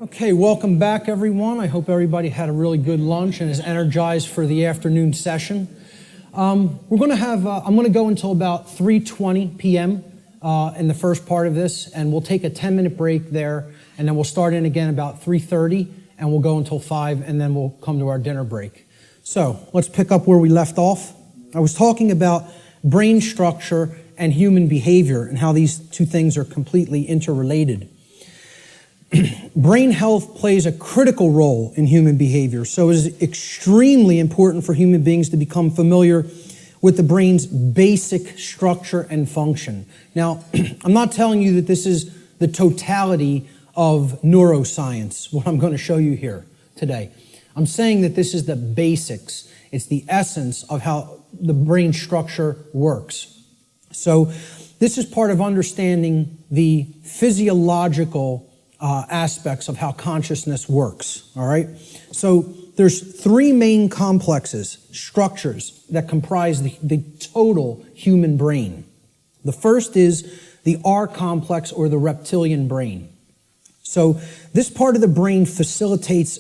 Okay, welcome back, everyone. I hope everybody had a really good lunch and is energized for the afternoon session. I'm going to go until about 3:20 p.m. In the first part of this, and we'll take a 10-minute break there, and then we'll start in again about 3:30, and we'll go until 5, and then we'll come to our dinner break. So let's pick up where we left off. I was talking about brain structure and human behavior and how these two things are completely interrelated. Brain health plays a critical role in human behavior, so it is extremely important for human beings to become familiar with the brain's basic structure and function. Now, I'm not telling you that this is the totality of neuroscience, what I'm going to show you here today. I'm saying that this is the basics. It's the essence of how the brain structure works. So this is part of understanding the physiological aspects of how consciousness works, all right? So there's three main complexes, structures, that comprise the total human brain. The first is the R complex, or the reptilian brain. So this part of the brain facilitates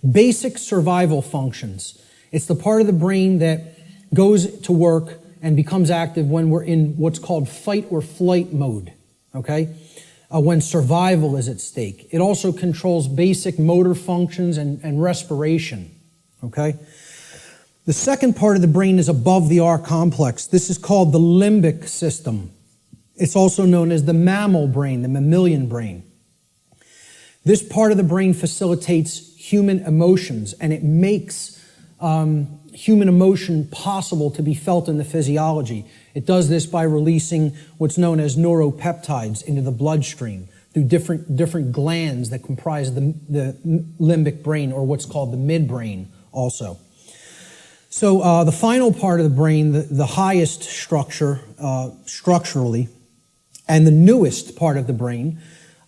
basic survival functions. It's the part of the brain that goes to work and becomes active when we're in what's called fight or flight mode, okay? When survival is at stake. It also controls basic motor functions and respiration, okay? The second part of the brain is above the R complex. This is called the limbic system. It's also known as the mammal brain, the mammalian brain. This part of the brain facilitates human emotions, and it makes human emotion possible to be felt in the physiology. It does this by releasing what's known as neuropeptides into the bloodstream through different glands that comprise the limbic brain, or what's called the midbrain also. So the final part of the brain, the highest structure structurally, and the newest part of the brain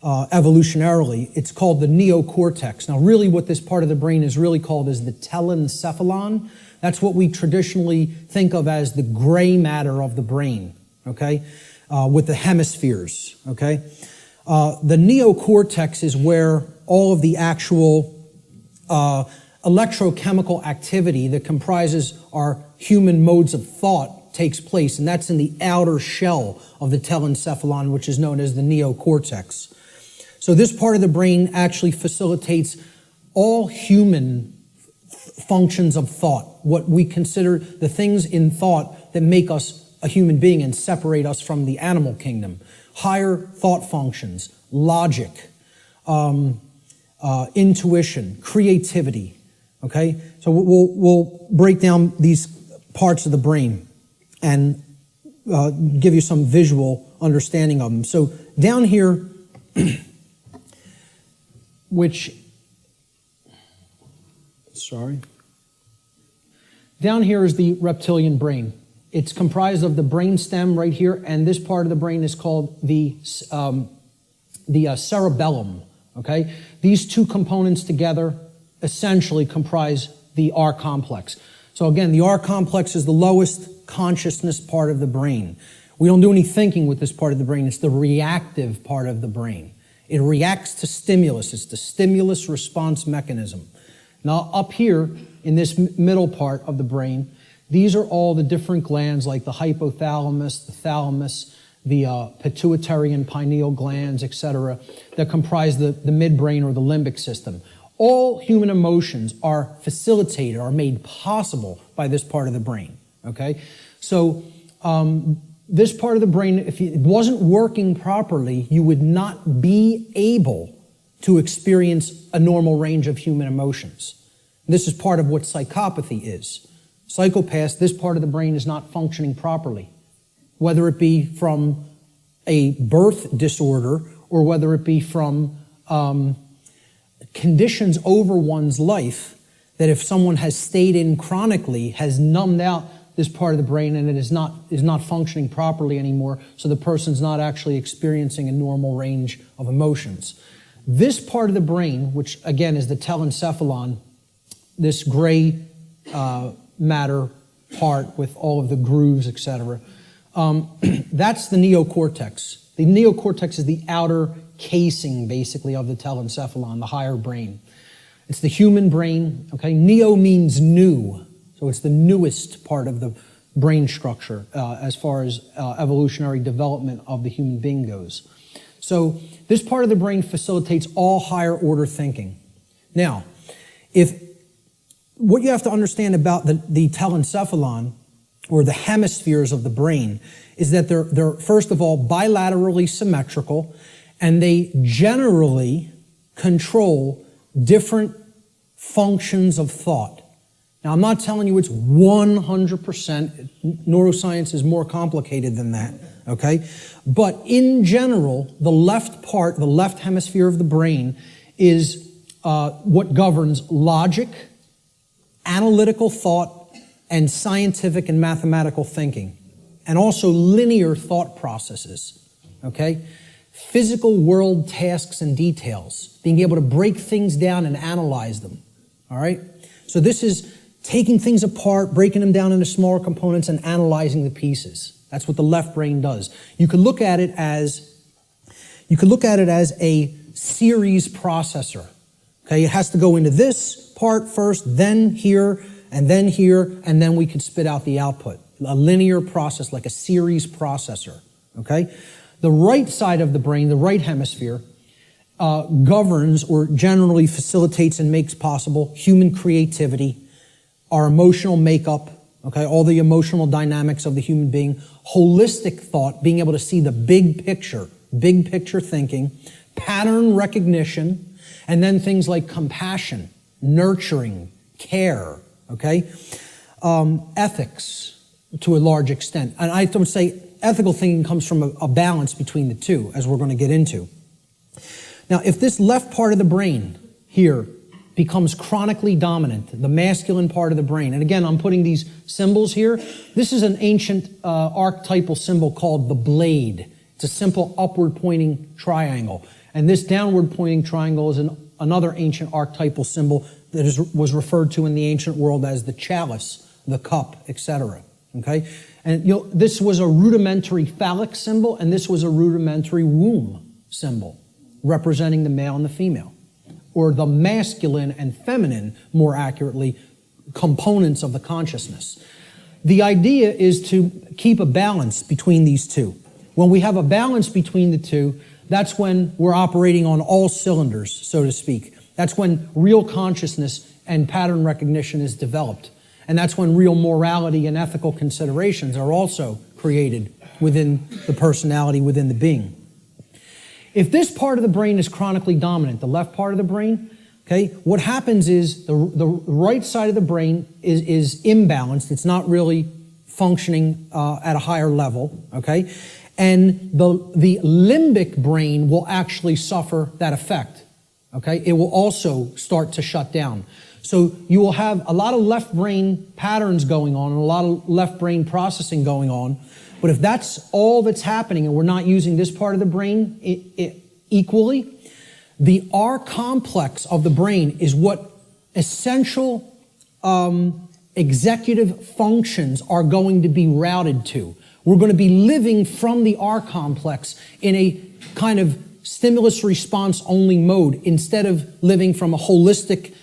evolutionarily, it's called the neocortex. Now really what this part of the brain is really called is the telencephalon. That's what we traditionally think of as the gray matter of the brain, okay, with the hemispheres, okay? The neocortex is where all of the actual electrochemical activity that comprises our human modes of thought takes place, and that's in the outer shell of the telencephalon, which is known as the neocortex. So this part of the brain actually facilitates all human functions of thought, what we consider the things in thought that make us a human being and separate us from the animal kingdom. Higher thought functions, logic, intuition, creativity, okay? So we'll break down these parts of the brain and give you some visual understanding of them. So down here, down here is the reptilian brain. It's comprised of the brain stem right here, and this part of the brain is called the cerebellum, okay? These two components together essentially comprise the R complex. So again, the R complex is the lowest consciousness part of the brain. We don't do any thinking with this part of the brain. It's the reactive part of the brain. It reacts to stimulus. It's the stimulus response mechanism. Now, up here in this middle part of the brain, these are all the different glands like the hypothalamus, the thalamus, the pituitary and pineal glands, etc., that comprise the midbrain or the limbic system. All human emotions are facilitated, are made possible by this part of the brain, okay? So this part of the brain, if it wasn't working properly, you would not be able to experience a normal range of human emotions. This is part of what psychopathy is. Psychopaths, this part of the brain is not functioning properly, whether it be from a birth disorder or whether it be from conditions over one's life that if someone has stayed in chronically has numbed out this part of the brain and it is not functioning properly anymore, so the person's not actually experiencing a normal range of emotions. This part of the brain, which again is the telencephalon, this gray matter part with all of the grooves, etc., that's the neocortex. The neocortex is the outer casing, basically, of the telencephalon, the higher brain. It's the human brain, okay? Neo means new, so it's the newest part of the brain structure as far as evolutionary development of the human being goes. So this part of the brain facilitates all higher order thinking. Now, what you have to understand about the telencephalon, or the hemispheres of the brain, is that they're first of all bilaterally symmetrical, and they generally control different functions of thought. Now, I'm not telling you it's 100%. Neuroscience is more complicated than that, okay? But in general, the left hemisphere of the brain is what governs logic, analytical thought, and scientific and mathematical thinking, and also linear thought processes, okay? Physical world tasks and details, being able to break things down and analyze them, all right? So this is taking things apart, breaking them down into smaller components and analyzing the pieces. That's what the left brain does. You could look at it as a series processor, okay? It has to go into this part first, then here, and then we can spit out the output. A linear process, like a series processor, okay? The right side of the brain, the right hemisphere, governs or generally facilitates and makes possible human creativity, our emotional makeup, okay, all the emotional dynamics of the human being, holistic thought, being able to see the big picture thinking, pattern recognition, and then things like compassion, nurturing, care, okay? Ethics, to a large extent. And I would say ethical thinking comes from a balance between the two, as we're going to get into. Now, if this left part of the brain here becomes chronically dominant, the masculine part of the brain, and again, I'm putting these symbols here. This is an ancient archetypal symbol called the blade. It's a simple upward-pointing triangle. And this downward-pointing triangle is another ancient archetypal symbol that was referred to in the ancient world as the chalice, the cup, etc. Okay? And this was a rudimentary phallic symbol, and this was a rudimentary womb symbol, representing the male and the female, or the masculine and feminine, more accurately, components of the consciousness. The idea is to keep a balance between these two. When we have a balance between the two, that's when we're operating on all cylinders, so to speak. That's when real consciousness and pattern recognition is developed. And that's when real morality and ethical considerations are also created within the personality, within the being. If this part of the brain is chronically dominant, the left part of the brain, okay, what happens is the right side of the brain is imbalanced. It's not really functioning at a higher level, okay? And the limbic brain will actually suffer that effect, okay? It will also start to shut down. So you will have a lot of left brain patterns going on and a lot of left brain processing going on. But if that's all that's happening and we're not using this part of the brain equally, the R complex of the brain is what essential executive functions are going to be routed to. We're going to be living from the R complex in a kind of stimulus response only mode instead of living from a holistic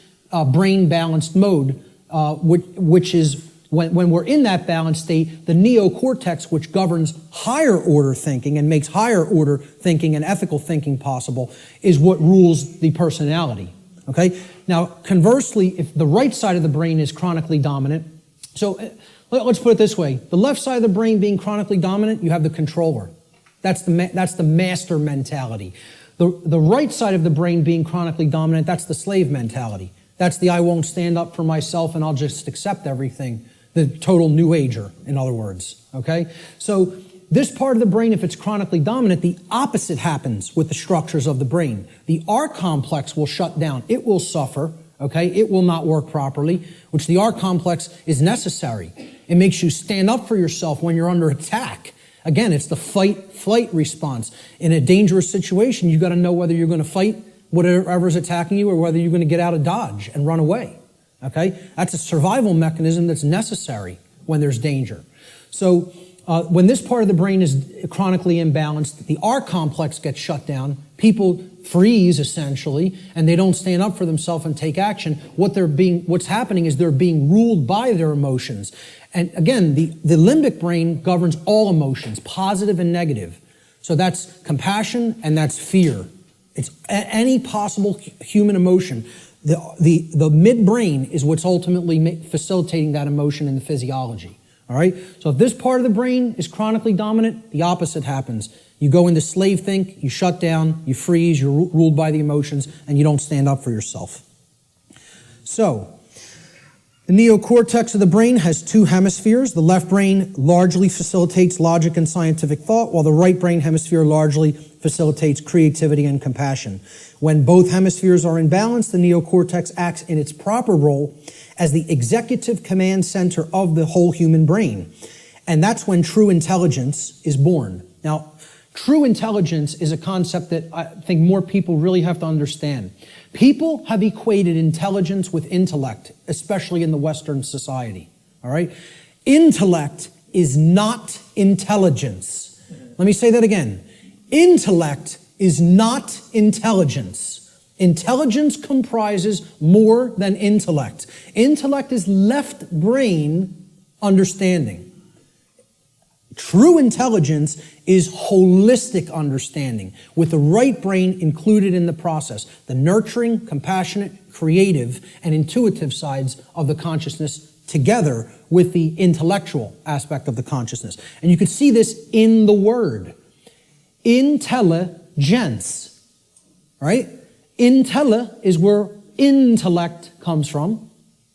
brain balanced mode, which is when we're in that balanced state, the neocortex, which governs higher order thinking and makes higher order thinking and ethical thinking possible, is what rules the personality. Okay? Now, conversely, if the right side of the brain is chronically dominant, so let's put it this way. The left side of the brain being chronically dominant, you have the controller. That's the master mentality. The right side of the brain being chronically dominant, that's the slave mentality. That's the I won't stand up for myself and I'll just accept everything. The total new ager, in other words. Okay? So this part of the brain, if it's chronically dominant, the opposite happens with the structures of the brain. The R complex will shut down. It will suffer. Okay? It will not work properly, which the R complex is necessary. It makes you stand up for yourself when you're under attack. Again, it's the fight-flight response. In a dangerous situation, you've got to know whether you're going to fight whatever's attacking you or whether you're going to get out of dodge and run away. Okay? That's a survival mechanism that's necessary when there's danger. So when this part of the brain is chronically imbalanced, the R complex gets shut down, People freeze, essentially, and they don't stand up for themselves and take action. What's happening is they're being ruled by their emotions. And again, the limbic brain governs all emotions, positive and negative. So that's compassion and that's fear. It's any possible human emotion. The midbrain is what's ultimately facilitating that emotion in the physiology. All right? So if this part of the brain is chronically dominant, the opposite happens. You go into slave think, you shut down, you freeze, you're ruled by the emotions, and you don't stand up for yourself. So, the neocortex of the brain has two hemispheres. The left brain largely facilitates logic and scientific thought, while the right brain hemisphere largely facilitates creativity and compassion. When both hemispheres are in balance, the neocortex acts in its proper role as the executive command center of the whole human brain. And that's when true intelligence is born. Now, true intelligence is a concept that I think more people really have to understand. People have equated intelligence with intellect, especially in the Western society. All right? Intellect is not intelligence. Let me say that again. Intellect is not intelligence. Intelligence comprises more than intellect. Intellect is left brain understanding. True intelligence is holistic understanding, with the right brain included in the process. The nurturing, compassionate, creative, and intuitive sides of the consciousness together with the intellectual aspect of the consciousness. And you can see this in the word. Intelligence. Right? Intella is where intellect comes from.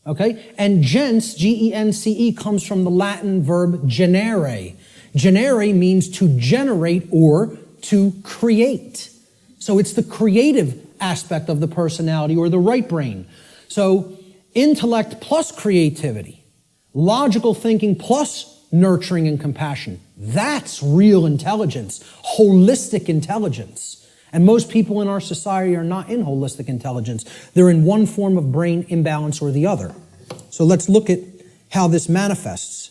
Okay? And gens, G-E-N-C-E, comes from the Latin verb generare. Generare means to generate or to create. So it's the creative aspect of the personality or the right brain. So intellect plus creativity, logical thinking plus nurturing and compassion. That's real intelligence, holistic intelligence. And most people in our society are not in holistic intelligence. They're in one form of brain imbalance or the other. So let's look at how this manifests.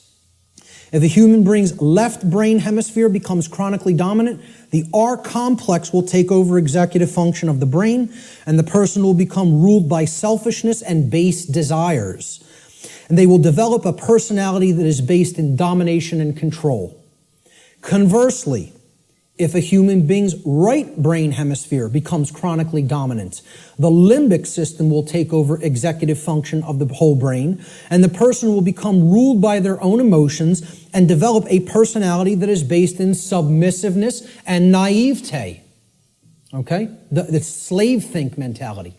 If a human brain's left brain hemisphere becomes chronically dominant, the R complex will take over executive function of the brain, and the person will become ruled by selfishness and base desires. And they will develop a personality that is based in domination and control. Conversely, if a human being's right brain hemisphere becomes chronically dominant, the limbic system will take over executive function of the whole brain, and the person will become ruled by their own emotions and develop a personality that is based in submissiveness and naivete. Okay? The slave think mentality.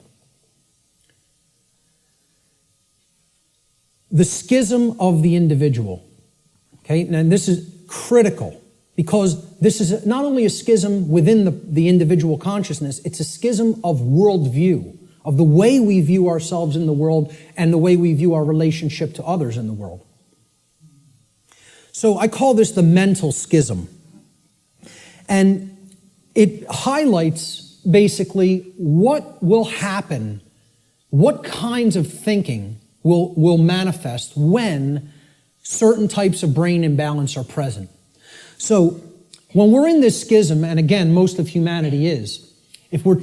The schism of the individual. Okay? And this is critical. Because this is not only a schism within the individual consciousness, it's a schism of worldview, of the way we view ourselves in the world and the way we view our relationship to others in the world. So I call this the mental schism. And it highlights basically what will happen, what kinds of thinking will manifest when certain types of brain imbalance are present. So when we're in this schism, and again, most of humanity is, if we're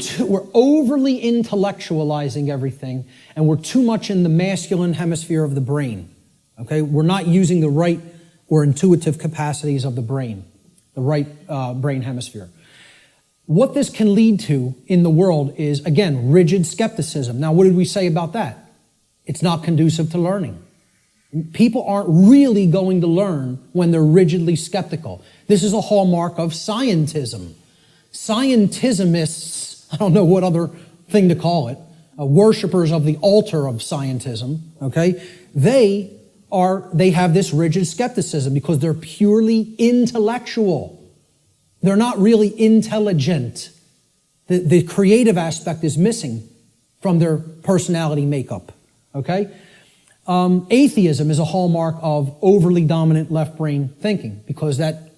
overly intellectualizing everything and we're too much in the masculine hemisphere of the brain, okay, we're not using the right or intuitive capacities of the brain, the right brain hemisphere. What this can lead to in the world is, again, rigid skepticism. Now, what did we say about that? It's not conducive to learning. People aren't really going to learn when they're rigidly skeptical. This is a hallmark of scientism. Scientismists, I don't know what other thing to call it, worshipers of the altar of scientism, okay? They have this rigid skepticism because they're purely intellectual. They're not really intelligent. The creative aspect is missing from their personality makeup, okay? Atheism is a hallmark of overly dominant left brain thinking because that,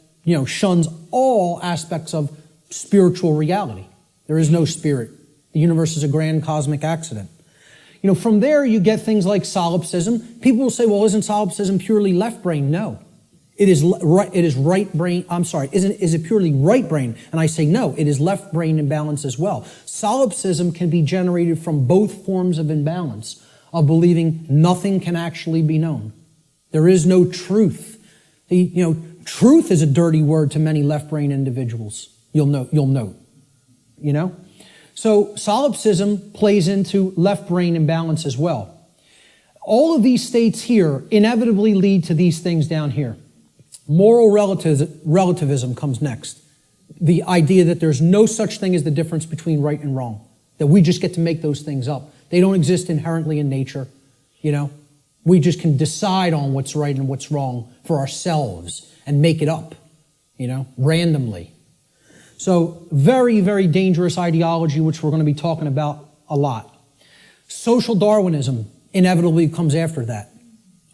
shuns all aspects of spiritual reality. There is no spirit. The universe is a grand cosmic accident. From there you get things like solipsism. People will say, well, isn't solipsism purely left brain? No. It is right brain, I'm sorry, is it purely right brain? And I say no, it is left brain imbalance as well. Solipsism can be generated from both forms of imbalance, of believing nothing can actually be known. There is no truth. Truth is a dirty word to many left brain individuals. You'll note. So solipsism plays into left brain imbalance as well. All of these states here inevitably lead to these things down here. Moral relativism comes next. The idea that there's no such thing as the difference between right and wrong, that we just get to make those things up. They don't exist inherently in nature, We just can decide on what's right and what's wrong for ourselves and make it up, randomly. So very, very dangerous ideology, which we're going to be talking about a lot. Social Darwinism inevitably comes after that,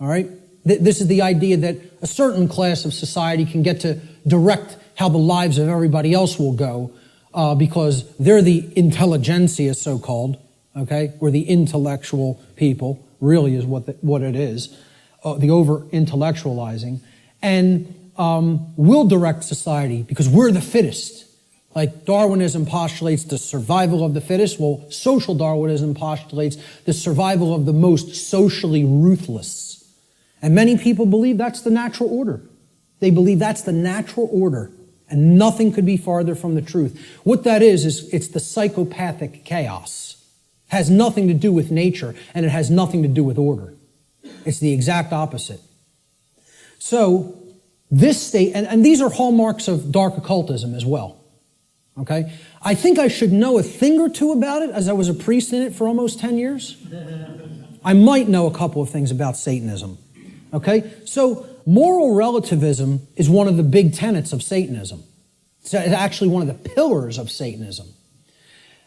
all right? This is the idea that a certain class of society can get to direct how the lives of everybody else will go because they're the intelligentsia, so-called, okay? Or the intellectual people, really is what it is, the over-intellectualizing. And we'll direct society because we're the fittest. Like Darwinism postulates the survival of the fittest, well, social Darwinism postulates the survival of the most socially ruthless. And many people believe that's the natural order. They believe that's the natural order, and nothing could be farther from the truth. What that is it's the psychopathic chaos. It has nothing to do with nature, and it has nothing to do with order. It's the exact opposite. So, this state, and these are hallmarks of dark occultism as well. Okay? I think I should know a thing or two about it, as I was a priest in it for almost 10 years. I might know a couple of things about Satanism. Okay? So, moral relativism is one of the big tenets of Satanism. It's actually one of the pillars of Satanism.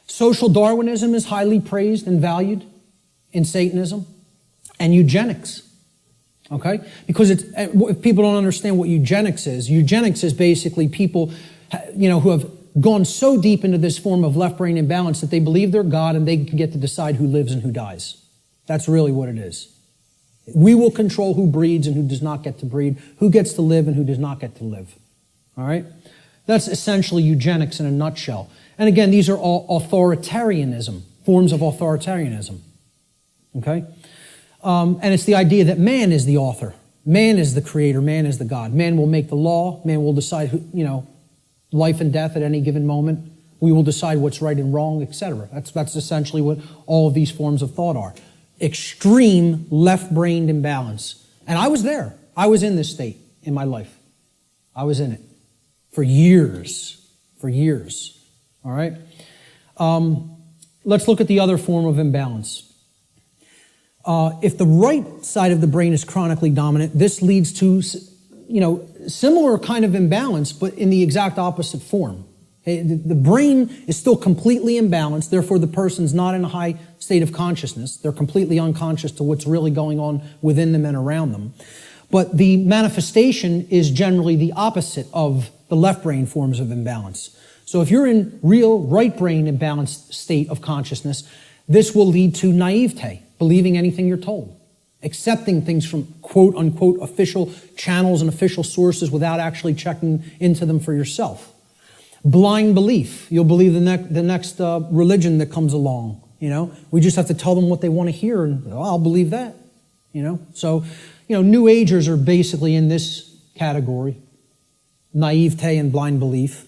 Social Darwinism is highly praised and valued in Satanism. And eugenics. Okay? Because if people don't understand what eugenics is basically people, who have gone so deep into this form of left brain imbalance that they believe they're God and they can get to decide who lives and who dies. That's really what it is. We will control who breeds and who does not get to breed, who gets to live and who does not get to live. All right? That's essentially eugenics in a nutshell. And again, these are all authoritarianism, forms of authoritarianism. Okay? And it's the idea that man is the author. Man is the creator. Man is the God. Man will make the law. Man will decide who, life and death at any given moment. We will decide what's right and wrong, etc. That's essentially what all of these forms of thought are. Extreme left-brained imbalance. And I was there. I was in this state in my life. I was in it for years. For years. All right? Let's look at the other form of imbalance. If the right side of the brain is chronically dominant, this leads to, similar kind of imbalance, but in the exact opposite form. The brain is still completely imbalanced, therefore the person's not in a high state of consciousness. They're completely unconscious to what's really going on within them and around them. But the manifestation is generally the opposite of the left brain forms of imbalance. So if you're in real right brain imbalanced state of consciousness, this will lead to naivete, believing anything you're told, accepting things from quote unquote official channels and official sources without actually checking into them for yourself. Blind belief. You'll believe the next religion that comes along. We just have to tell them what they want to hear, and I'll believe that. So, New Agers are basically in this category: naivete and blind belief.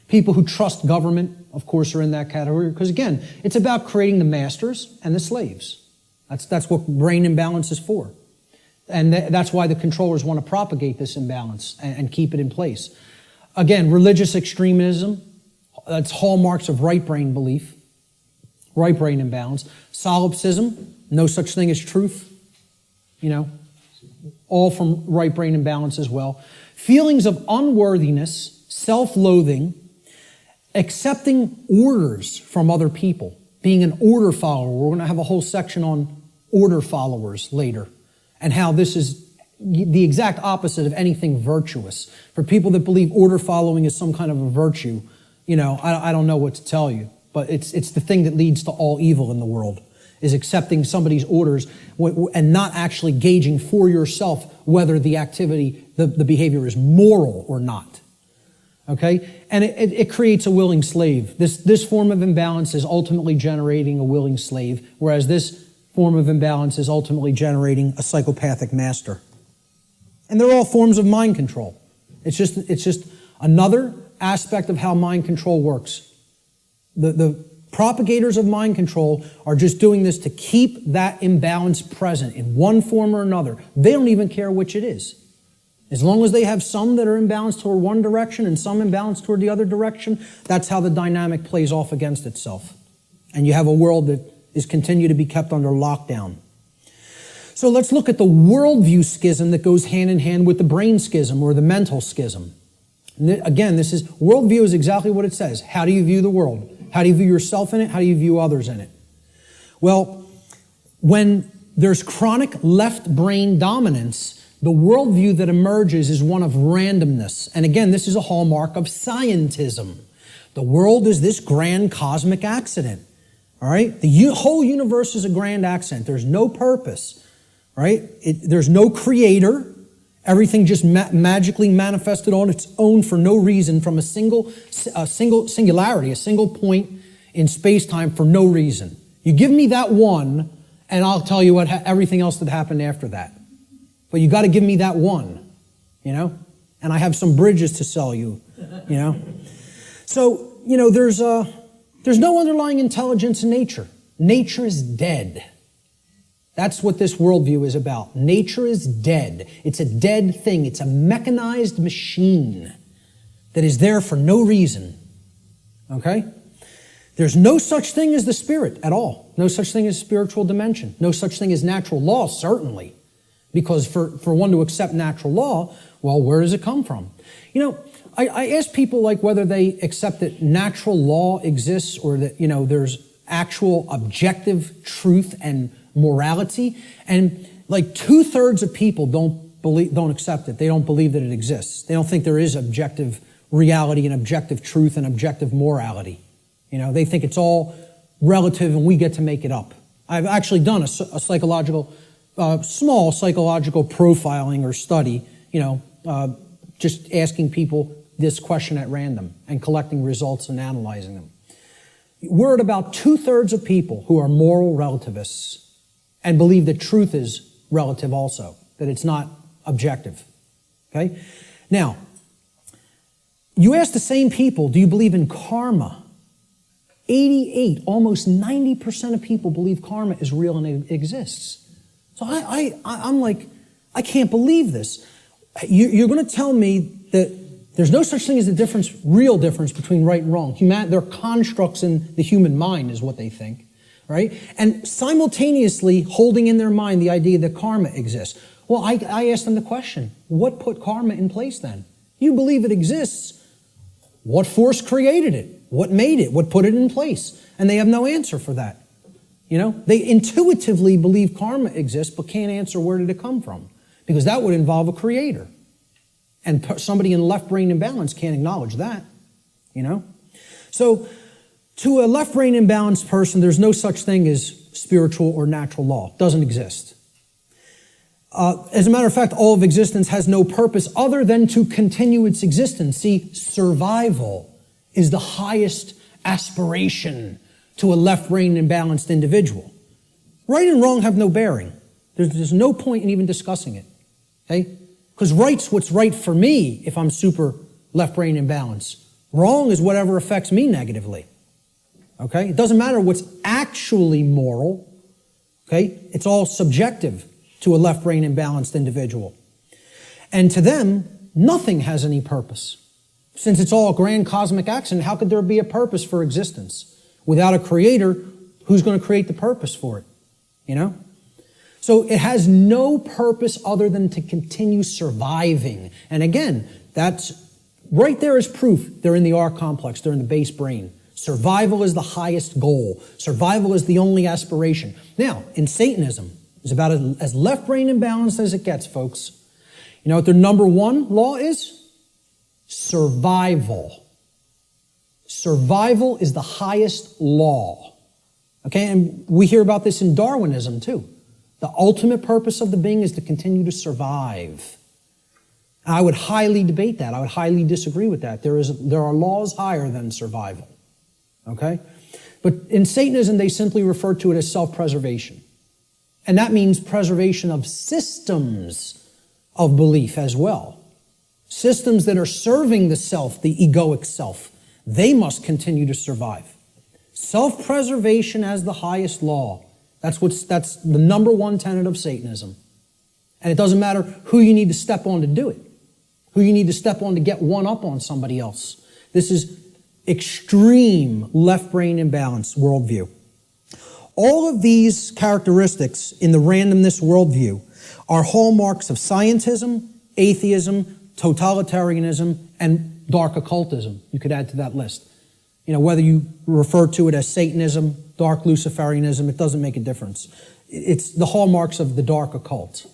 People who trust government, of course, are in that category because, again, it's about creating the masters and the slaves. That's what brain imbalance is for, and that's why the controllers want to propagate this imbalance and keep it in place. Again, religious extremism, that's hallmarks of right brain belief, right brain imbalance. Solipsism, no such thing as truth, all from right brain imbalance as well. Feelings of unworthiness, self-loathing, accepting orders from other people, being an order follower. We're going to have a whole section on order followers later and how this is the exact opposite of anything virtuous. For people that believe order following is some kind of a virtue, I don't know what to tell you, but it's the thing that leads to all evil in the world. is accepting somebody's orders and not actually gauging for yourself whether the activity, the behavior is moral or not. Okay? And it creates a willing slave. This form of imbalance is ultimately generating a willing slave, whereas this form of imbalance is ultimately generating a psychopathic master. And they're all forms of mind control. It's just another aspect of how mind control works. The propagators of mind control are just doing this to keep that imbalance present in one form or another. They don't even care which it is. As long as they have some that are imbalanced toward one direction and some imbalanced toward the other direction, that's how the dynamic plays off against itself. And you have a world that is continued to be kept under lockdown. So let's look at the worldview schism that goes hand in hand with the brain schism or the mental schism. Again, worldview is exactly what it says. How do you view the world? How do you view yourself in it? How do you view others in it? Well, when there's chronic left brain dominance, the worldview that emerges is one of randomness. And again, this is a hallmark of scientism. The world is this grand cosmic accident. All right? The whole universe is a grand accident. There's no purpose. Right? There's no creator. Everything just magically manifested on its own for no reason from a single singularity, a single point in space-time for no reason. You give me that one, and I'll tell you everything else that happened after that. But you got to give me that one, you know? And I have some bridges to sell you, you know? So, you know, there's no underlying intelligence in nature. Nature is dead. That's what this worldview is about. Nature is dead. It's a dead thing. It's a mechanized machine that is there for no reason. Okay? There's no such thing as the spirit at all. No such thing as spiritual dimension. No such thing as natural law, certainly. Because for one to accept natural law, well, where does it come from? You know, I ask people like whether they accept that natural law exists or that, you know, there's actual objective truth and morality, and like 2/3 of people don't accept it. They don't believe that it exists. They don't think there is objective reality and objective truth and objective morality. You know, they think it's all relative and we get to make it up. I've actually done a psychological, small psychological profiling or study, you know, just asking people this question at random and collecting results and analyzing them. We're at about 2/3 of people who are moral relativists and believe that truth is relative also, that it's not objective. Okay? Now, you ask the same people, do you believe in karma? 88, almost 90% of people believe karma is real and it exists. So I'm like, I can't believe this. You're going to tell me that there's no such thing as a real difference between right and wrong. They're constructs in the human mind is what they think. Right? And simultaneously holding in their mind the idea that karma exists. Well, I asked them the question, what put karma in place then? You believe it exists. What force created it? What made it? What put it in place? And they have no answer for that. You know, they intuitively believe karma exists, but can't answer where did it come from? Because that would involve a creator. And somebody in left brain imbalance can't acknowledge that. You know? So, to a left brain imbalanced person, there's no such thing as spiritual or natural law. It doesn't exist. As a matter of fact, all of existence has no purpose other than to continue its existence. See, survival is the highest aspiration to a left brain imbalanced individual. Right and wrong have no bearing. There's no point in even discussing it. Okay? Because right's what's right for me if I'm super left brain imbalanced. Wrong is whatever affects me negatively. Okay? It doesn't matter what's actually moral. Okay? It's all subjective to a left brain imbalanced individual. And to them, nothing has any purpose. Since it's all a grand cosmic accident, how could there be a purpose for existence? Without a creator, who's going to create the purpose for it? You know? So it has no purpose other than to continue surviving. And again, that's right there is proof they're in the R complex, they're in the base brain. Survival is the highest goal. Survival is the only aspiration. Now, in Satanism, it's about as left brain imbalanced as it gets, folks. You know what their number one law is? Survival. Survival is the highest law. Okay, and we hear about this in Darwinism too. The ultimate purpose of the being is to continue to survive. And I would highly debate that. I would highly disagree with that. There are laws higher than survival. Okay? But in Satanism, they simply refer to it as self-preservation. And that means preservation of systems of belief as well. Systems that are serving the self, the egoic self. They must continue to survive. Self-preservation as the highest law. That's the number one tenet of Satanism. And it doesn't matter who you need to step on to do it. Who you need to step on to get one up on somebody else. This is extreme left-brain imbalance worldview. All of these characteristics in the randomness worldview are hallmarks of scientism, atheism, totalitarianism, and dark occultism. You could add to that list. You know, whether you refer to it as Satanism, dark Luciferianism, it doesn't make a difference. It's the hallmarks of the dark occult.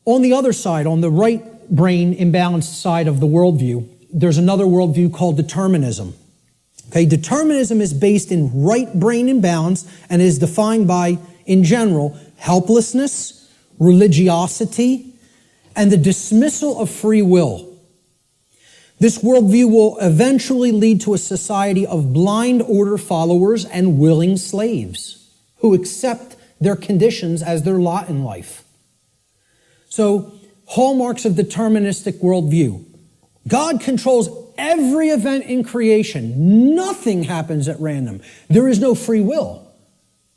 On the other side, on the right brain imbalanced side of the worldview, there's another worldview called determinism. Okay, determinism is based in right brain imbalance and is defined by, in general, helplessness, religiosity, and the dismissal of free will. This worldview will eventually lead to a society of blind order followers and willing slaves who accept their conditions as their lot in life. So, hallmarks of deterministic worldview. God controls every event in creation. Nothing happens at random. There is no free will.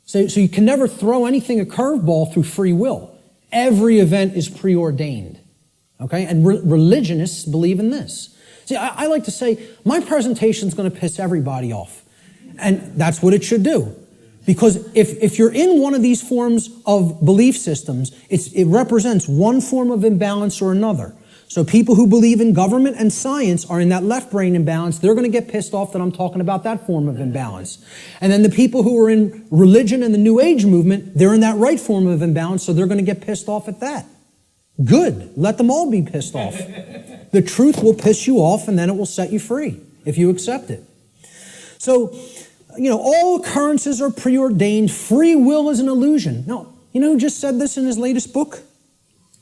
So you can never throw anything a curveball through free will. Every event is preordained. Okay? And religionists believe in this. See, I like to say, my presentation is going to piss everybody off. And that's what it should do. Because if you're in one of these forms of belief systems, it represents one form of imbalance or another. So people who believe in government and science are in that left brain imbalance. They're going to get pissed off that I'm talking about that form of imbalance. And then the people who are in religion and the New Age movement, they're in that right form of imbalance, so they're going to get pissed off at that. Good. Let them all be pissed off. The truth will piss you off, and then it will set you free if you accept it. So, you know, all occurrences are preordained. Free will is an illusion. No, you know who just said this in his latest book?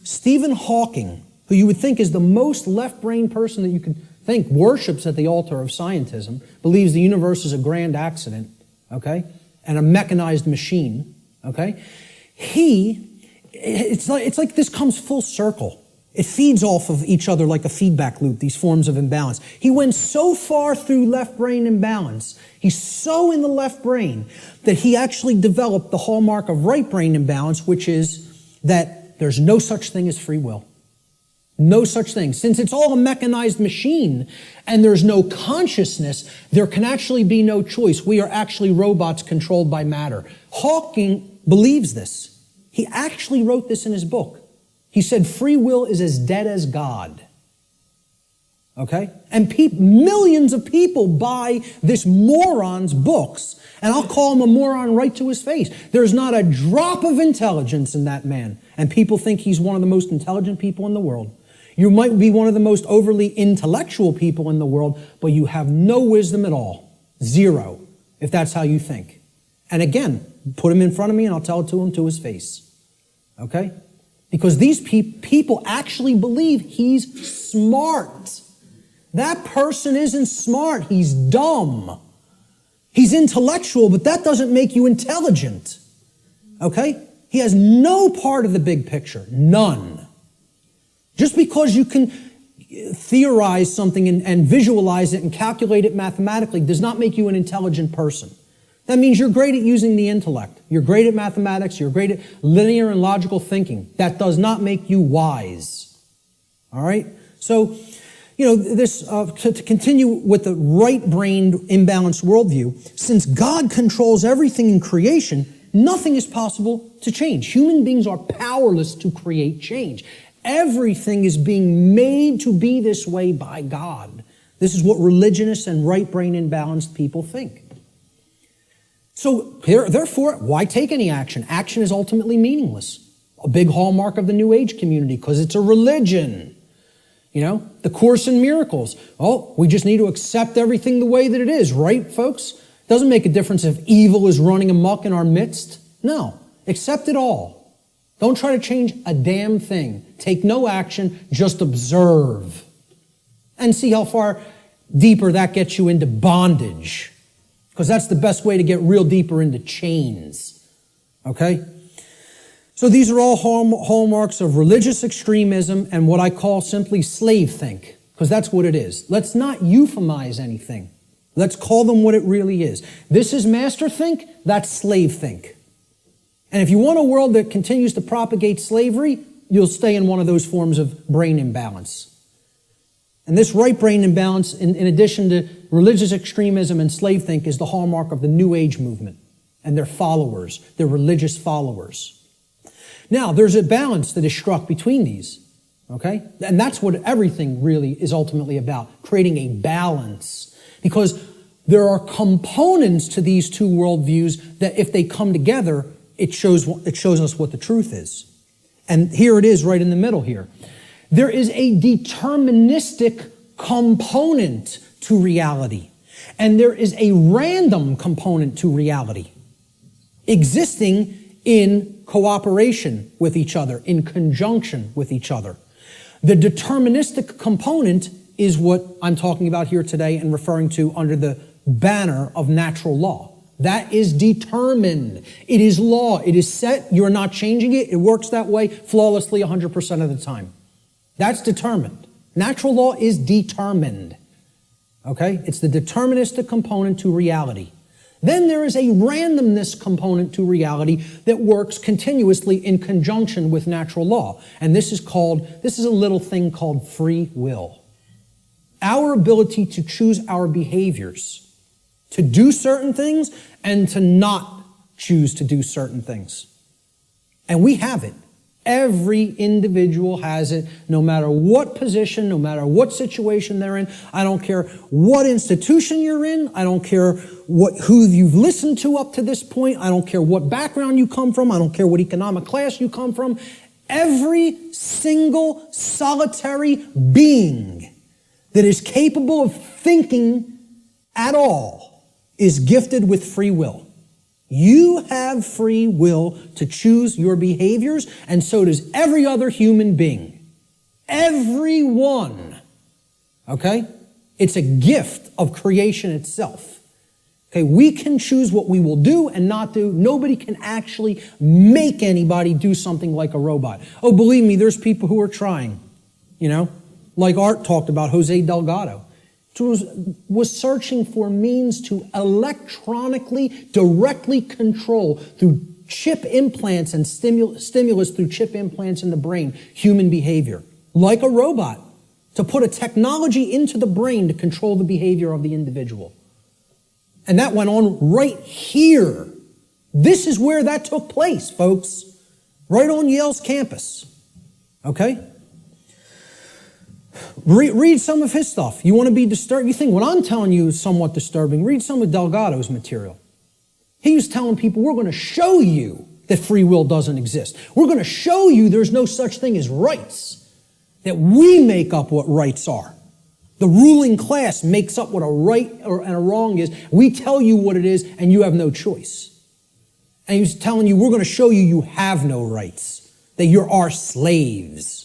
Stephen Hawking, who you would think is the most left-brain person that you could think, worships at the altar of scientism, believes the universe is a grand accident, okay, and a mechanized machine, okay? It's like this comes full circle. It feeds off of each other like a feedback loop, these forms of imbalance. He went so far through left brain imbalance, he's so in the left brain, that he actually developed the hallmark of right brain imbalance, which is that there's no such thing as free will. No such thing. Since it's all a mechanized machine and there's no consciousness, there can actually be no choice. We are actually robots controlled by matter. Hawking believes this. He actually wrote this in his book. He said free will is as dead as God. Okay? And millions of people buy this moron's books, and I'll call him a moron right to his face. There's not a drop of intelligence in that man, and people think he's one of the most intelligent people in the world. You might be one of the most overly intellectual people in the world, but you have no wisdom at all. Zero, if that's how you think. And again, put him in front of me and I'll tell it to him to his face. Okay? Because these people actually believe he's smart. That person isn't smart. He's dumb. He's intellectual, but that doesn't make you intelligent. Okay? He has no part of the big picture. None. Just because you can theorize something and visualize it and calculate it mathematically does not make you an intelligent person. That means you're great at using the intellect. You're great at mathematics. You're great at linear and logical thinking. That does not make you wise. All right? So, you know, this to continue with the right-brained imbalanced worldview, since God controls everything in creation, nothing is possible to change. Human beings are powerless to create change. Everything is being made to be this way by God. This is what religionists and right-brain imbalanced people think. So, therefore, why take any action? Action is ultimately meaningless. A big hallmark of the New Age community, because it's a religion. You know, the Course in Miracles. Oh, we just need to accept everything the way that it is, right, folks? Doesn't make a difference if evil is running amok in our midst. No, accept it all. Don't try to change a damn thing. Take no action, just observe. And see how far deeper that gets you into bondage. Because that's the best way to get real deeper into chains. Okay? So these are all hallmarks of religious extremism and what I call simply slave think. Because that's what it is. Let's not euphemize anything. Let's call them what it really is. This is master think, that's slave think. And if you want a world that continues to propagate slavery, you'll stay in one of those forms of brain imbalance. And this right brain imbalance, in addition to religious extremism and slave think, is the hallmark of the New Age movement and their followers, their religious followers. Now, there's a balance that is struck between these, okay? And that's what everything really is ultimately about, creating a balance. Because there are components to these two worldviews that if they come together, it shows us what the truth is. And here it is right in the middle here. There is a deterministic component to reality, and there is a random component to reality, existing in cooperation with each other, in conjunction with each other. The deterministic component is what I'm talking about here today and referring to under the banner of natural law. That is determined. It is law. It is set. You're not changing it. It works that way flawlessly 100% of the time. That's determined. Natural law is determined. Okay? It's the deterministic component to reality. Then there is a randomness component to reality that works continuously in conjunction with natural law. And this is a little thing called free will. Our ability to choose our behaviors, to do certain things and to not choose to do certain things. And we have it. Every individual has it, no matter what position, no matter what situation they're in. I don't care what institution you're in. I don't care who you've listened to up to this point. I don't care what background you come from. I don't care what economic class you come from. Every single solitary being that is capable of thinking at all is gifted with free will. You have free will to choose your behaviors, and so does every other human being. Everyone. Okay? It's a gift of creation itself. Okay, we can choose what we will do and not do. Nobody can actually make anybody do something like a robot. Oh, believe me, there's people who are trying. You know, like Art talked about, Jose Delgado. Was searching for means to electronically, directly control through chip implants and stimulus through chip implants in the brain, human behavior. Like a robot, to put a technology into the brain to control the behavior of the individual. And that went on right here. This is where that took place, folks. Right on Yale's campus. Okay? Read some of his stuff. You want to be disturbed? You think what I'm telling you is somewhat disturbing. Read some of Delgado's material. He was telling people, we're going to show you that free will doesn't exist. We're going to show you there's no such thing as rights, that we make up what rights are. The ruling class makes up what a right and a wrong is. We tell you what it is, and you have no choice. And he's telling you, we're going to show you you have no rights, that you're our slaves.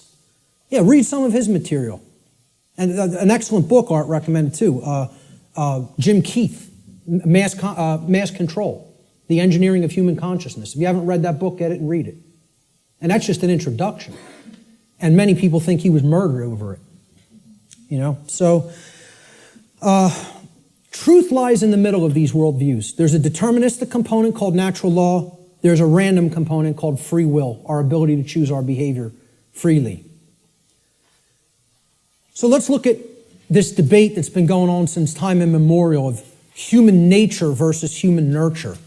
Yeah, read some of his material. And an excellent book, Art recommended too, Jim Keith, Mass Control, The Engineering of Human Consciousness. If you haven't read that book, get it and read it. And that's just an introduction. And many people think he was murdered over it. You know, so truth lies in the middle of these worldviews. There's a deterministic component called natural law. There's a random component called free will, our ability to choose our behavior freely. So let's look at this debate that's been going on since time immemorial of human nature versus human nurture.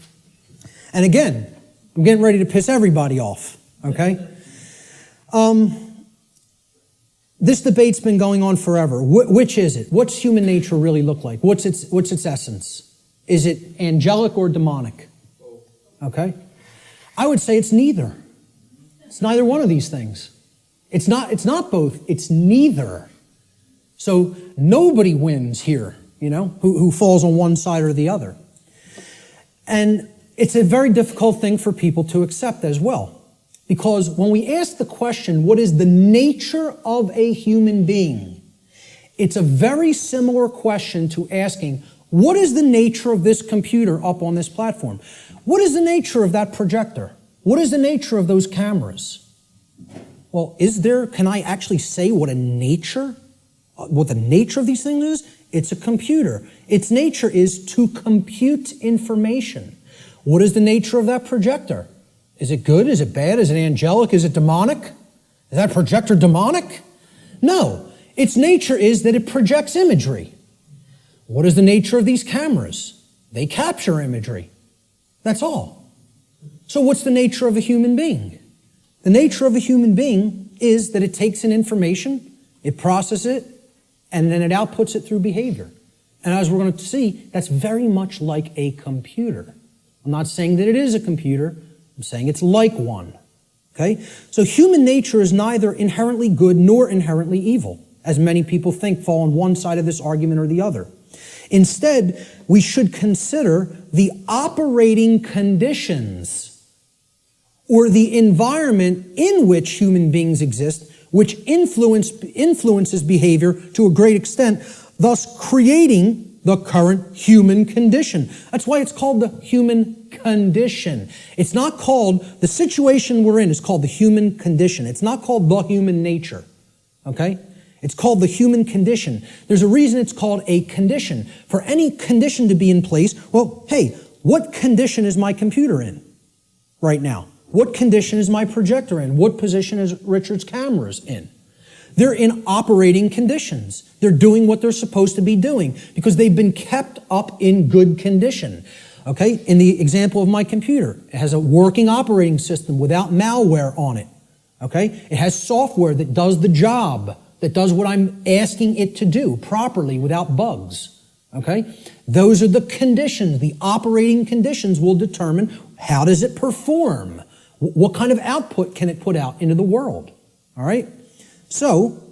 And again, I'm getting ready to piss everybody off, okay? This debate's been going on forever. Which is it? What's human nature really look like? What's its essence? Is it angelic or demonic? Okay? I would say it's neither. It's neither one of these things. It's not both. It's neither. So nobody wins here, you know, who falls on one side or the other. And it's a very difficult thing for people to accept as well. Because when we ask the question, what is the nature of a human being? It's a very similar question to asking, what is the nature of this computer up on this platform? What is the nature of that projector? What is the nature of those cameras? Well, can I actually say what the nature of these things is? It's a computer. Its nature is to compute information. What is the nature of that projector? Is it good? Is it bad? Is it angelic? Is it demonic? Is that projector demonic? No. Its nature is that it projects imagery. What is the nature of these cameras? They capture imagery. That's all. So what's the nature of a human being? The nature of a human being is that it takes in information, it processes it, and then it outputs it through behavior. And as we're going to see, that's very much like a computer. I'm not saying that it is a computer. I'm saying it's like one. Okay? So human nature is neither inherently good nor inherently evil, as many people think fall on one side of this argument or the other. Instead, we should consider the operating conditions or the environment in which human beings exist, which influences behavior to a great extent, thus creating the current human condition. That's why it's called the human condition. It's not called, the situation we're in is called the human condition. It's not called the human nature. Okay? It's called the human condition. There's a reason it's called a condition. For any condition to be in place, well, hey, what condition is my computer in right now? What condition is my projector in? What position is Richard's cameras in? They're in operating conditions. They're doing what they're supposed to be doing because they've been kept up in good condition. Okay? In the example of my computer, it has a working operating system without malware on it. Okay? It has software that does the job, that does what I'm asking it to do properly without bugs. Okay? Those are the conditions. The operating conditions will determine how does it perform? What kind of output can it put out into the world? All right? So,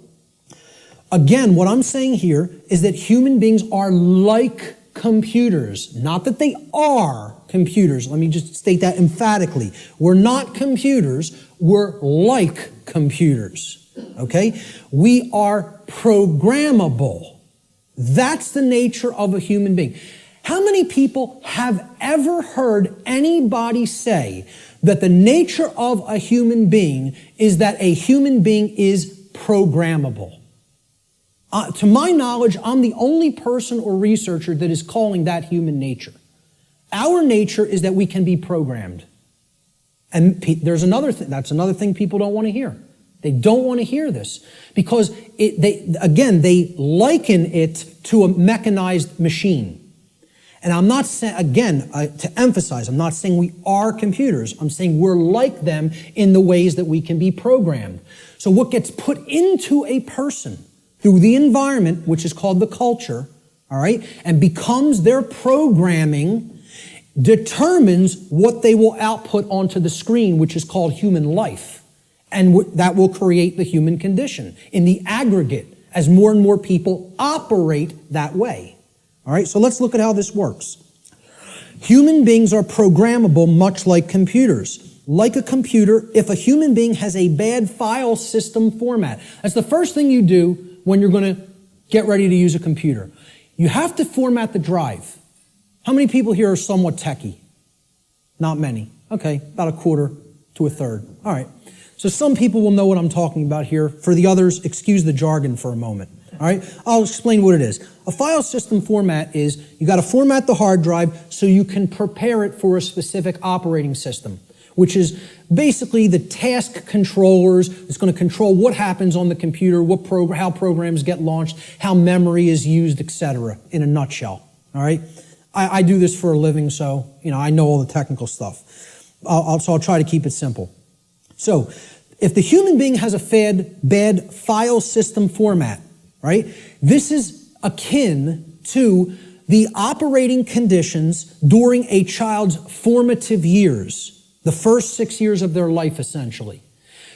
again, what I'm saying here is that human beings are like computers. Not that they are computers. Let me just state that emphatically. We're not computers. We're like computers. Okay? We are programmable. That's the nature of a human being. How many people have ever heard anybody say that the nature of a human being is that a human being is programmable? To my knowledge, I'm the only person or researcher that is calling that human nature. Our nature is that we can be programmed. And there's another thing. That's another thing people don't want to hear. They don't want to hear this because they liken it to a mechanized machine. And I'm not saying, again, to emphasize, I'm not saying we are computers. I'm saying we're like them in the ways that we can be programmed. So what gets put into a person through the environment, which is called the culture, all right, and becomes their programming, determines what they will output onto the screen, which is called human life. And that will create the human condition in the aggregate as more and more people operate that way. All right, so let's look at how this works. Human beings are programmable much like computers. Like a computer, if a human being has a bad file system format, that's the first thing you do when you're going to get ready to use a computer. You have to format the drive. How many people here are somewhat techie? Not many. Okay, about a quarter to a third. All right. So some people will know what I'm talking about here. For the others, excuse the jargon for a moment. All right, I'll explain what it is. A file system format is you got to format the hard drive so you can prepare it for a specific operating system, which is basically the task controllers. It's going to control what happens on the computer, how programs get launched, how memory is used, etc. in a nutshell. All right, I do this for a living, so I know all the technical stuff. So I'll try to keep it simple. So if the human being has a bad file system format, right? This is akin to the operating conditions during a child's formative years, the first 6 years of their life, essentially.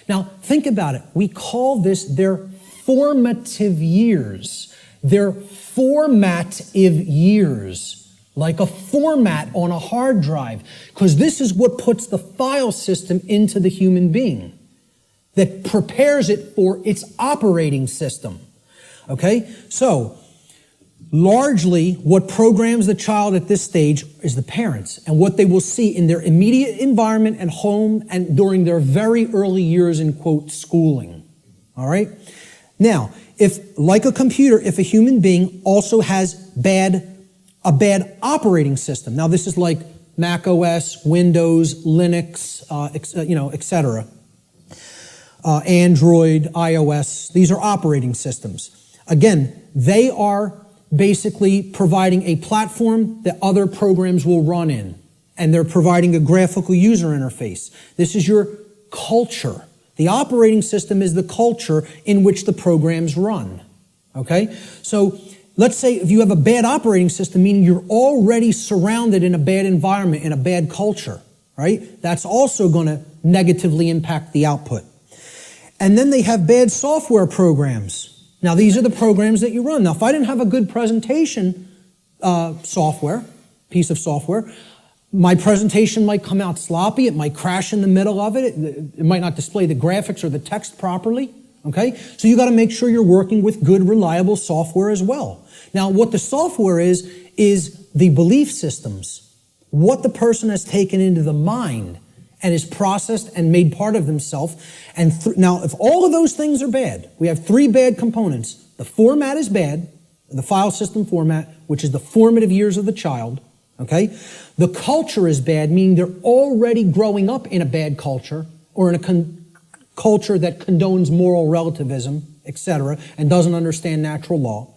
Now, think about it. We call this their formative years. Their formative years. like a format on a hard drive, because this is what puts the file system into the human being, that prepares it for its operating system. Okay? So, largely, what programs the child at this stage is the parents and what they will see in their immediate environment and home and during their very early years in, quote, schooling. All right? Now, if, like a computer, if a human being also has a bad operating system. Now, this is like Mac OS, Windows, Linux, etc. Android, iOS. These are operating systems. Again, they are basically providing a platform that other programs will run in, and they're providing a graphical user interface. This is your culture. The operating system is the culture in which the programs run. Okay? So, let's say if you have a bad operating system, meaning you're already surrounded in a bad environment, in a bad culture, right? That's also going to negatively impact the output. And then they have bad software programs. Now, these are the programs that you run. Now, if I didn't have a good presentation piece of software, my presentation might come out sloppy. It might crash in the middle of it. It might not display the graphics or the text properly. Okay? So you got to make sure you're working with good, reliable software as well. Now, what the software is the belief systems, what the person has taken into the mind and is processed and made part of themselves. And now, if all of those things are bad, we have three bad components. The format is bad, the file system format, which is the formative years of the child. Okay? The culture is bad, meaning they're already growing up in a bad culture or in a culture that condones moral relativism, etc., and doesn't understand natural law.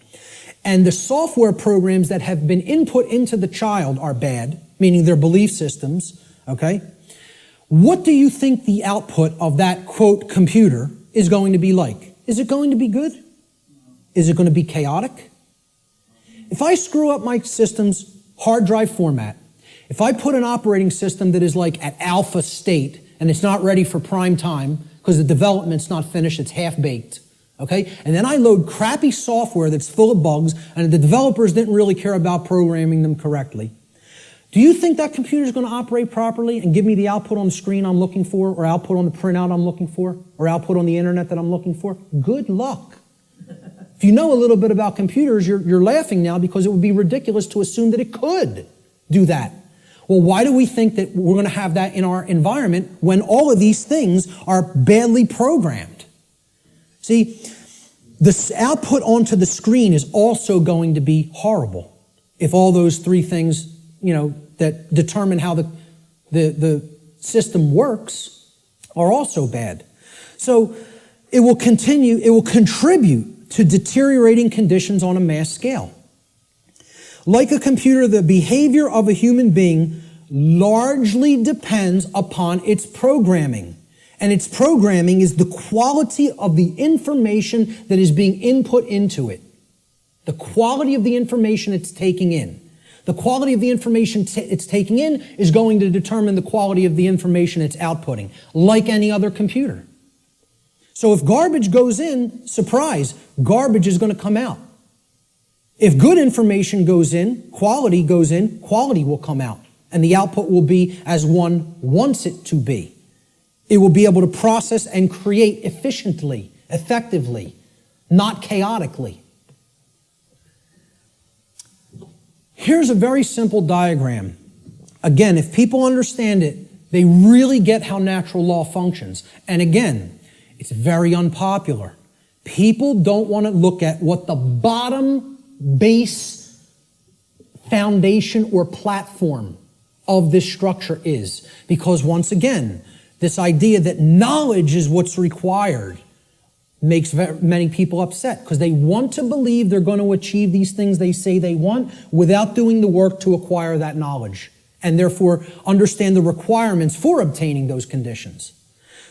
And the software programs that have been input into the child are bad, meaning their belief systems, okay? What do you think the output of that, quote, computer is going to be like? Is it going to be good? Is it going to be chaotic? If I screw up my system's hard drive format, if I put an operating system that is like at alpha state and it's not ready for prime time because the development's not finished, it's half-baked, okay? And then I load crappy software that's full of bugs and the developers didn't really care about programming them correctly. Do you think that computer is going to operate properly and give me the output on the screen I'm looking for, or output on the printout I'm looking for, or output on the internet that I'm looking for? Good luck. If you know a little bit about computers, you're laughing now because it would be ridiculous to assume that it could do that. Well, why do we think that we're going to have that in our environment when all of these things are badly programmed? See, the output onto the screen is also going to be horrible if all those three things, that determine how the system works are also bad. So it will contribute to deteriorating conditions on a mass scale. Like a computer, the behavior of a human being largely depends upon its programming. And its programming is the quality of the information that is being input into it. The quality of the information it's taking in. The quality of the information it's taking in is going to determine the quality of the information it's outputting, like any other computer. So if garbage goes in, surprise, garbage is going to come out. If good information goes in, quality will come out. And the output will be as one wants it to be. It will be able to process and create efficiently, effectively, not chaotically. Here's a very simple diagram. Again, if people understand it, they really get how natural law functions. And again, it's very unpopular. People don't want to look at what the bottom base foundation or platform of this structure is. Because once again, this idea that knowledge is what's required makes many people upset because they want to believe they're going to achieve these things they say they want without doing the work to acquire that knowledge and therefore understand the requirements for obtaining those conditions.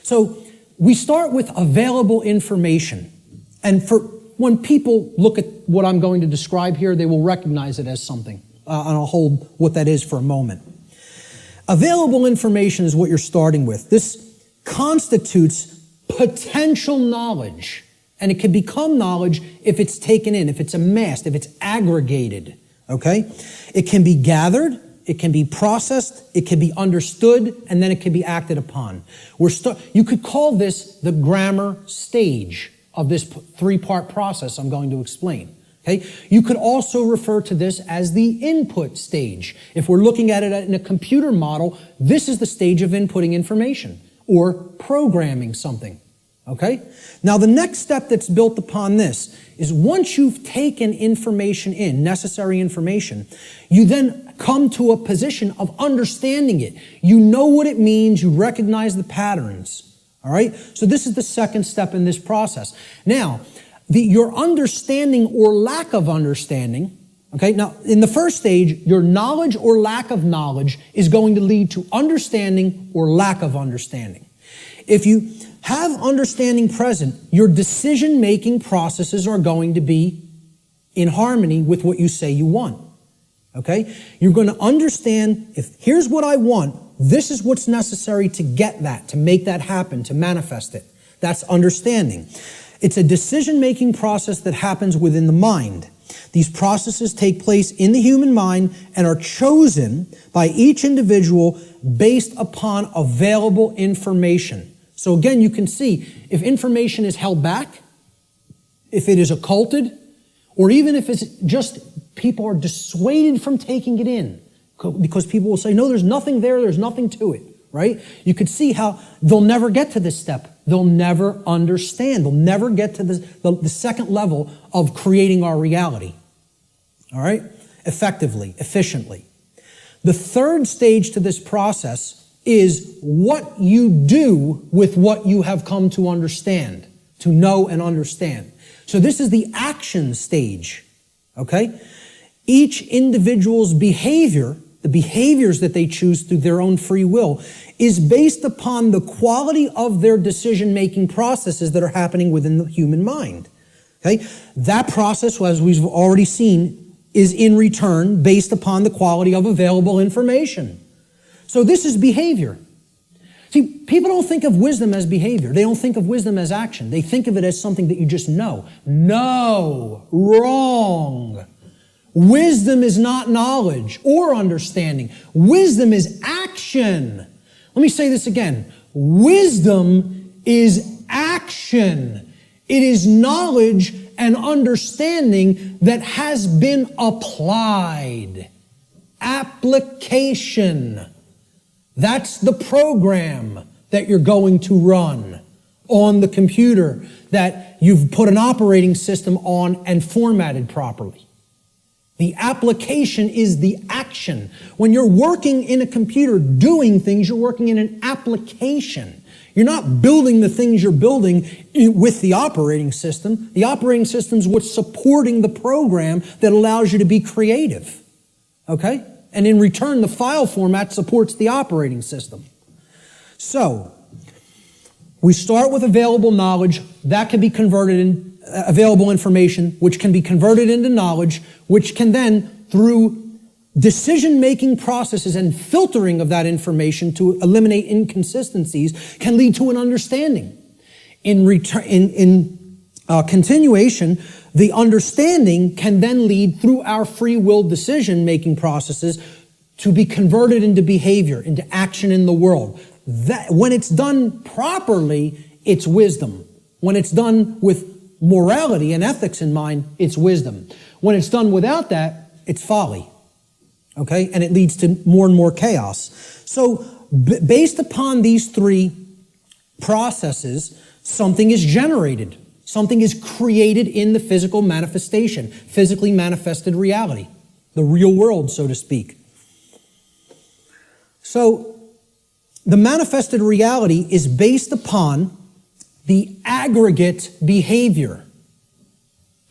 So we start with available information. And when people look at what I'm going to describe here, they will recognize it as something. And I'll hold what that is for a moment. Available information is what you're starting with. This constitutes potential knowledge. And it can become knowledge if it's taken in, if it's amassed, if it's aggregated. okay? It can be gathered, it can be processed, it can be understood, and then it can be acted upon. You could call this the grammar stage of this three-part process I'm going to explain. Okay? You could also refer to this as the input stage. If we're looking at it in a computer model, this is the stage of inputting information or programming something. Okay? Now the next step that's built upon this is once you've taken information in, necessary information, you then come to a position of understanding it. You know what it means, you recognize the patterns. All right? So this is the second step in this process. Now, your understanding or lack of understanding, okay, now in the first stage, your knowledge or lack of knowledge is going to lead to understanding or lack of understanding. If you have understanding present, your decision-making processes are going to be in harmony with what you say you want. Okay? You're going to understand, if here's what I want, this is what's necessary to get that, to make that happen, to manifest it. That's understanding. It's a decision-making process that happens within the mind. These processes take place in the human mind and are chosen by each individual based upon available information. So again, you can see if information is held back, if it is occulted, or even if it's just people are dissuaded from taking it in because people will say, no, there's nothing there, there's nothing to it, right? You could see how they'll never get to this step. They'll never understand. They'll never get to the second level of creating our reality, all right? Effectively, efficiently. The third stage to this process is what you do with what you have come to understand, to know and understand. So this is the action stage, okay? Each individual's behavior, the behaviors that they choose through their own free will, is based upon the quality of their decision-making processes that are happening within the human mind. Okay? That process, as we've already seen, is in return based upon the quality of available information. So this is behavior. See, people don't think of wisdom as behavior. They don't think of wisdom as action. They think of it as something that you just know. No, wrong. Wisdom is not knowledge or understanding. Wisdom is action. Let me say this again. Wisdom is action. It is knowledge and understanding that has been applied. Application. That's the program that you're going to run on the computer that you've put an operating system on and formatted properly. The application is the action. When you're working in a computer doing things, you're working in an application. You're not building the things you're building with the operating system. The operating system is what's supporting the program that allows you to be creative. Okay? And in return, the file format supports the operating system. So, we start with available knowledge. That can be converted in available information, which can be converted into knowledge, which can then, through decision-making processes and filtering of that information to eliminate inconsistencies, can lead to an understanding. In continuation, the understanding can then lead through our free will decision-making processes to be converted into behavior, into action in the world. That, when it's done properly, it's wisdom. When it's done with morality and ethics in mind, it's wisdom. When it's done without that, it's folly. Okay? And it leads to more and more chaos. So, based upon these three processes, something is generated. Something is created in the physical manifestation, physically manifested reality, the real world, so to speak. So, the manifested reality is based upon the aggregate behavior.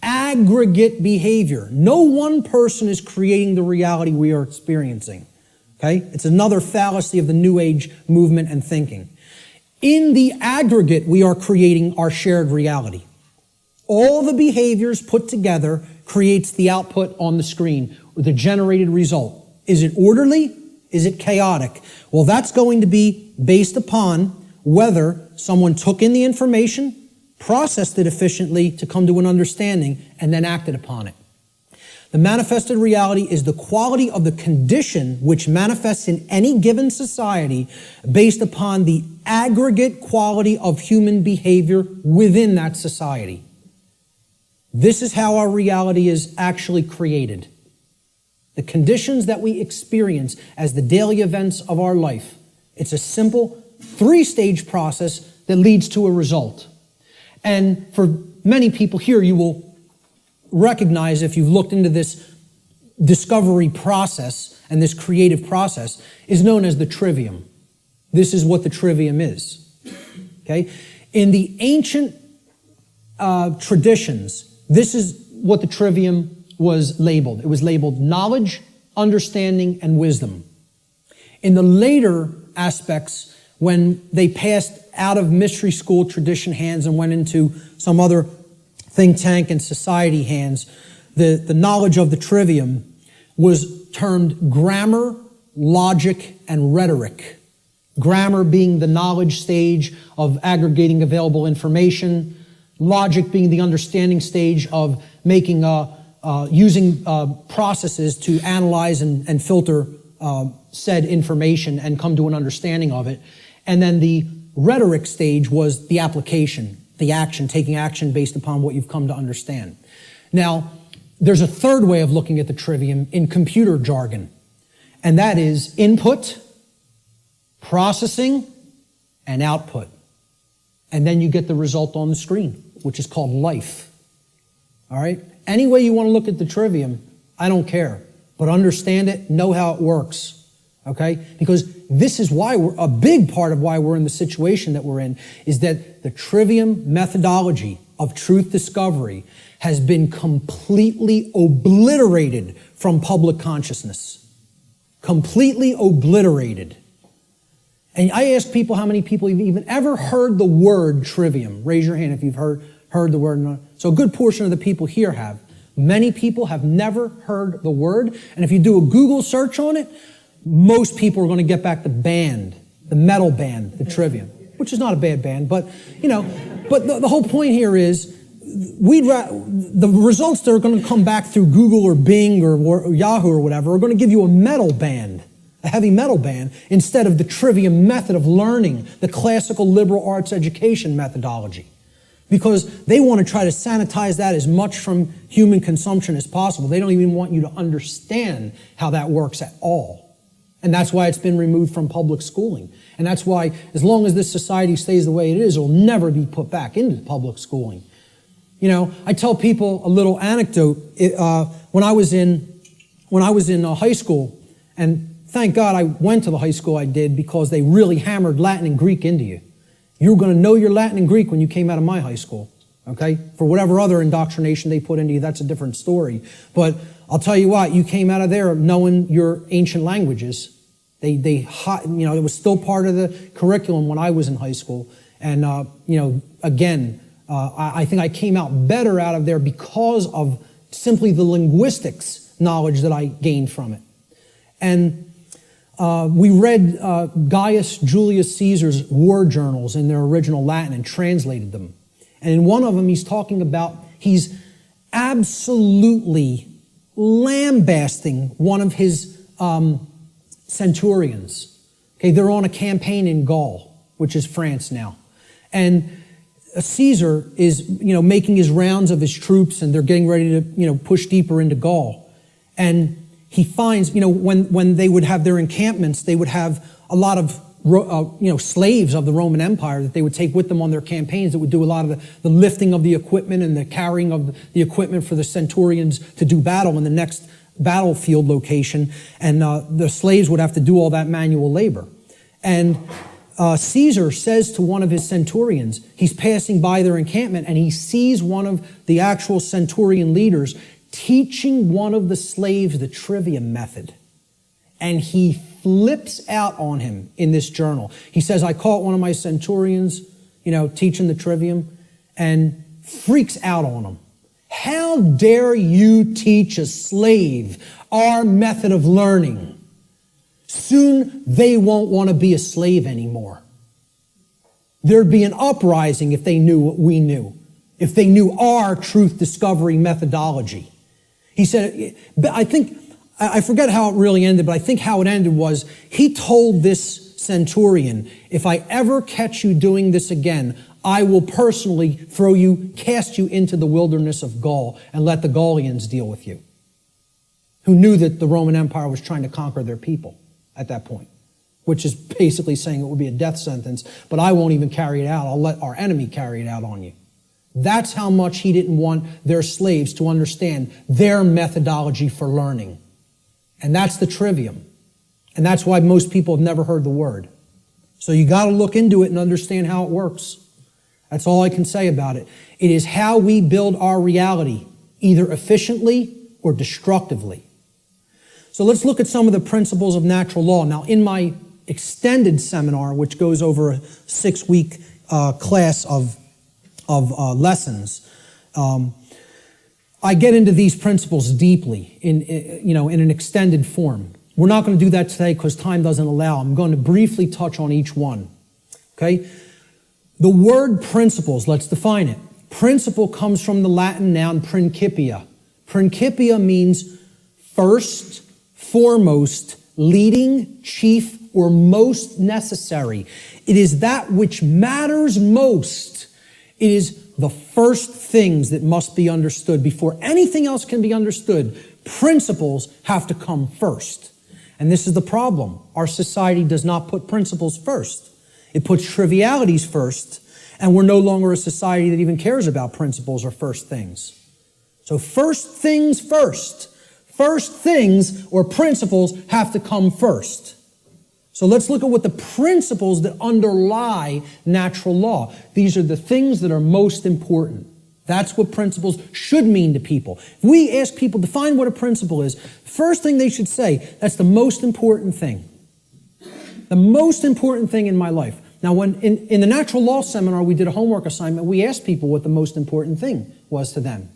Aggregate behavior. No one person is creating the reality we are experiencing. Okay? It's another fallacy of the New Age movement and thinking. In the aggregate, we are creating our shared reality. All the behaviors put together creates the output on the screen, or the generated result. Is it orderly? Is it chaotic? Well, that's going to be based upon whether someone took in the information, processed it efficiently to come to an understanding, and then acted upon it. The manifested reality is the quality of the condition which manifests in any given society based upon the aggregate quality of human behavior within that society. This is how our reality is actually created. The conditions that we experience as the daily events of our life. It's a simple 3-stage process that leads to a result. And for many people here, you will recognize, if you've looked into this discovery process and this creative process, is known as the trivium. This is what the trivium is. Okay? In the ancient traditions, this is what the trivium was labeled. It was labeled knowledge, understanding, and wisdom. In the later aspects, when they passed out of mystery school tradition hands and went into some other think tank and society hands, the knowledge of the trivium was termed grammar, logic, and rhetoric. Grammar being the knowledge stage of aggregating available information, logic being the understanding stage of making using processes to analyze and filter said information and come to an understanding of it. And then the rhetoric stage was the application, the action, taking action based upon what you've come to understand. Now, there's a third way of looking at the trivium in computer jargon, and that is input, processing, and output. And then you get the result on the screen, which is called life. All right? Any way you want to look at the trivium, I don't care. But understand it, know how it works. Okay? Because this is why a big part of why we're in the situation that we're in is that the trivium methodology of truth discovery has been completely obliterated from public consciousness. Completely obliterated. And I ask people how many people have even ever heard the word trivium. Raise your hand if you've heard the word. So a good portion of the people here have. Many people have never heard the word. And if you do a Google search on it, most people are going to get back the band, the metal band, the trivium, which is not a bad band, but, but the whole point here is the results that are going to come back through Google or Bing or Yahoo or whatever are going to give you a metal band, a heavy metal band, instead of the trivium method of learning, the classical liberal arts education methodology. Because they want to try to sanitize that as much from human consumption as possible. They don't even want you to understand how that works at all. And that's why it's been removed from public schooling. And that's why, as long as this society stays the way it is, it'll never be put back into public schooling. I tell people a little anecdote. When I was in high school, and thank God I went to the high school I did because they really hammered Latin and Greek into you. You were going to know your Latin and Greek when you came out of my high school, okay? For whatever other indoctrination they put into you, that's a different story. But I'll tell you what, you came out of there knowing your ancient languages. It was still part of the curriculum when I was in high school. And, again, I think I came out better out of there because of simply the linguistics knowledge that I gained from it. And we read Gaius Julius Caesar's war journals in their original Latin and translated them. And in one of them, he's absolutely lambasting one of his centurions. Okay, they're on a campaign in Gaul, which is France now. And Caesar is, making his rounds of his troops, and they're getting ready to, push deeper into Gaul. And he finds, when they would have their encampments, they would have a lot of, slaves of the Roman Empire that they would take with them on their campaigns that would do a lot of the lifting of the equipment and the carrying of the equipment for the centurions to do battle in the next battlefield location. And the slaves would have to do all that manual labor. And Caesar says to one of his centurions, he's passing by their encampment, and he sees one of the actual centurion leaders teaching one of the slaves the trivium method. And he flips out on him in this journal. He says, I caught one of my centurions, teaching the trivium, and freaks out on him. How dare you teach a slave our method of learning? Soon they won't want to be a slave anymore. There'd be an uprising if they knew what we knew, if they knew our truth discovery methodology. He said, I forget how it really ended, but I think how it ended was he told this centurion, if I ever catch you doing this again, I will personally cast you into the wilderness of Gaul and let the Gaulians deal with you, who knew that the Roman Empire was trying to conquer their people at that point, which is basically saying it would be a death sentence, but I won't even carry it out. I'll let our enemy carry it out on you. That's how much he didn't want their slaves to understand their methodology for learning. And that's the trivium. And that's why most people have never heard the word. So you got to look into it and understand how it works. That's all I can say about it. It is how we build our reality, either efficiently or destructively. So let's look at some of the principles of natural law. Now, in my extended seminar, which goes over a 6-week class of lessons, I get into these principles deeply in an extended form. We're not going to do that today because time doesn't allow. I'm going to briefly touch on each one. Okay? The word principles, let's define it. Principle comes from the Latin noun principia. Principia means first, foremost, leading, chief, or most necessary. It is that which matters most. It is the first things that must be understood before anything else can be understood. Principles have to come first. And this is the problem. Our society does not put principles first. It puts trivialities first, and we're no longer a society that even cares about principles or first things. So first things first. First things or principles have to come first. So let's look at what the principles that underlie natural law. These are the things that are most important. That's what principles should mean to people. If we ask people to define what a principle is, first thing they should say, that's the most important thing. The most important thing in my life. Now, when in the natural law seminar, we did a homework assignment, we asked people what the most important thing was to them.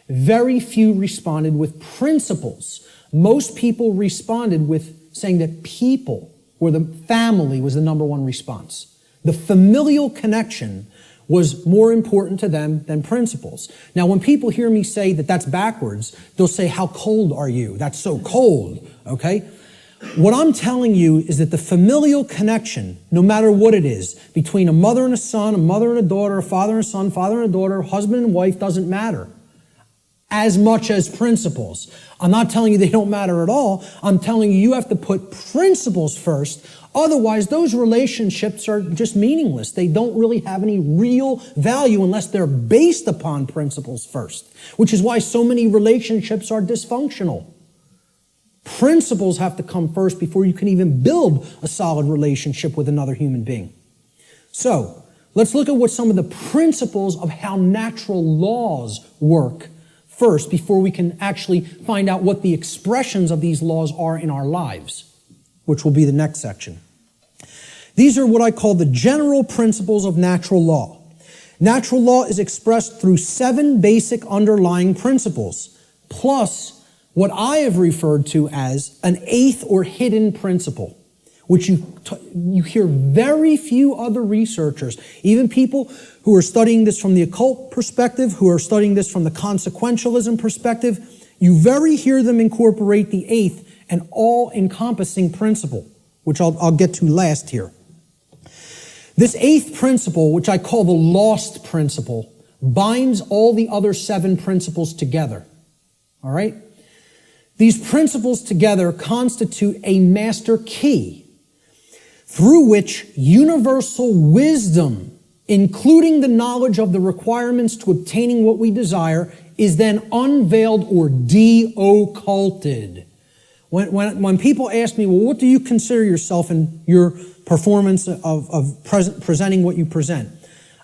Very few responded with principles. Most people responded with saying that people or the family was the number one response. The familial connection was more important to them than principles. Now, when people hear me say that that's backwards, they'll say, how cold are you? That's so cold, okay? What I'm telling you is that the familial connection, no matter what it is, between a mother and a son, a mother and a daughter, a father and a son, father and a daughter, husband and wife, doesn't matter as much as principles. I'm not telling you they don't matter at all. I'm telling you have to put principles first. Otherwise, those relationships are just meaningless. They don't really have any real value unless they're based upon principles first, which is why so many relationships are dysfunctional. Principles have to come first before you can even build a solid relationship with another human being. So, let's look at what some of the principles of how natural laws work first before we can actually find out what the expressions of these laws are in our lives, which will be the next section. These are what I call the general principles of natural law. Natural law is expressed through 7 basic underlying principles, plus what I have referred to as an 8th or hidden principle, which you hear very few other researchers, even people who are studying this from the occult perspective, who are studying this from the consequentialism perspective, you very hear them incorporate the 8th and all-encompassing principle, which I'll get to last here. This 8th principle, which I call the lost principle, binds all the other 7 principles together. All right? These principles together constitute a master key through which universal wisdom, including the knowledge of the requirements to obtaining what we desire, is then unveiled or de-occulted. When people ask me, well, what do you consider yourself in your performance of presenting what you present?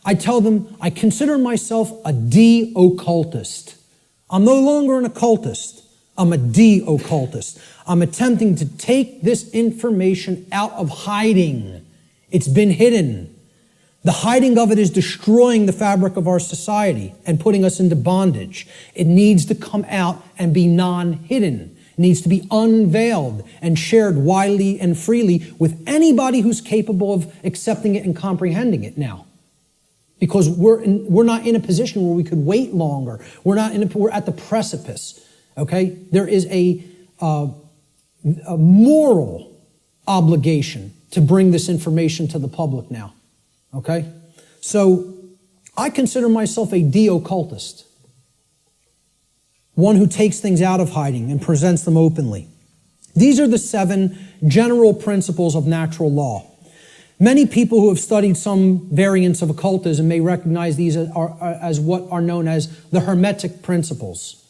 I tell them, I consider myself a de-occultist. I'm no longer an occultist. I'm a de-occultist. I'm attempting to take this information out of hiding. It's been hidden. The hiding of it is destroying the fabric of our society and putting us into bondage. It needs to come out and be non-hidden. It needs to be unveiled and shared widely and freely with anybody who's capable of accepting it and comprehending it now. Because we're not in a position where we could wait longer. We're at the precipice. Okay? There is a moral obligation to bring this information to the public now. Okay? So, I consider myself a de-occultist. One who takes things out of hiding and presents them openly. These are the 7 general principles of natural law. Many people who have studied some variants of occultism may recognize these as what are known as the Hermetic principles.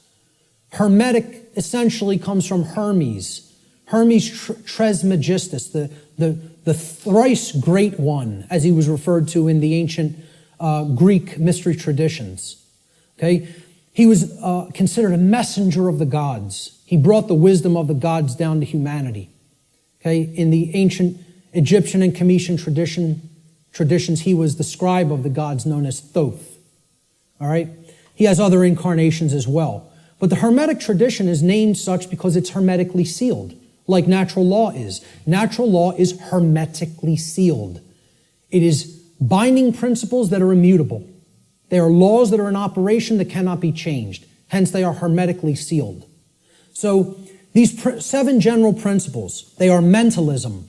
Hermetic essentially comes from Hermes. Hermes Trismegistus, the thrice great one, as he was referred to in the ancient Greek mystery traditions. Okay? He was considered a messenger of the gods. He brought the wisdom of the gods down to humanity. Okay? In the ancient Egyptian and Cometian traditions, he was the scribe of the gods known as Thoth. All right? He has other incarnations as well. But the Hermetic tradition is named such because it's hermetically sealed, like natural law is. Natural law is hermetically sealed. It is binding principles that are immutable. They are laws that are in operation that cannot be changed. Hence, they are hermetically sealed. So, these 7 general principles, they are mentalism,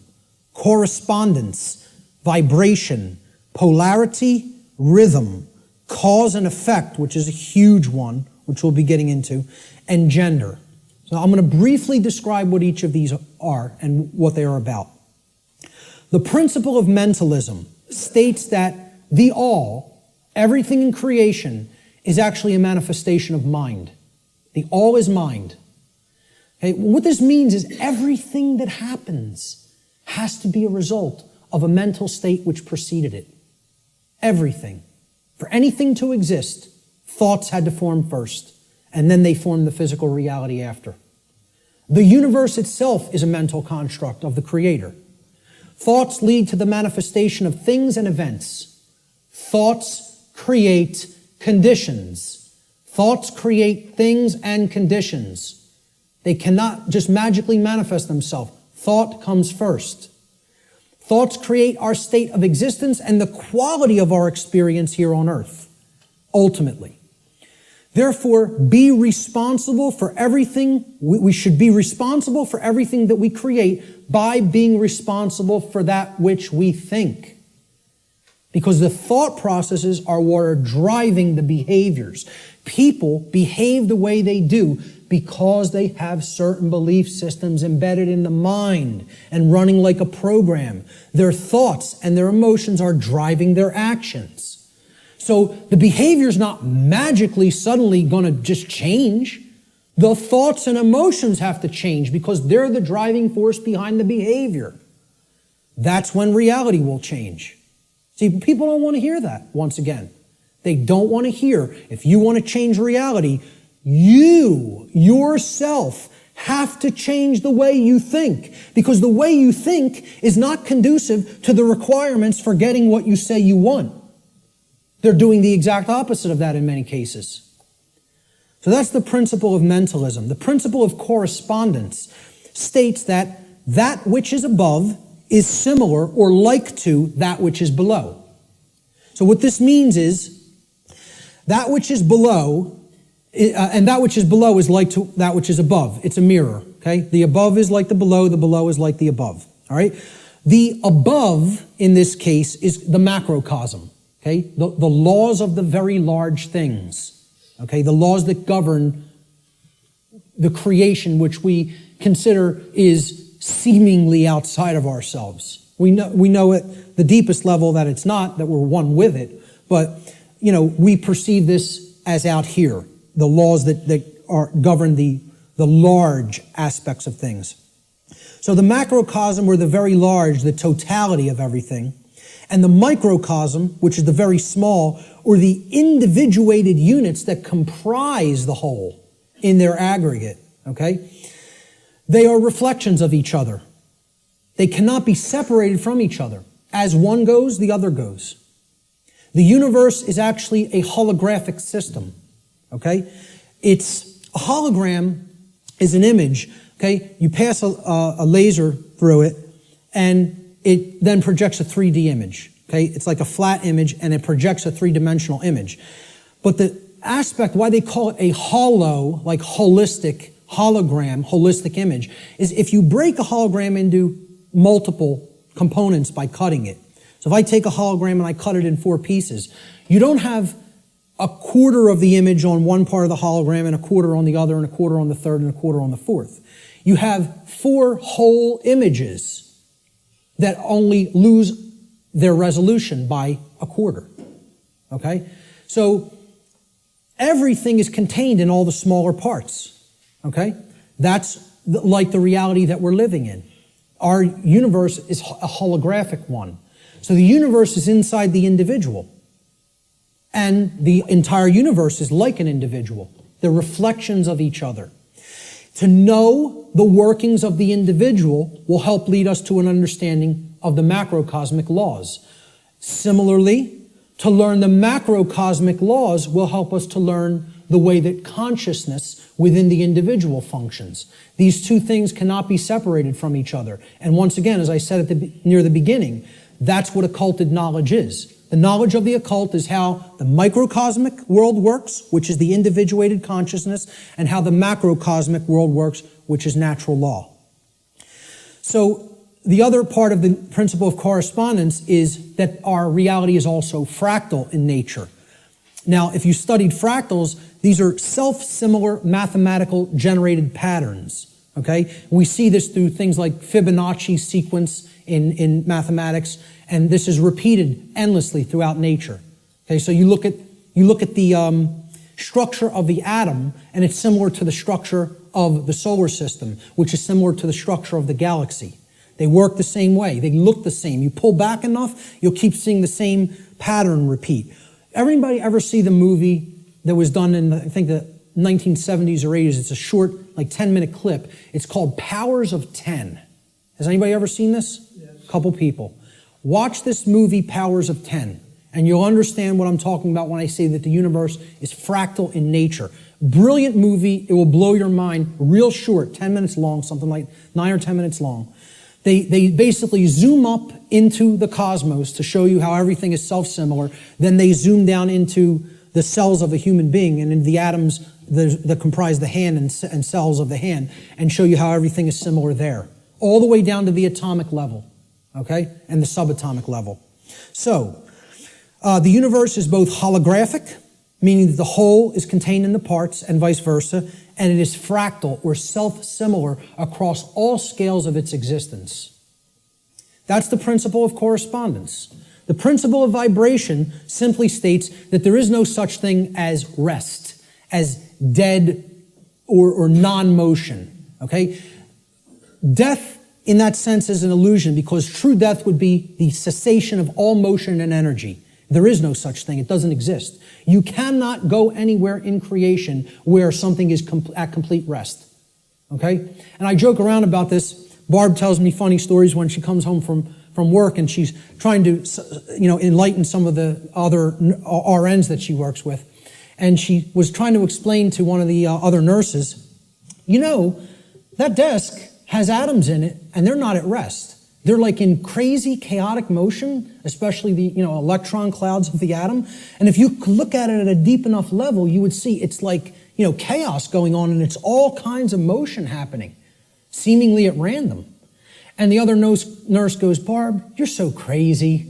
correspondence, vibration, polarity, rhythm, cause and effect, which is a huge one, which we'll be getting into, and gender. So I'm going to briefly describe what each of these are and what they are about. The principle of mentalism states that the all, everything in creation, is actually a manifestation of mind. The all is mind. Okay? What this means is everything that happens has to be a result of a mental state which preceded it. Everything. For anything to exist, thoughts had to form first, and then they formed the physical reality after. The universe itself is a mental construct of the Creator. Thoughts lead to the manifestation of things and events. Thoughts create conditions. Thoughts create things and conditions. They cannot just magically manifest themselves. Thought comes first. Thoughts create our state of existence and the quality of our experience here on earth, ultimately. Therefore, be responsible for everything. We should be responsible for everything that we create by being responsible for that which we think. Because the thought processes are what are driving the behaviors. People behave the way they do because they have certain belief systems embedded in the mind and running like a program. Their thoughts and their emotions are driving their actions. So the behavior is not magically suddenly going to just change. The thoughts and emotions have to change because they're the driving force behind the behavior. That's when reality will change. See, people don't want to hear that, once again. They don't want to hear, if you want to change reality, you, yourself, have to change the way you think. Because the way you think is not conducive to the requirements for getting what you say you want. They're doing the exact opposite of that in many cases. So that's the principle of mentalism. The principle of correspondence states that that which is above is similar or like to that which is below. So what this means is that which is below, and that which is below is like to that which is above. It's a mirror, okay? The above is like the below is like the above, all right? The above, in this case, is the macrocosm, okay? The laws of the very large things, okay? The laws that govern the creation which we consider is seemingly outside of ourselves. We know at the deepest level that it's not, that we're one with it, but, we perceive this as out here, the laws that govern the large aspects of things. So the macrocosm, or the very large, the totality of everything, and the microcosm, which is the very small, or the individuated units that comprise the whole in their aggregate, okay? They are reflections of each other. They cannot be separated from each other. As one goes, the other goes. The universe is actually a holographic system, okay? It's a hologram is an image, okay? You pass a laser through it, and it then projects a 3D image, okay? It's like a flat image, and it projects a three-dimensional image. But the aspect, why they call it a hollow, like holistic, hologram, holistic image, is if you break a hologram into multiple components by cutting it. So if I take a hologram and I cut it in 4 pieces, you don't have a quarter of the image on one part of the hologram and a quarter on the other and a quarter on the third and a quarter on the fourth. You have 4 whole images that only lose their resolution by a quarter. Okay? So everything is contained in all the smaller parts. Okay? That's like the reality that we're living in. Our universe is a holographic one. So the universe is inside the individual. And the entire universe is like an individual. They're reflections of each other. To know the workings of the individual will help lead us to an understanding of the macrocosmic laws. Similarly, to learn the macrocosmic laws will help us to learn the way that consciousness within the individual functions. These two things cannot be separated from each other. And once again, as I said near the beginning, that's what occulted knowledge is. The knowledge of the occult is how the microcosmic world works, which is the individuated consciousness, and how the macrocosmic world works, which is natural law. So the other part of the principle of correspondence is that our reality is also fractal in nature. Now, if you studied fractals, these are self-similar mathematical generated patterns. Okay? We see this through things like Fibonacci sequence in mathematics, and this is repeated endlessly throughout nature. Okay, so you look at the structure of the atom, and it's similar to the structure of the solar system, which is similar to the structure of the galaxy. They work the same way. They look the same. You pull back enough, you'll keep seeing the same pattern repeat. Everybody ever see the movie that was done in, I think, the 1970s or 80s? It's a short, like 10-minute clip. It's called Powers of 10. Has anybody ever seen this? Yes. A couple people. Watch this movie, Powers of 10, and you'll understand what I'm talking about when I say that the universe is fractal in nature. Brilliant movie. It will blow your mind. Real short, 10 minutes long, something like 9 or 10 minutes long. They basically zoom up into the cosmos to show you how everything is self-similar. Then they zoom down into the cells of a human being and in the atoms that comprise the hand and cells of the hand, and show you how everything is similar there, all the way down to the atomic level, okay, and the subatomic level. So, the universe is both holographic, meaning that the whole is contained in the parts, and vice versa, and it is fractal or self-similar across all scales of its existence. That's the principle of correspondence. The principle of vibration simply states that there is no such thing as rest, as dead or non-motion, okay? Death, in that sense, is an illusion, because true death would be the cessation of all motion and energy. There is no such thing. It doesn't exist. You cannot go anywhere in creation where something is at complete rest. Okay? And I joke around about this. Barb tells me funny stories when she comes home from work, and she's trying to, enlighten some of the other RNs that she works with. And she was trying to explain to one of the other nurses, that desk has atoms in it, and they're not at rest. They're like in crazy, chaotic motion, especially the, electron clouds of the atom. And if you look at it at a deep enough level, you would see it's like, chaos going on, and it's all kinds of motion happening, seemingly at random. And the other nurse goes, Barb, you're so crazy.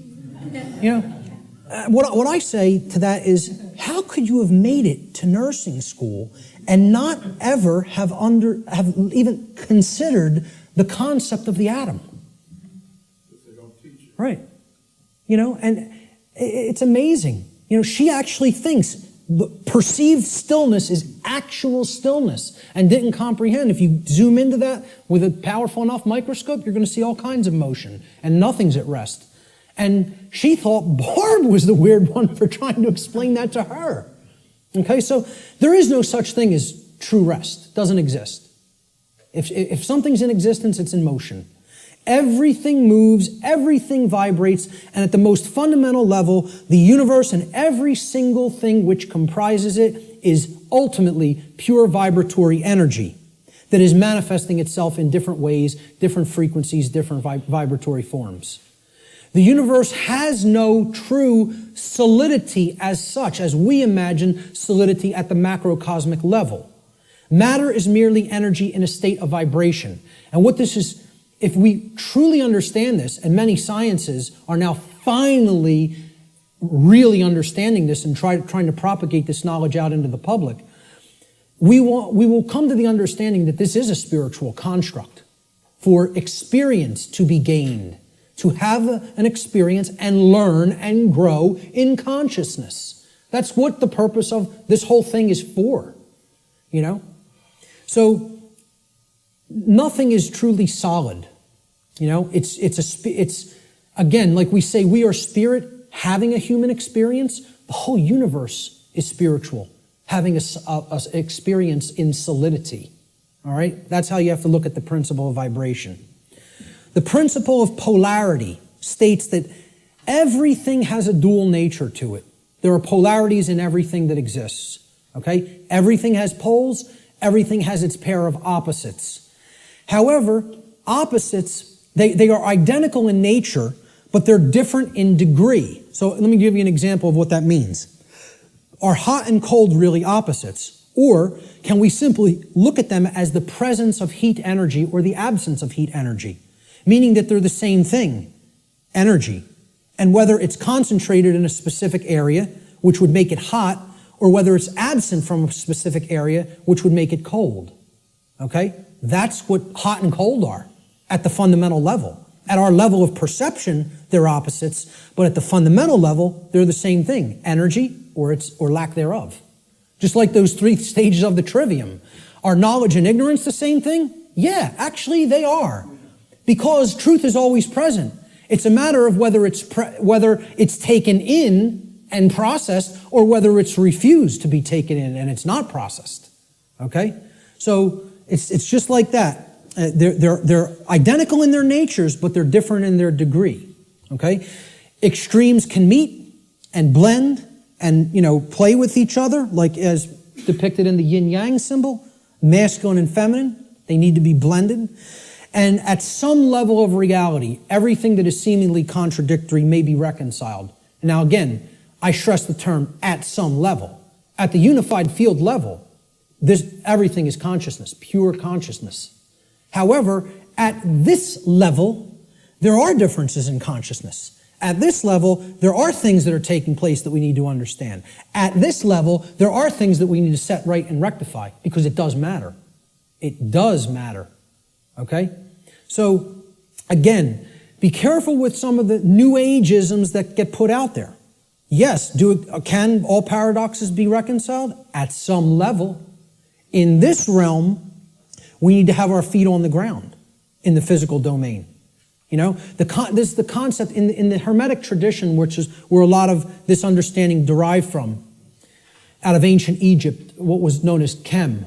What I say to that is, how could you have made it to nursing school and not ever have even considered the concept of the atom? Right. And it's amazing. She actually thinks the perceived stillness is actual stillness, and didn't comprehend. If you zoom into that with a powerful enough microscope, you're going to see all kinds of motion, and nothing's at rest. And she thought Barb was the weird one for trying to explain that to her. Okay, so there is no such thing as true rest. It doesn't exist. If something's in existence, it's in motion. Everything moves, everything vibrates, and at the most fundamental level, the universe and every single thing which comprises it is ultimately pure vibratory energy that is manifesting itself in different ways, different frequencies, different vibratory forms. The universe has no true solidity as such, as we imagine solidity at the macrocosmic level. Matter is merely energy in a state of vibration. And what this is, if we truly understand this, and many sciences are now finally really understanding this and trying to propagate this knowledge out into the public, we will come to the understanding that this is a spiritual construct for experience to be gained, to have an experience and learn and grow in consciousness. That's what the purpose of this whole thing is for, you know? So nothing is truly solid, you know? It's again, like we say, we are spirit having a human experience. The whole universe is spiritual, having a experience in solidity. All right? That's how you have to look at the principle of vibration. The principle of polarity states that everything has a dual nature to it. There are polarities in everything that exists. Okay? Everything has poles. Everything has its pair of opposites. However, opposites, they are identical in nature, but they're different in degree. So let me give you an example of what that means. Are hot and cold really opposites? Or can we simply look at them as the presence of heat energy or the absence of heat energy? Meaning that they're the same thing, energy. And whether it's concentrated in a specific area, which would make it hot, or whether it's absent from a specific area, which would make it cold. Okay? That's what hot and cold are at the fundamental level. At our level of perception, they're opposites, but at the fundamental level, they're the same thing, energy or lack thereof. Just like those 3 stages of the trivium. Are knowledge and ignorance the same thing? Yeah, actually they are. Because truth is always present. It's a matter of whether it's taken in and processed or whether it's refused to be taken in and it's not processed. Okay? So it's just like that. They're identical in their natures, but they're different in their degree. Okay? Extremes can meet and blend and, play with each other, like as depicted in the yin-yang symbol, masculine and feminine. They need to be blended. And at some level of reality, everything that is seemingly contradictory may be reconciled. Now again, I stress the term at some level. At the unified field level, everything is consciousness, pure consciousness. However, at this level, there are differences in consciousness. At this level, there are things that are taking place that we need to understand. At this level, there are things that we need to set right and rectify because it does matter. It does matter. Okay? So, again, be careful with some of the New Age-isms that get put out there. Yes, can all paradoxes be reconciled? At some level. In this realm, we need to have our feet on the ground in the physical domain. This is the concept in the Hermetic tradition, which is where a lot of this understanding derived from. Out of ancient Egypt, what was known as Kem,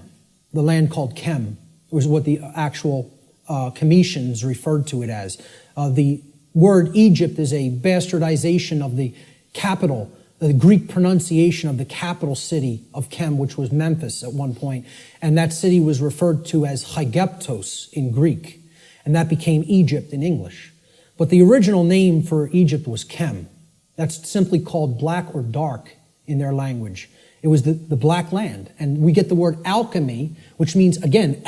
the land called Kem, was what the actual Cometians referred to it as. The word Egypt is a bastardization of the capital, the Greek pronunciation of the capital city of Kem, which was Memphis at one point. And that city was referred to as Hygeptos in Greek. And that became Egypt in English. But the original name for Egypt was Kem. That's simply called black or dark in their language. It was the black land. And we get the word alchemy, which means, again,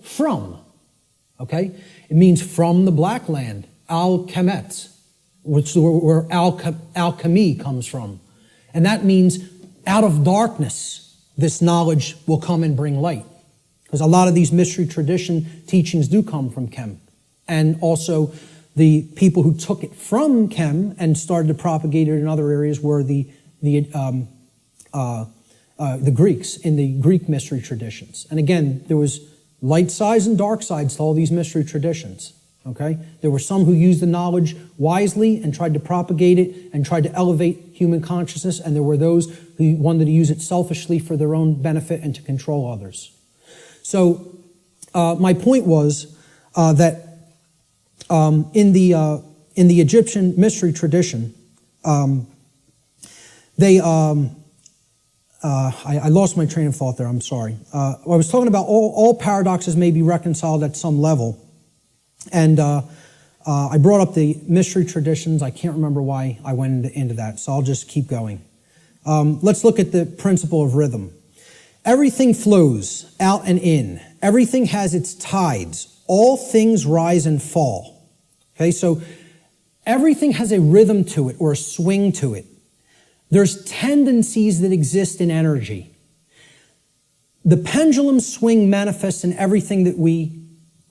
from. Okay? It means from the black land. Al-Kemet, which is where alchemy comes from. And that means out of darkness, this knowledge will come and bring light. Because a lot of these mystery tradition teachings do come from Kem. And also the people who took it from Kem and started to propagate it in other areas were the Greeks in the Greek mystery traditions. And again, there was light sides and dark sides to all these mystery traditions. Okay? There were some who used the knowledge wisely and tried to propagate it and tried to elevate human consciousness, and there were those who wanted to use it selfishly for their own benefit and to control others. So my point was that in the Egyptian mystery tradition, I lost my train of thought there. I'm sorry. I was talking about all paradoxes may be reconciled at some level, and I brought up the mystery traditions. I can't remember why I went into that, so I'll just keep going. Let's look at the principle of rhythm. Everything flows out and in. Everything has its tides. All things rise and fall. Okay, so everything has a rhythm to it or a swing to it. There's tendencies that exist in energy. The pendulum swing manifests in everything that we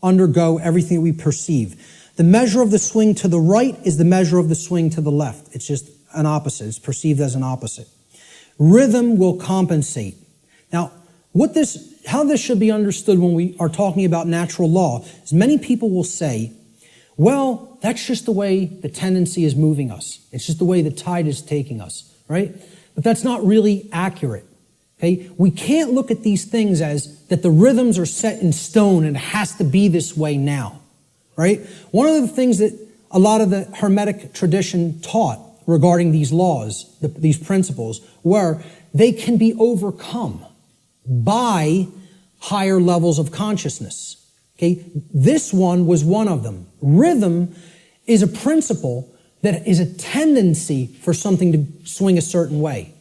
undergo, everything that we perceive. The measure of the swing to the right is the measure of the swing to the left. It's just an opposite. It's perceived as an opposite. Rhythm will compensate. Now, how this should be understood when we are talking about natural law is many people will say, well, that's just the way the tendency is moving us. It's just the way the tide is taking us, right? But that's not really accurate. Okay? We can't look at these things as that the rhythms are set in stone and it has to be this way now, right? One of the things that a lot of the Hermetic tradition taught regarding these laws, these principles, were they can be overcome by higher levels of consciousness. Okay? This one was one of them. Rhythm is a principle that is a tendency for something to swing a certain way.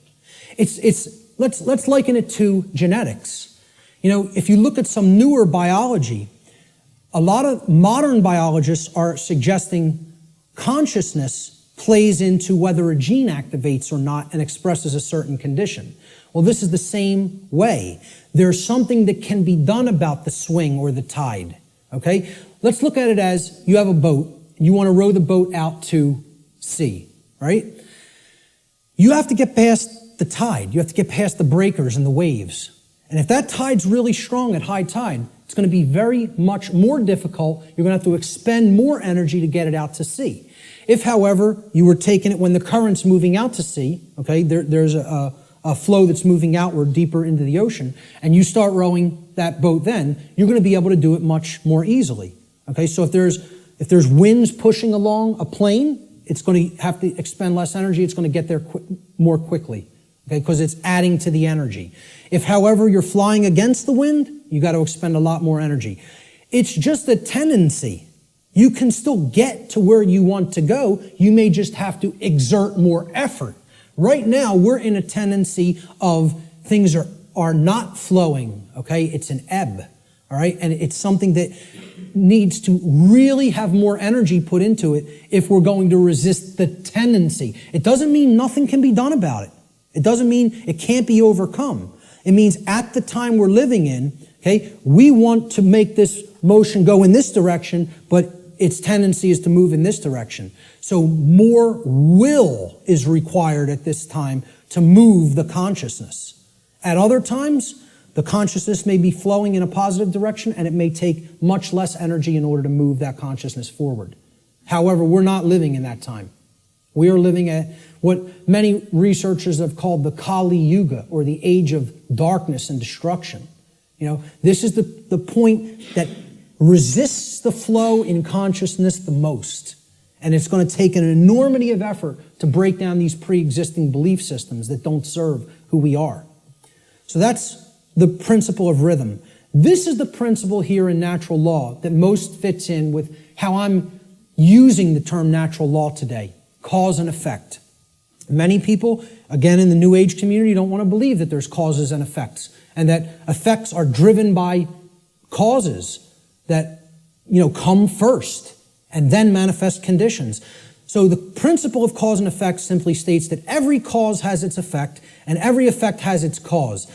Let's liken it to genetics. You know, if you look at some newer biology, a lot of modern biologists are suggesting consciousness plays into whether a gene activates or not and expresses a certain condition. Well, this is the same way. There's something that can be done about the swing or the tide. Okay? Let's look at it as you have a boat. You want to row the boat out to sea, right? You have to get past the tide. You have to get past the breakers and the waves. And if that tide's really strong at high tide, it's going to be very much more difficult. You're going to have to expend more energy to get it out to sea. If, however, you were taking it when the current's moving out to sea, okay, there's a flow that's moving outward deeper into the ocean, and you start rowing that boat then, you're going to be able to do it much more easily. Okay, so if there's winds pushing along a plane, it's going to have to expend less energy. It's going to get there more quickly, okay, because it's adding to the energy. If, however, you're flying against the wind, you got to expend a lot more energy. It's just a tendency. You can still get to where you want to go. You may just have to exert more effort. Right now, we're in a tendency of things are not flowing, okay? It's an ebb, all right? And it's something that needs to really have more energy put into it if we're going to resist the tendency. It doesn't mean nothing can be done about it. It doesn't mean it can't be overcome. It means at the time we're living in, okay, we want to make this motion go in this direction, but its tendency is to move in this direction. So more will is required at this time to move the consciousness. At other times, the consciousness may be flowing in a positive direction and it may take much less energy in order to move that consciousness forward. However, we're not living in that time. We are living at what many researchers have called the Kali Yuga, or the age of darkness and destruction. You know, this is the point that resists the flow in consciousness the most. And it's going to take an enormity of effort to break down these pre-existing belief systems that don't serve who we are. So that's the principle of rhythm. This is the principle here in natural law that most fits in with how I'm using the term natural law today, cause and effect. Many people, again in the New Age community, don't want to believe that there's causes and effects, and that effects are driven by causes that, come first and then manifest conditions. So the principle of cause and effect simply states that every cause has its effect and every effect has its cause.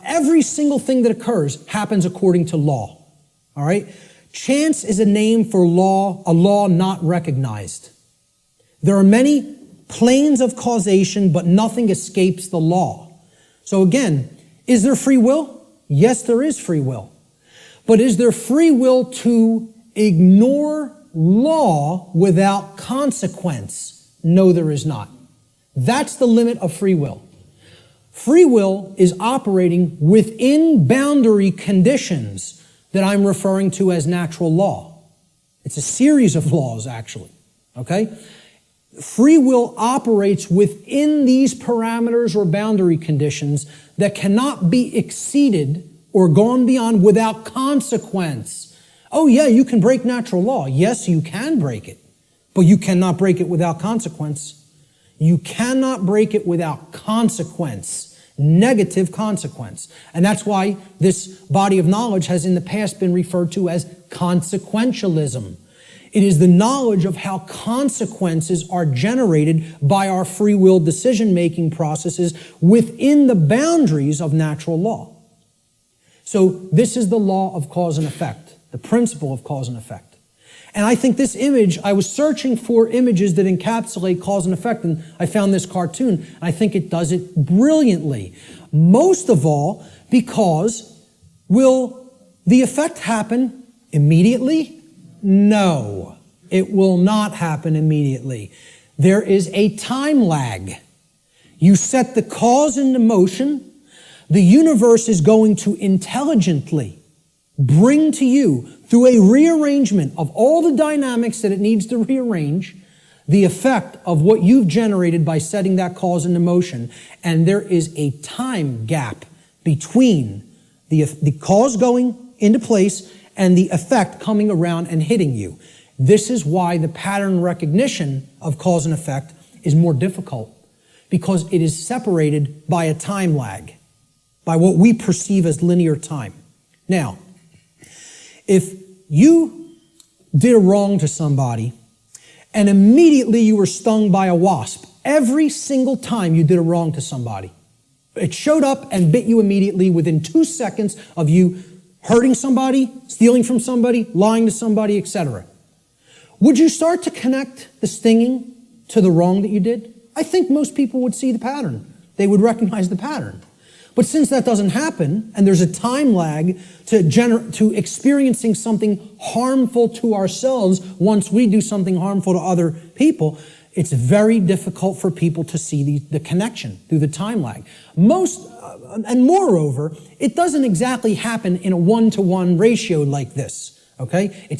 Every single thing that occurs happens according to law. All right? Chance is a name for a law not recognized. There are many planes of causation, but nothing escapes the law. So again, is there free will? Yes, there is free will. But is there free will to ignore law without consequence? No, there is not. That's the limit of free will. Free will is operating within boundary conditions that I'm referring to as natural law. It's a series of laws, actually. Okay? Free will operates within these parameters or boundary conditions that cannot be exceeded or gone beyond without consequence Oh yeah, you can break natural law. Yes, you can break it, but you cannot break it without consequence. You cannot break it without consequence, negative consequence. And that's why this body of knowledge has in the past been referred to as consequentialism. It is the knowledge of how consequences are generated by our free will decision-making processes within the boundaries of natural law. So this is the law of cause and effect, the principle of cause and effect. And I think this image, I was searching for images that encapsulate cause and effect, and I found this cartoon, and I think it does it brilliantly. Most of all, because will the effect happen immediately? No, it will not happen immediately. There is a time lag. You set the cause into motion, the universe is going to intelligently bring to you, through a rearrangement of all the dynamics that it needs to rearrange, the effect of what you've generated by setting that cause into motion. And there is a time gap between the cause going into place and the effect coming around and hitting you. This is why the pattern recognition of cause and effect is more difficult, because it is separated by a time lag, by what we perceive as linear time. Now, if you did a wrong to somebody and immediately you were stung by a wasp, every single time you did a wrong to somebody, it showed up and bit you immediately within 2 seconds of you hurting somebody, stealing from somebody, lying to somebody, etc. Would you start to connect the stinging to the wrong that you did? I think most people would see the pattern. They would recognize the pattern. But since that doesn't happen, and there's a time lag to experiencing something harmful to ourselves once we do something harmful to other people, it's very difficult for people to see the connection through the time lag. And moreover, it doesn't exactly happen in a 1-to-1 ratio like this, okay?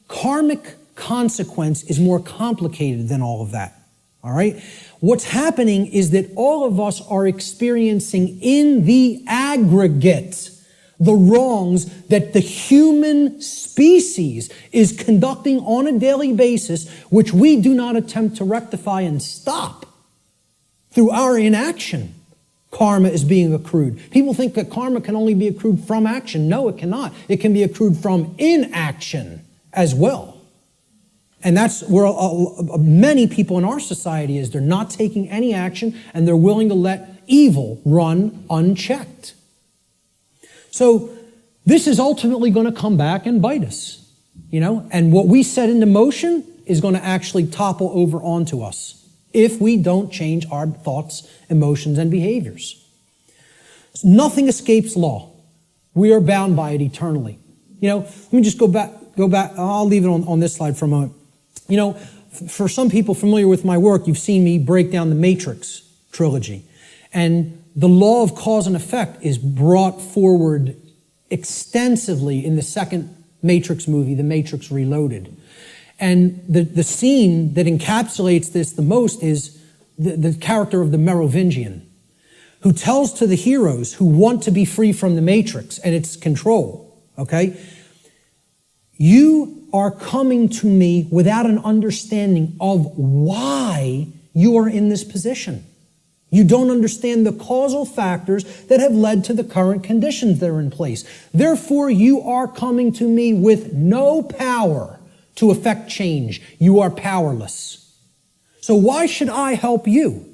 Karmic consequence is more complicated than all of that, all right? What's happening is that all of us are experiencing in the aggregate the wrongs that the human species is conducting on a daily basis, which we do not attempt to rectify and stop through our inaction. Karma is being accrued. People think that karma can only be accrued from action. No, it cannot. It can be accrued from inaction as well. And that's where many people in our society is. They're not taking any action, and they're willing to let evil run unchecked. So this is ultimately going to come back and bite us, and what we set into motion is going to actually topple over onto us if we don't change our thoughts, emotions, and behaviors. Nothing escapes law. We are bound by it eternally. Let me just go back. I'll leave it on this slide for a moment. For some people familiar with my work, you've seen me break down the Matrix trilogy. And the law of cause and effect is brought forward extensively in the second Matrix movie, The Matrix Reloaded. And the scene that encapsulates this the most is the character of the Merovingian, who tells to the heroes who want to be free from the Matrix and its control, okay? You are coming to me without an understanding of why you are in this position. You don't understand the causal factors that have led to the current conditions that are in place. Therefore, you are coming to me with no power to effect change. You are powerless. So why should I help you?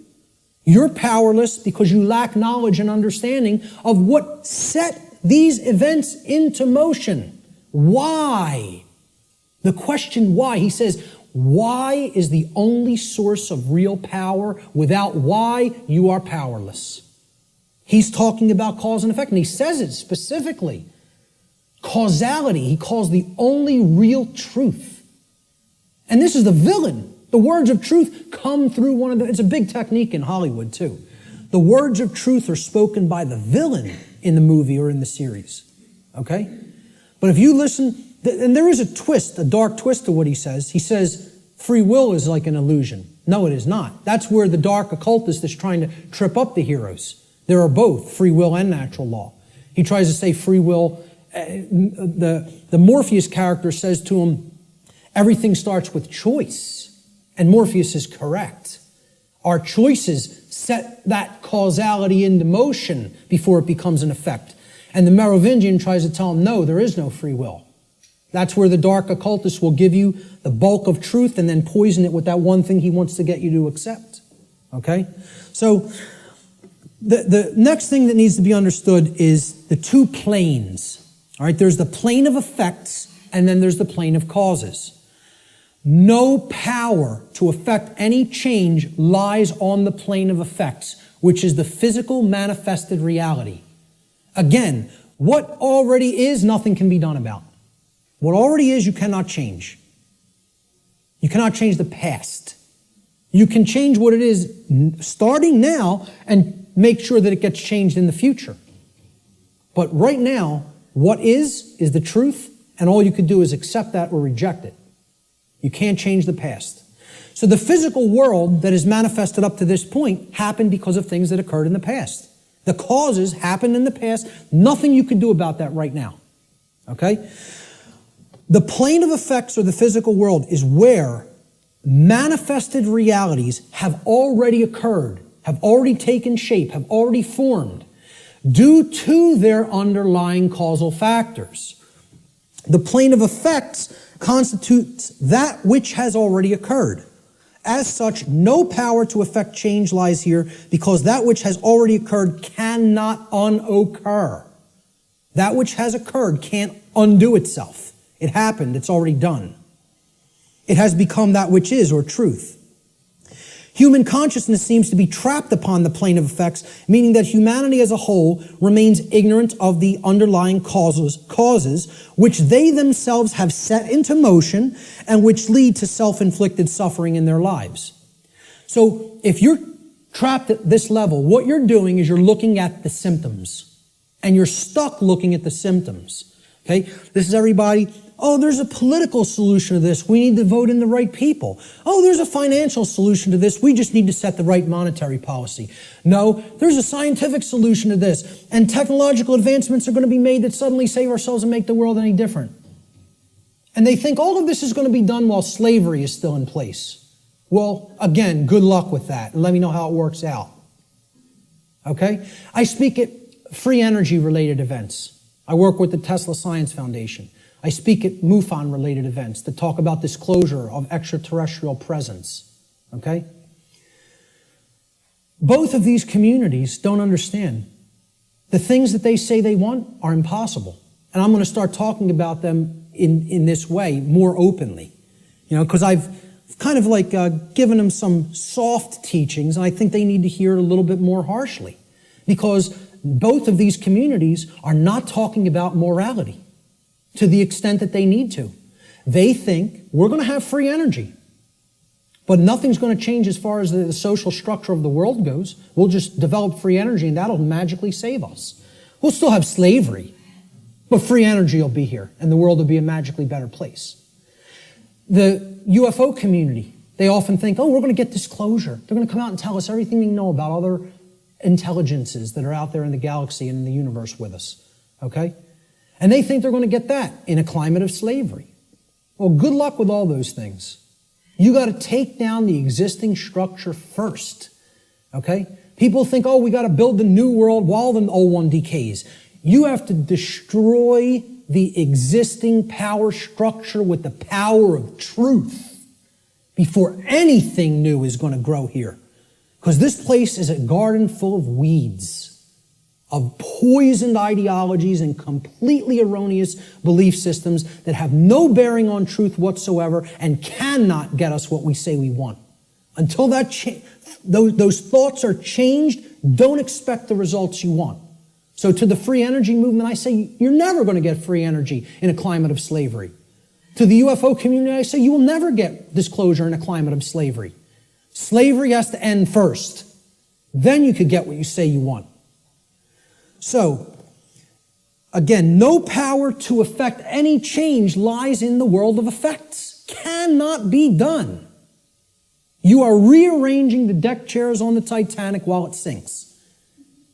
You're powerless because you lack knowledge and understanding of what set these events into motion. Why? The question why, he says, why is the only source of real power. Without why, you are powerless. He's talking about cause and effect, and he says it specifically. Causality, he calls the only real truth. And this is the villain. The words of truth come through it's a big technique in Hollywood too. The words of truth are spoken by the villain in the movie or in the series. Okay? But if you listen, and there is a twist, a dark twist to what he says. He says free will is like an illusion. No, it is not. That's where the dark occultist is trying to trip up the heroes. There are both free will and natural law. He tries to say free will the Morpheus character says to him, everything starts with choice. And Morpheus is correct. Our choices set that causality into motion before it becomes an effect. And the Merovingian tries to tell him, no, there is no free will. That's where the dark occultist will give you the bulk of truth and then poison it with that one thing he wants to get you to accept. Okay? So, the next thing that needs to be understood is the two planes. All right? There's the plane of effects, and then there's the plane of causes. No power to affect any change lies on the plane of effects, which is the physical manifested reality. Again, what already is, nothing can be done about. What already is, you cannot change. You cannot change the past. You can change what it is starting now and make sure that it gets changed in the future. But right now, what is the truth, and all you could do is accept that or reject it. You can't change the past. So the physical world that is manifested up to this point happened because of things that occurred in the past. The causes happened in the past. Nothing you can do about that right now. Okay? The plane of effects, or the physical world, is where manifested realities have already occurred, have already taken shape, have already formed, due to their underlying causal factors. The plane of effects constitutes that which has already occurred. As such, no power to effect change lies here, because that which has already occurred cannot unoccur. That which has occurred can't undo itself. It happened. It's already done. It has become that which is, or truth. Human consciousness seems to be trapped upon the plane of effects, meaning that humanity as a whole remains ignorant of the underlying causes which they themselves have set into motion and which lead to self-inflicted suffering in their lives. So if you're trapped at this level, what you're doing is you're looking at the symptoms, and you're stuck looking at the symptoms. Okay? This is everybody. Oh, there's a political solution to this. We need to vote in the right people. Oh, there's a financial solution to this. We just need to set the right monetary policy. No, there's a scientific solution to this. And technological advancements are going to be made that suddenly save ourselves and make the world any different. And they think all of this is going to be done while slavery is still in place. Well, again, good luck with that. And let me know how it works out. Okay? I speak at free energy related events. I work with the Tesla Science Foundation. I speak at MUFON-related events that talk about disclosure of extraterrestrial presence. Okay? Both of these communities don't understand. The things that they say they want are impossible. And I'm going to start talking about them in this way more openly. You know, because I've kind of like given them some soft teachings, and I think they need to hear it a little bit more harshly. Because both of these communities are not talking about morality to the extent that they need to. They think we're going to have free energy, but nothing's going to change as far as the social structure of the world goes. We'll just develop free energy and that'll magically save us. We'll still have slavery, but free energy will be here and the world will be a magically better place. The UFO community, they often think, oh, we're going to get disclosure. They're going to come out and tell us everything they know about other intelligences that are out there in the galaxy and in the universe with us. Okay? And they think they're going to get that in a climate of slavery. Well, good luck with all those things. You got to take down the existing structure first. Okay? People think, oh, we got to build the new world while the old one decays. You have to destroy the existing power structure with the power of truth before anything new is going to grow here. Because this place is a garden full of weeds, of poisoned ideologies and completely erroneous belief systems that have no bearing on truth whatsoever and cannot get us what we say we want. Until those thoughts are changed, don't expect the results you want. So to the free energy movement, I say you're never going to get free energy in a climate of slavery. To the UFO community, I say you will never get disclosure in a climate of slavery. Slavery has to end first. Then you could get what you say you want. So, again, no power to effect any change lies in the world of effects. Cannot be done. You are rearranging the deck chairs on the Titanic while it sinks.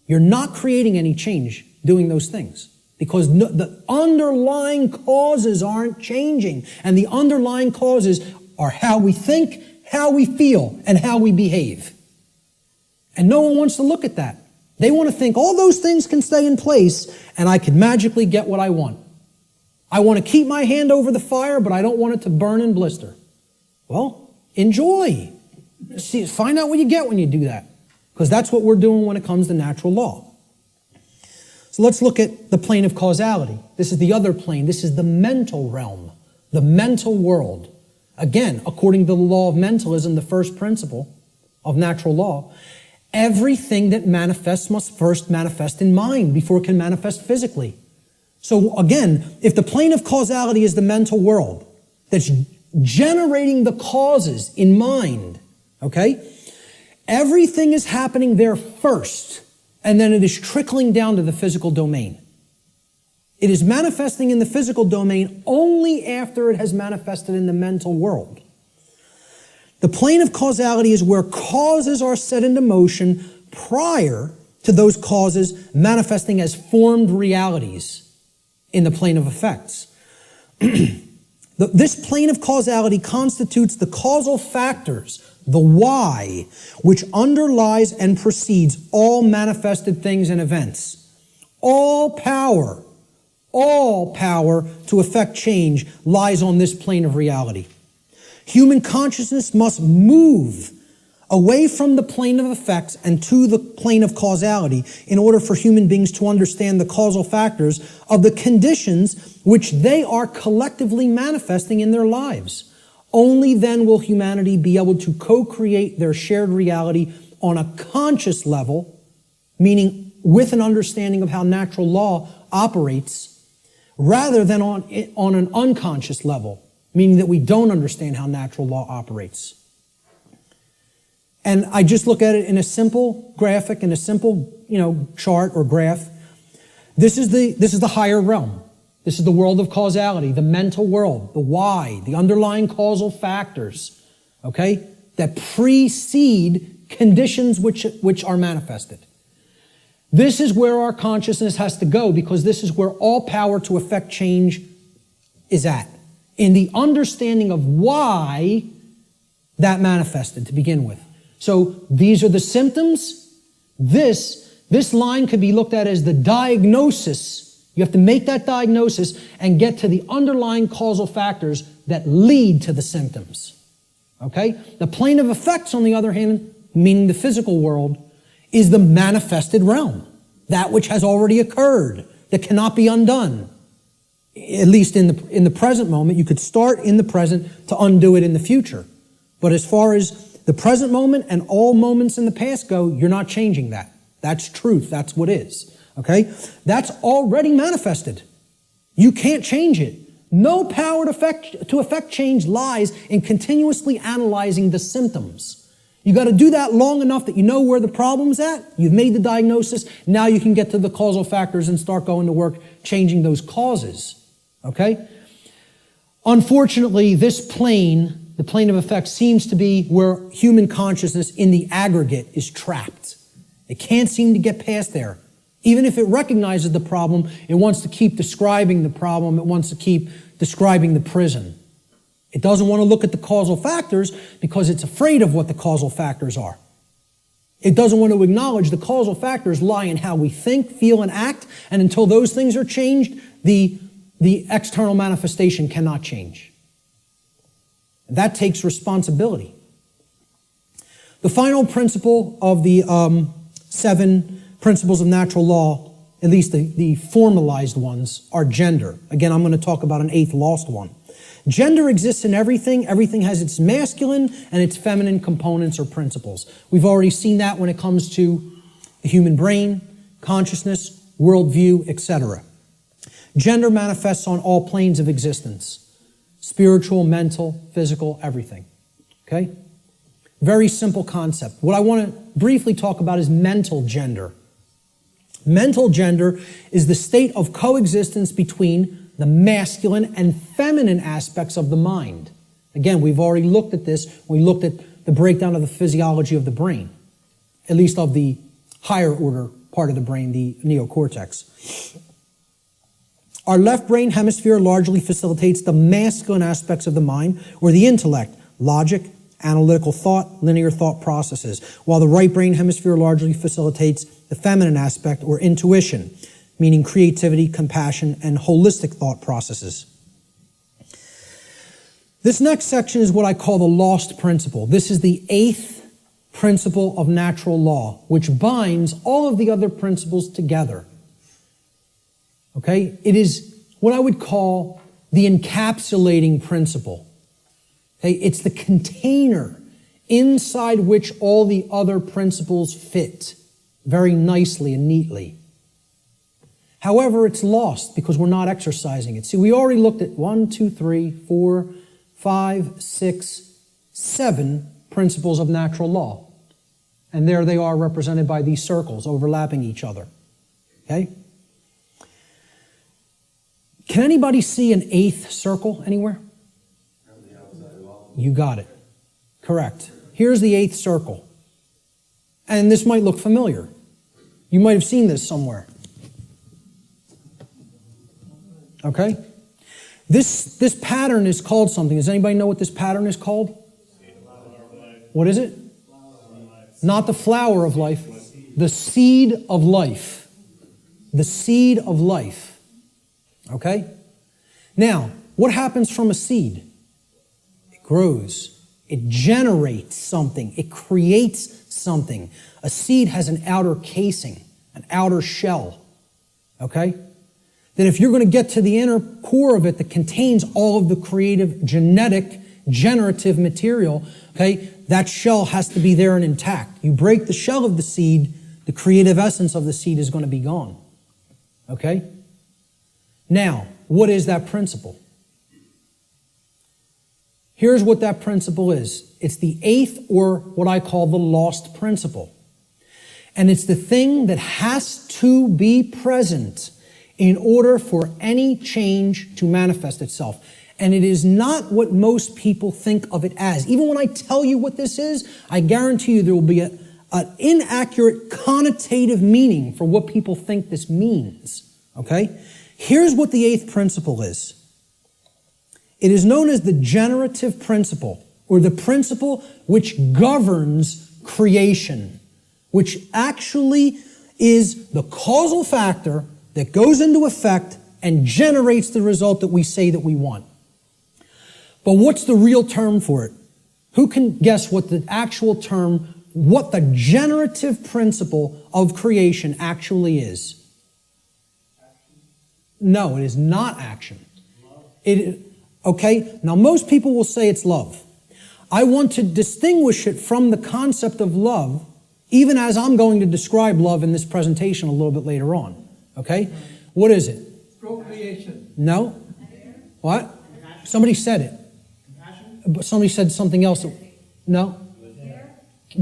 You're not creating any change doing those things. because the underlying causes aren't changing. And the underlying causes are how we think, how we feel, and how we behave. And no one wants to look at that. They want to think all those things can stay in place and I can magically get what I want. I want to keep my hand over the fire, but I don't want it to burn and blister. Well, enjoy. See, find out what you get when you do that, because that's what we're doing when it comes to natural law. So let's look at the plane of causality. This is the other plane. This is the mental realm, the mental world. Again, according to the law of mentalism, the first principle of natural law, everything that manifests must first manifest in mind before it can manifest physically. So again, if the plane of causality is the mental world that's generating the causes in mind, okay, everything is happening there first, and then it is trickling down to the physical domain. It is manifesting in the physical domain only after it has manifested in the mental world. The plane of causality is where causes are set into motion prior to those causes manifesting as formed realities in the plane of effects. This plane of causality constitutes the causal factors, the why, which underlies and precedes all manifested things and events. All power to effect change lies on this plane of reality. Human consciousness must move away from the plane of effects and to the plane of causality in order for human beings to understand the causal factors of the conditions which they are collectively manifesting in their lives. Only then will humanity be able to co-create their shared reality on a conscious level, meaning with an understanding of how natural law operates, rather than on an unconscious level, meaning that we don't understand how natural law operates. And I just look at it in a simple graphic, in a simple, chart or graph. This is the higher realm. This is the world of causality, the mental world, the why, the underlying causal factors, okay, that precede conditions which are manifested. This is where our consciousness has to go, because this is where all power to effect change is at, in the understanding of why that manifested to begin with. So these are the symptoms. This line could be looked at as the diagnosis. You have to make that diagnosis and get to the underlying causal factors that lead to the symptoms. Okay? The plane of effects, on the other hand, meaning the physical world, is the manifested realm. That which has already occurred, that cannot be undone. At least in the present moment. You could start in the present to undo it in the future. But as far as the present moment and all moments in the past go, you're not changing that. That's truth. That's what is. Okay? That's already manifested. You can't change it. No power to effect change lies in continuously analyzing the symptoms. You got to do that long enough that you know where the problem's at. You've made the diagnosis. Now you can get to the causal factors and start going to work changing those causes. Okay? Unfortunately, this plane, the plane of effect, seems to be where human consciousness in the aggregate is trapped. It can't seem to get past there. Even if it recognizes the problem, it wants to keep describing the problem. It wants to keep describing the prison. It doesn't want to look at the causal factors because it's afraid of what the causal factors are. It doesn't want to acknowledge the causal factors lie in how we think, feel, and act, and until those things are changed, the external manifestation cannot change. That takes responsibility. The final principle of the 7 principles of natural law, at least the formalized ones, are gender. Again, I'm going to talk about an 8th lost one. Gender exists in everything. Everything has its masculine and its feminine components or principles. We've already seen that when it comes to the human brain, consciousness, worldview, etc. Gender manifests on all planes of existence. Spiritual, mental, physical, everything. Okay? Very simple concept. What I want to briefly talk about is mental gender. Mental gender is the state of coexistence between the masculine and feminine aspects of the mind. Again, we've already looked at this. We looked at the breakdown of the physiology of the brain, at least of the higher order part of the brain, the neocortex. Our left brain hemisphere largely facilitates the masculine aspects of the mind, or the intellect, logic, analytical thought, linear thought processes, while the right brain hemisphere largely facilitates the feminine aspect, or intuition, meaning creativity, compassion, and holistic thought processes. This next section is what I call the lost principle. This is the 8th principle of natural law, which binds all of the other principles together. Okay? It is what I would call the encapsulating principle. Okay? It's the container inside which all the other principles fit very nicely and neatly. However, it's lost because we're not exercising it. See, we already looked at 1, 2, 3, 4, 5, 6, 7 principles of natural law. And there they are represented by these circles overlapping each other. Okay? Can anybody see an 8th circle anywhere? You got it. Correct. Here's the 8th circle. And this might look familiar. You might have seen this somewhere. Okay? This pattern is called something. Does anybody know what this pattern is called? What is it? Not the flower of life. The seed of life. The seed of life. Okay? Now, what happens from a seed? It grows. It generates something. It creates something. A seed has an outer casing, an outer shell. Okay? Then if you're going to get to the inner core of it that contains all of the creative, genetic, generative material, okay, that shell has to be there and intact. You break the shell of the seed, the creative essence of the seed is going to be gone. Okay? Now, what is that principle? Here's what that principle is. It's the 8th, or what I call the lost principle. And it's the thing that has to be present in order for any change to manifest itself. And it is not what most people think of it as. Even when I tell you what this is, I guarantee you there will be an inaccurate connotative meaning for what people think this means. Okay? Here's what the 8th principle is. It is known as the generative principle, or the principle which governs creation, which actually is the causal factor that goes into effect and generates the result that we say that we want. But what's the real term for it? Who can guess what the actual term, what the generative principle of creation actually is? No, it is not action. Okay, now most people will say it's love. I want to distinguish it from the concept of love, even as I'm going to describe love in this presentation a little bit later on. Okay? What is it? Procreation. No? What? Somebody said it. But somebody said something else. No?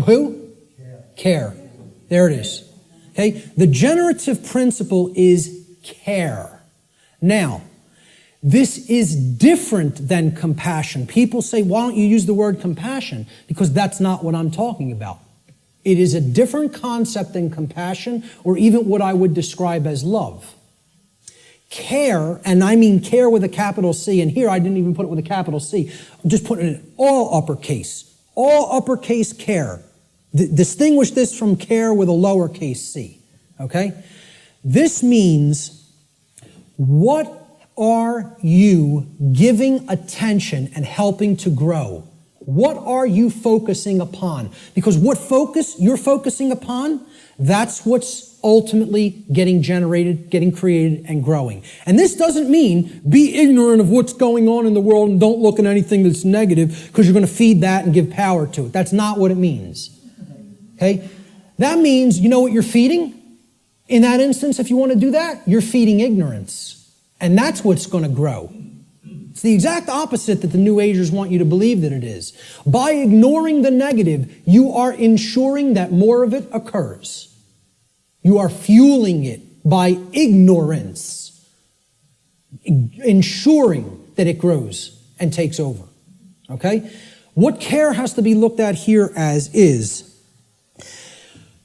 Who? Care. There it is. Okay? The generative principle is care. Now, this is different than compassion. People say, why don't you use the word compassion? Because that's not what I'm talking about. It is a different concept than compassion, or even what I would describe as love. Care, and I mean care with a capital C, and here I didn't even put it with a capital C. I'm just putting it in all uppercase. All uppercase care. Distinguish this from care with a lowercase c. Okay? This means, what are you giving attention and helping to grow? What are you focusing upon? Because what focus you're focusing upon, that's what's ultimately getting generated, getting created, and growing. And this doesn't mean be ignorant of what's going on in the world and don't look at anything that's negative because you're going to feed that and give power to it. That's not what it means. Okay? That means, you know what you're feeding? In that instance, if you want to do that, you're feeding ignorance. And that's what's going to grow. It's the exact opposite that the New Agers want you to believe that it is. By ignoring the negative, you are ensuring that more of it occurs. You are fueling it by ignorance, ensuring that it grows and takes over. Okay? What care has to be looked at here as is,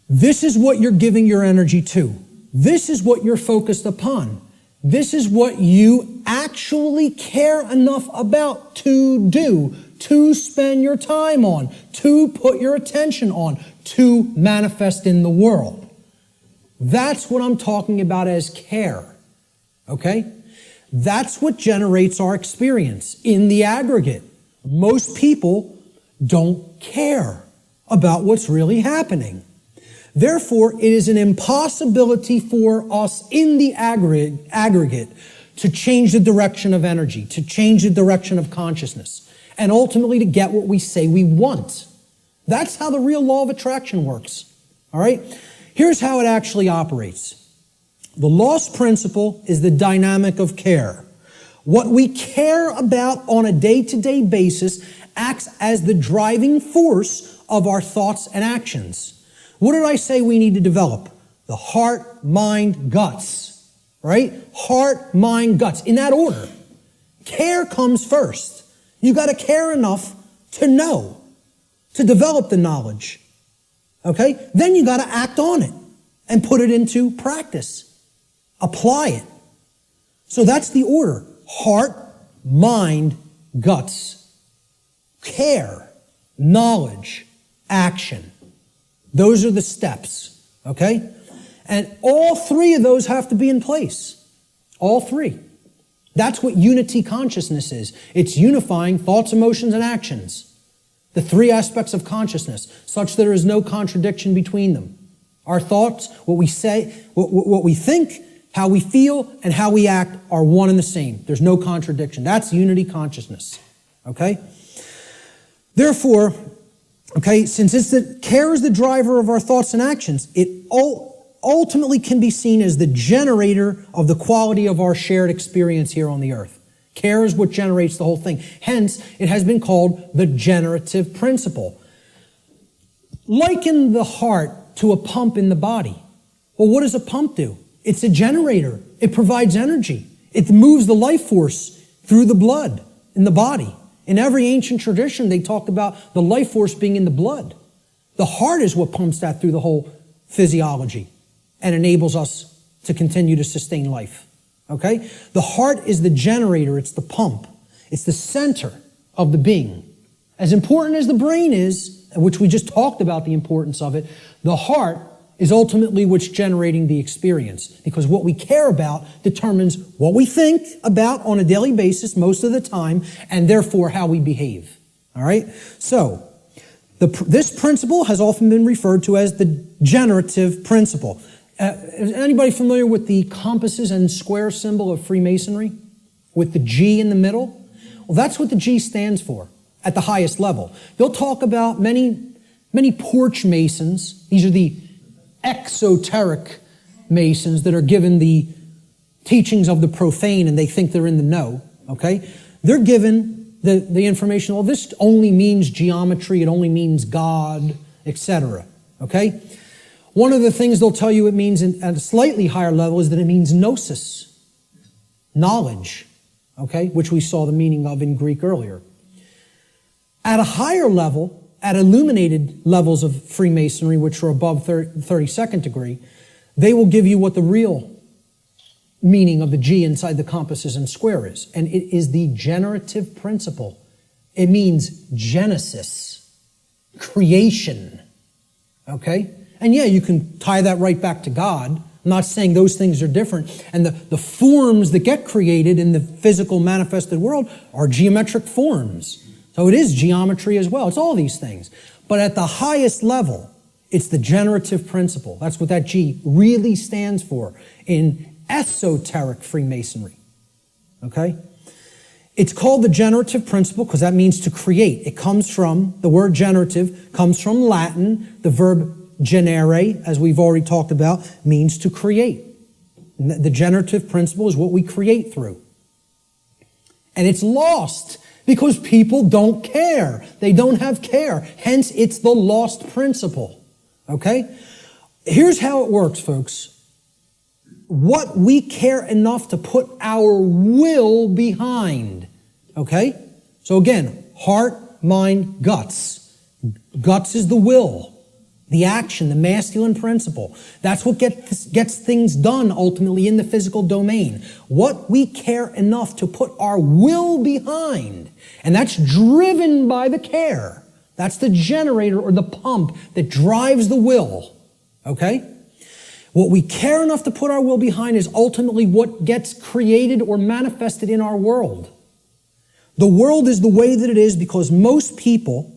this is what you're giving your energy to. This is what you're focused upon. This is what you actually care enough about to do, to spend your time on, to put your attention on, to manifest in the world. That's what I'm talking about as care, okay? That's what generates our experience in the aggregate. Most people don't care about what's really happening. Therefore, it is an impossibility for us in the aggregate to change the direction of energy, to change the direction of consciousness, and ultimately to get what we say we want. That's how the real law of attraction works. All right? Here's how it actually operates. The lost principle is the dynamic of care. What we care about on a day-to-day basis acts as the driving force of our thoughts and actions. What did I say we need to develop? The heart, mind, guts. Right? Heart, mind, guts. In that order. Care comes first. You've got to care enough to know, to develop the knowledge. Okay? Then you got to act on it and put it into practice. Apply it. So that's the order. Heart, mind, guts. Care, knowledge, action. Those are the steps, okay? And all three of those have to be in place. All three. That's what unity consciousness is. It's unifying thoughts, emotions, and actions. The three aspects of consciousness, such that there is no contradiction between them. Our thoughts, what we say, what we think, how we feel, and how we act are one and the same. There's no contradiction. That's unity consciousness, okay? Therefore, okay, since care is the driver of our thoughts and actions, it ultimately can be seen as the generator of the quality of our shared experience here on the earth. Care is what generates the whole thing. Hence, it has been called the generative principle. Liken the heart to a pump in the body. Well, what does a pump do? It's a generator. It provides energy. It moves the life force through the blood in the body. In every ancient tradition, they talk about the life force being in the blood. The heart is what pumps that through the whole physiology and enables us to continue to sustain life. Okay? The heart is the generator. It's the pump. It's the center of the being. As important as the brain is, which we just talked about the importance of it, the heart is ultimately what's generating the experience. Because what we care about determines what we think about on a daily basis most of the time, and therefore how we behave. All right? So, this principle has often been referred to as the generative principle. Is anybody familiar with the compasses and square symbol of Freemasonry? With the G in the middle? Well, that's what the G stands for at the highest level. They'll talk about many porch masons. These are the exoteric masons that are given the teachings of the profane and they think they're in the know. Okay? They're given the information, well, this only means geometry, it only means God, etc. Okay? One of the things they'll tell you it means at a slightly higher level is that it means gnosis, knowledge, okay, which we saw the meaning of in Greek earlier. At a higher level, at illuminated levels of Freemasonry, which are above 32nd degree, they will give you what the real meaning of the G inside the compasses and square is. And it is the generative principle. It means Genesis, creation, okay? And yeah, you can tie that right back to God. I'm not saying those things are different. And the forms that get created in the physical manifested world are geometric forms. So it is geometry as well. It's all these things. But at the highest level, it's the generative principle. That's what that G really stands for in esoteric Freemasonry. Okay? It's called the generative principle because that means to create. It comes from, the word generative comes from Latin. The verb generare, as we've already talked about, means to create. The generative principle is what we create through. And it's lost because people don't care. They don't have care. Hence, it's the lost principle. Okay? Here's how it works, folks. What we care enough to put our will behind. Okay? So again, heart, mind, guts. Guts is the will. The action, the masculine principle. That's what gets things done ultimately in the physical domain. What we care enough to put our will behind. And that's driven by the care. That's the generator or the pump that drives the will. Okay? What we care enough to put our will behind is ultimately what gets created or manifested in our world. The world is the way that it is because most people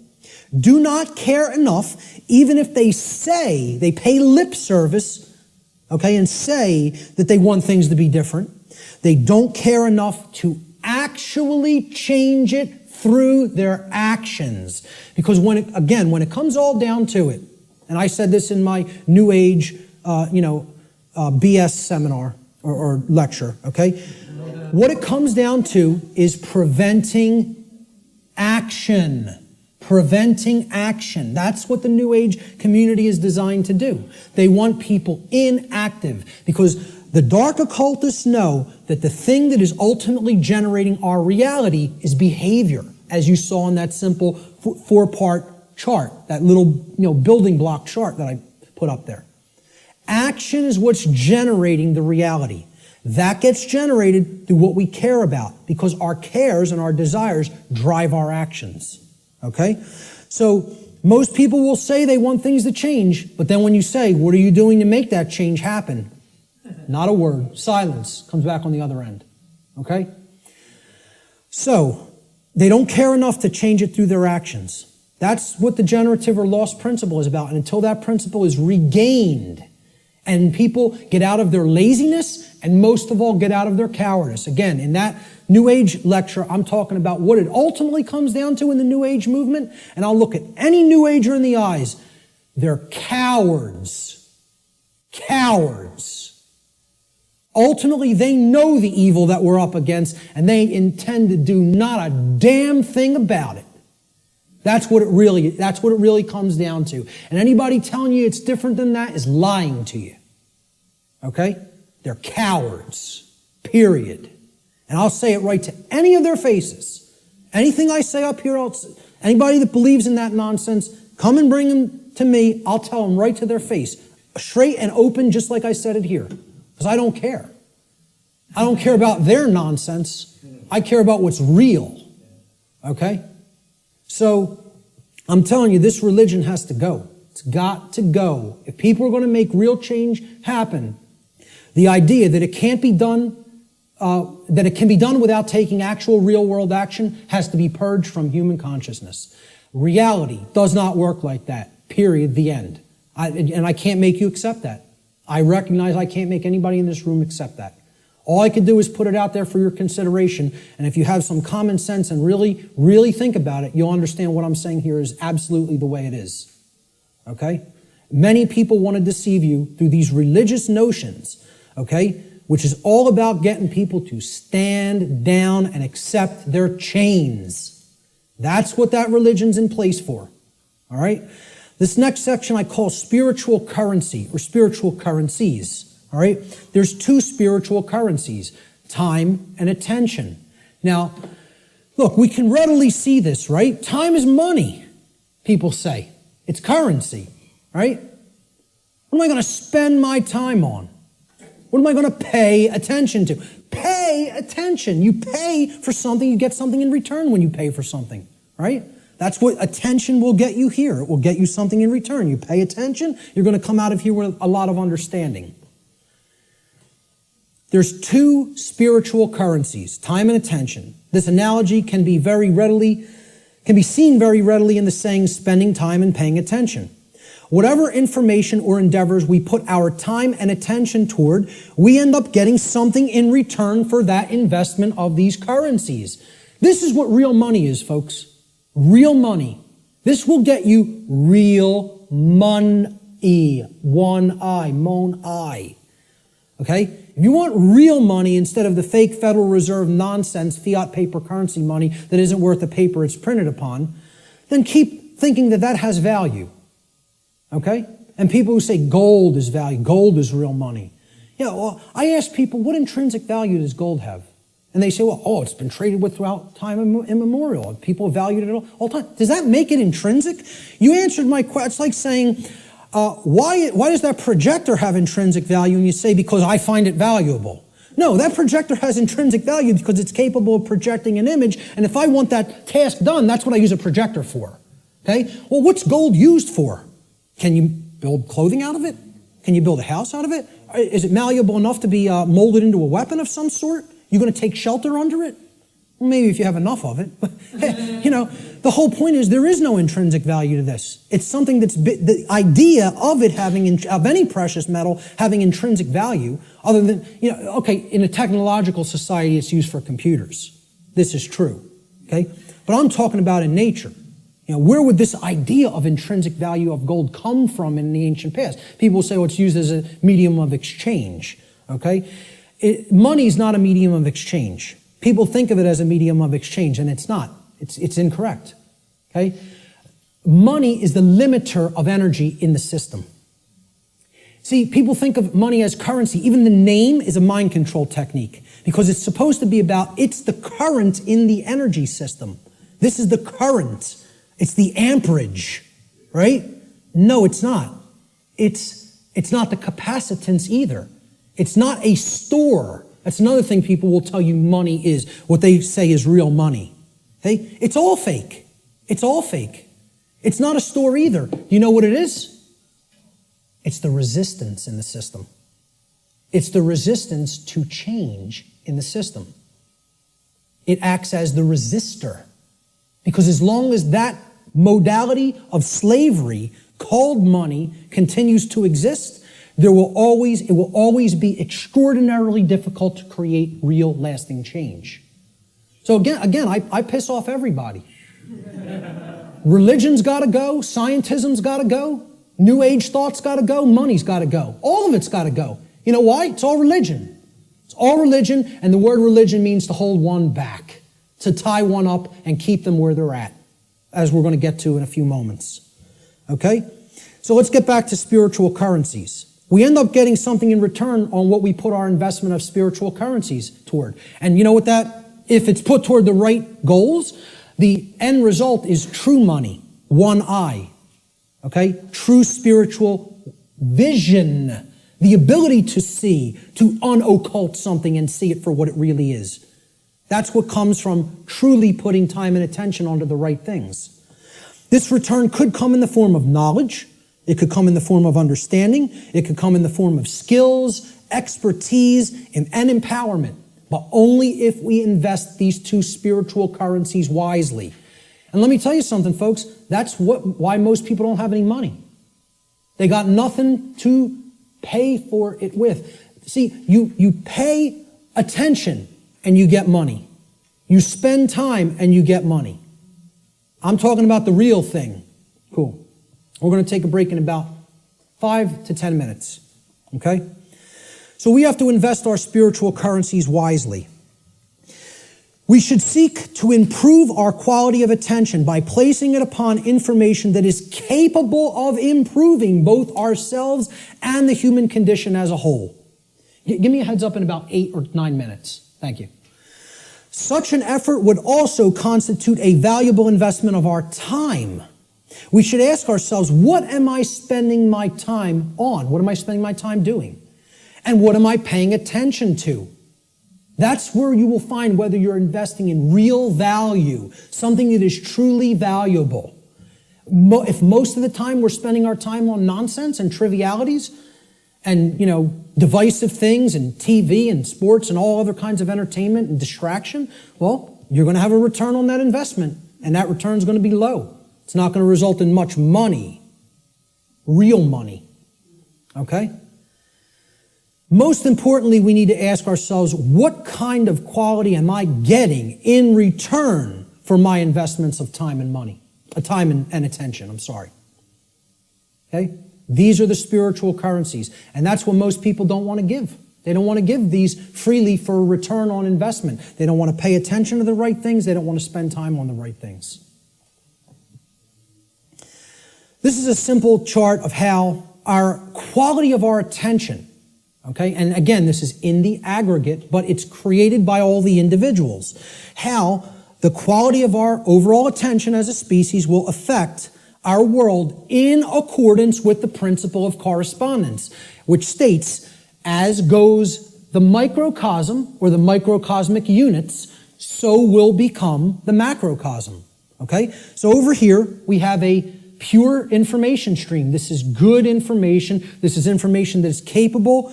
do not care enough, even if they say, they pay lip service, okay, and say that they want things to be different. They don't care enough to actually change it through their actions. Because when it comes all down to it, and I said this in my New Age, BS seminar or lecture, okay? What it comes down to is preventing action. Preventing action. That's what the New Age community is designed to do. They want people inactive because the dark occultists know that the thing that is ultimately generating our reality is behavior, as you saw in that simple four-part chart, that little building block chart that I put up there. Action is what's generating the reality. That gets generated through what we care about because our cares and our desires drive our actions. Okay? So most people will say they want things to change, but then when you say, what are you doing to make that change happen? Not a word. Silence comes back on the other end. Okay? So they don't care enough to change it through their actions. That's what the generative or lost principle is about. And until that principle is regained and people get out of their laziness and most of all get out of their cowardice. Again, in that New Age lecture, I'm talking about what it ultimately comes down to in the New Age movement, and I'll look at any New Ager in the eyes. They're cowards. Cowards. Ultimately, they know the evil that we're up against, and they intend to do not a damn thing about it. That's what it really comes down to. And anybody telling you it's different than that is lying to you. Okay? They're cowards. Period. And I'll say it right to any of their faces. Anything I say up here, anybody that believes in that nonsense, come and bring them to me. I'll tell them right to their face. Straight and open, just like I said it here. Because I don't care. I don't care about their nonsense. I care about what's real. Okay? So, I'm telling you, this religion has to go. It's got to go. If people are going to make real change happen, the idea that it can't be done that it can be done without taking actual real-world action has to be purged from human consciousness. Reality does not work like that. Period. The end. And I can't make you accept that. I recognize I can't make anybody in this room accept that. All I can do is put it out there for your consideration, and if you have some common sense and really, really think about it, you'll understand what I'm saying here is absolutely the way it is. Okay? Many people want to deceive you through these religious notions, okay? Which is all about getting people to stand down and accept their chains. That's what that religion's in place for. All right? This next section I call spiritual currency or spiritual currencies. All right? There's two spiritual currencies, time and attention. Now, look, we can readily see this, right? Time is money, people say. It's currency, right? What am I going to spend my time on? What am I going to pay attention to? Pay attention. You pay for something, you get something in return when you pay for something, right? That's what attention will get you here. It will get you something in return. You pay attention, you're going to come out of here with a lot of understanding. There's two spiritual currencies, time and attention. This analogy can be seen very readily in the saying, spending time and paying attention. Whatever information or endeavors we put our time and attention toward, we end up getting something in return for that investment of these currencies. This is what real money is, folks. Real money. This will get you real money. One I, mon I. Okay? If you want real money instead of the fake Federal Reserve nonsense fiat paper currency money that isn't worth the paper it's printed upon, then keep thinking that that has value. Okay? And people who say gold is value, gold is real money. Well, I ask people, what intrinsic value does gold have? And they say, well, it's been traded with throughout time immemorial. People have valued it all the time. Does that make it intrinsic? You answered my question. It's like saying, Why does that projector have intrinsic value? And you say, because I find it valuable. No, that projector has intrinsic value because it's capable of projecting an image, and if I want that task done, that's what I use a projector for. Okay? Well, what's gold used for? Can you build clothing out of it? Can you build a house out of it? Is it malleable enough to be molded into a weapon of some sort? You're going to take shelter under it? Well, maybe if you have enough of it. You know, the whole point is there is no intrinsic value to this. It's something that's, the idea of it having, of any precious metal having intrinsic value, other than, you know, okay, in a technological society it's used for computers. This is true, okay? But I'm talking about in nature. You know, where would this idea of intrinsic value of gold come from in the ancient past? People will say, well, it's used as a medium of exchange, okay? Money is not a medium of exchange. People think of it as a medium of exchange, and it's not. It's incorrect, okay? Money is the limiter of energy in the system. See, people think of money as currency. Even the name is a mind control technique because it's supposed to be about, it's the current in the energy system. This is the current. It's the amperage, right? No, it's not. It's not the capacitance either. It's not a store. That's another thing people will tell you money is, what they say is real money. Okay? It's all fake. It's all fake. It's not a store either. Do you know what it is? It's the resistance in the system. It's the resistance to change in the system. It acts as the resistor. Because as long as that modality of slavery called money continues to exist, it will always be extraordinarily difficult to create real lasting change. So again, I piss off everybody. Religion's got to go, scientism's got to go, New Age thought's got to go, money's got to go. All of it's got to go. You know why? It's all religion. It's all religion, and the word religion means to hold one back, to tie one up and keep them where they're at, as we're going to get to in a few moments. Okay? So let's get back to spiritual currencies. We end up getting something in return on what we put our investment of spiritual currencies toward. And you know what that, if it's put toward the right goals, the end result is true money, one eye. Okay? True spiritual vision. The ability to see, to unoccult something and see it for what it really is. That's what comes from truly putting time and attention onto the right things. This return could come in the form of knowledge. It could come in the form of understanding. It could come in the form of skills, expertise, and empowerment. But only if we invest these two spiritual currencies wisely. And let me tell you something, folks. That's why most people don't have any money. They got nothing to pay for it with. See, you pay attention and you get money. You spend time and you get money. I'm talking about the real thing. Cool. We're going to take a break in about 5 to 10 minutes. Okay? So we have to invest our spiritual currencies wisely. We should seek to improve our quality of attention by placing it upon information that is capable of improving both ourselves and the human condition as a whole. Give me a heads up in about 8 or 9 minutes. Thank you. Such an effort would also constitute a valuable investment of our time. We should ask ourselves, what am I spending my time on? What am I spending my time doing? And what am I paying attention to? That's where you will find whether you're investing in real value, something that is truly valuable. If most of the time we're spending our time on nonsense and trivialities and, divisive things and TV and sports and all other kinds of entertainment and distraction, well, you're going to have a return on that investment, and that return is going to be low. It's not going to result in much money, real money. Okay? Most importantly, we need to ask ourselves, what kind of quality am I getting in return for my investments of time and money? Time and attention, I'm sorry. Okay? These are the spiritual currencies. And that's what most people don't want to give. They don't want to give these freely for a return on investment. They don't want to pay attention to the right things. They don't want to spend time on the right things. This is a simple chart of how our quality of our attention, okay, and again, this is in the aggregate, but it's created by all the individuals, how the quality of our overall attention as a species will affect our world in accordance with the principle of correspondence, which states, as goes the microcosm or the microcosmic units, so will become the macrocosm. Okay? So over here, we have a pure information stream. This is good information. This is information that is capable,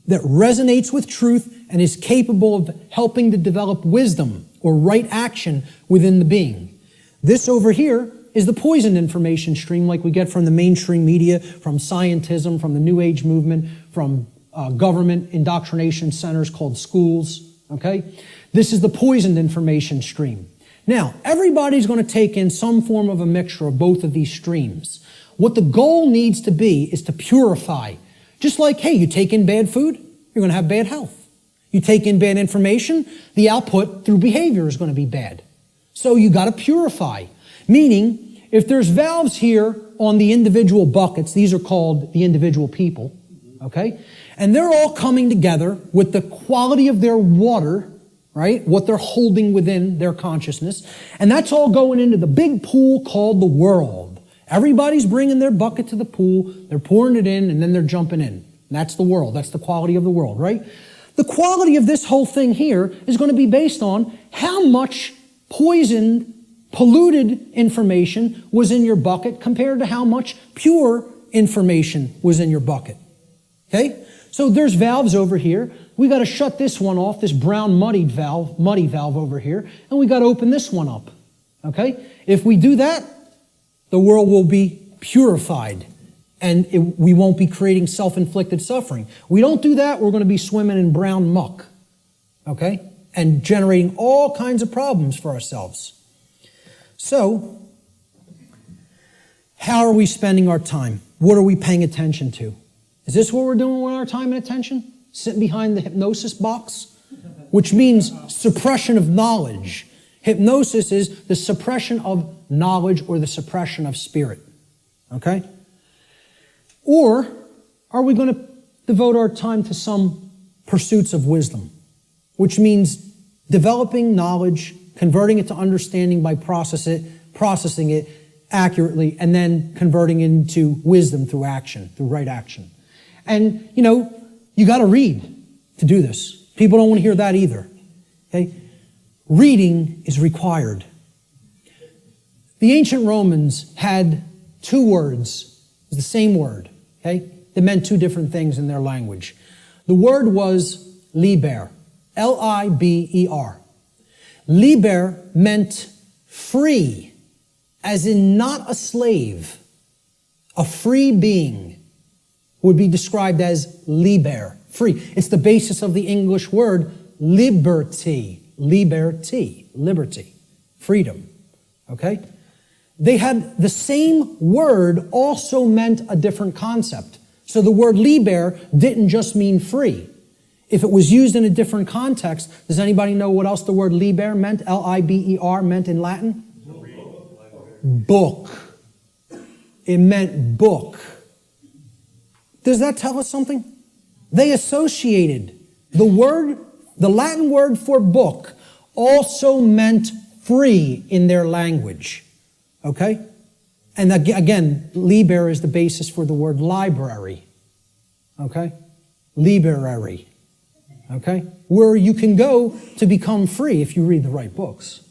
that resonates with truth, and is capable of helping to develop wisdom or right action within the being. This over here is the poisoned information stream like we get from the mainstream media, from scientism, from the New Age movement, from government indoctrination centers called schools. Okay? This is the poisoned information stream. Now, everybody's going to take in some form of a mixture of both of these streams. What the goal needs to be is to purify. Just like, hey, you take in bad food, you're going to have bad health. You take in bad information, the output through behavior is going to be bad. So you got to purify. Meaning, if there's valves here on the individual buckets, these are called the individual people, okay? And they're all coming together with the quality of their water, right? What they're holding within their consciousness. And that's all going into the big pool called the world. Everybody's bringing their bucket to the pool, they're pouring it in, and then they're jumping in. And that's the world. That's the quality of the world, right? The quality of this whole thing here is going to be based on how much poisoned, polluted information was in your bucket compared to how much pure information was in your bucket. Okay? So there's valves over here. We got to shut this one off, this brown muddy valve over here, and we got to open this one up. Okay? If we do that, the world will be purified, and we won't be creating self-inflicted suffering. We don't do that, we're going to be swimming in brown muck. Okay? And generating all kinds of problems for ourselves. So, how are we spending our time? What are we paying attention to? Is this what we're doing with our time and attention? Sitting behind the hypnosis box? Which means suppression of knowledge. Hypnosis is the suppression of knowledge or the suppression of spirit. Okay? Or are we going to devote our time to some pursuits of wisdom? Which means developing knowledge, converting it to understanding by processing it accurately, and then converting it into wisdom through action, through right action. And, you got to read to do this. People don't want to hear that either. Okay? Reading is required. The ancient Romans had two words, it was the same word, okay? They meant two different things in their language. The word was liber, L-I-B-E-R. Liber meant free, as in not a slave. A free being would be described as liber, free. It's the basis of the English word liberty, liberty, freedom, okay? They had the same word also meant a different concept. So the word liber didn't just mean free. If it was used in a different context, does anybody know what else the word liber meant, L-I-B-E-R, meant in Latin? Book. It meant book. Does that tell us something? They associated the Latin word for book also meant free in their language. Okay? And again, liber is the basis for the word library. Okay? Library. Okay? Where you can go to become free if you read the right books.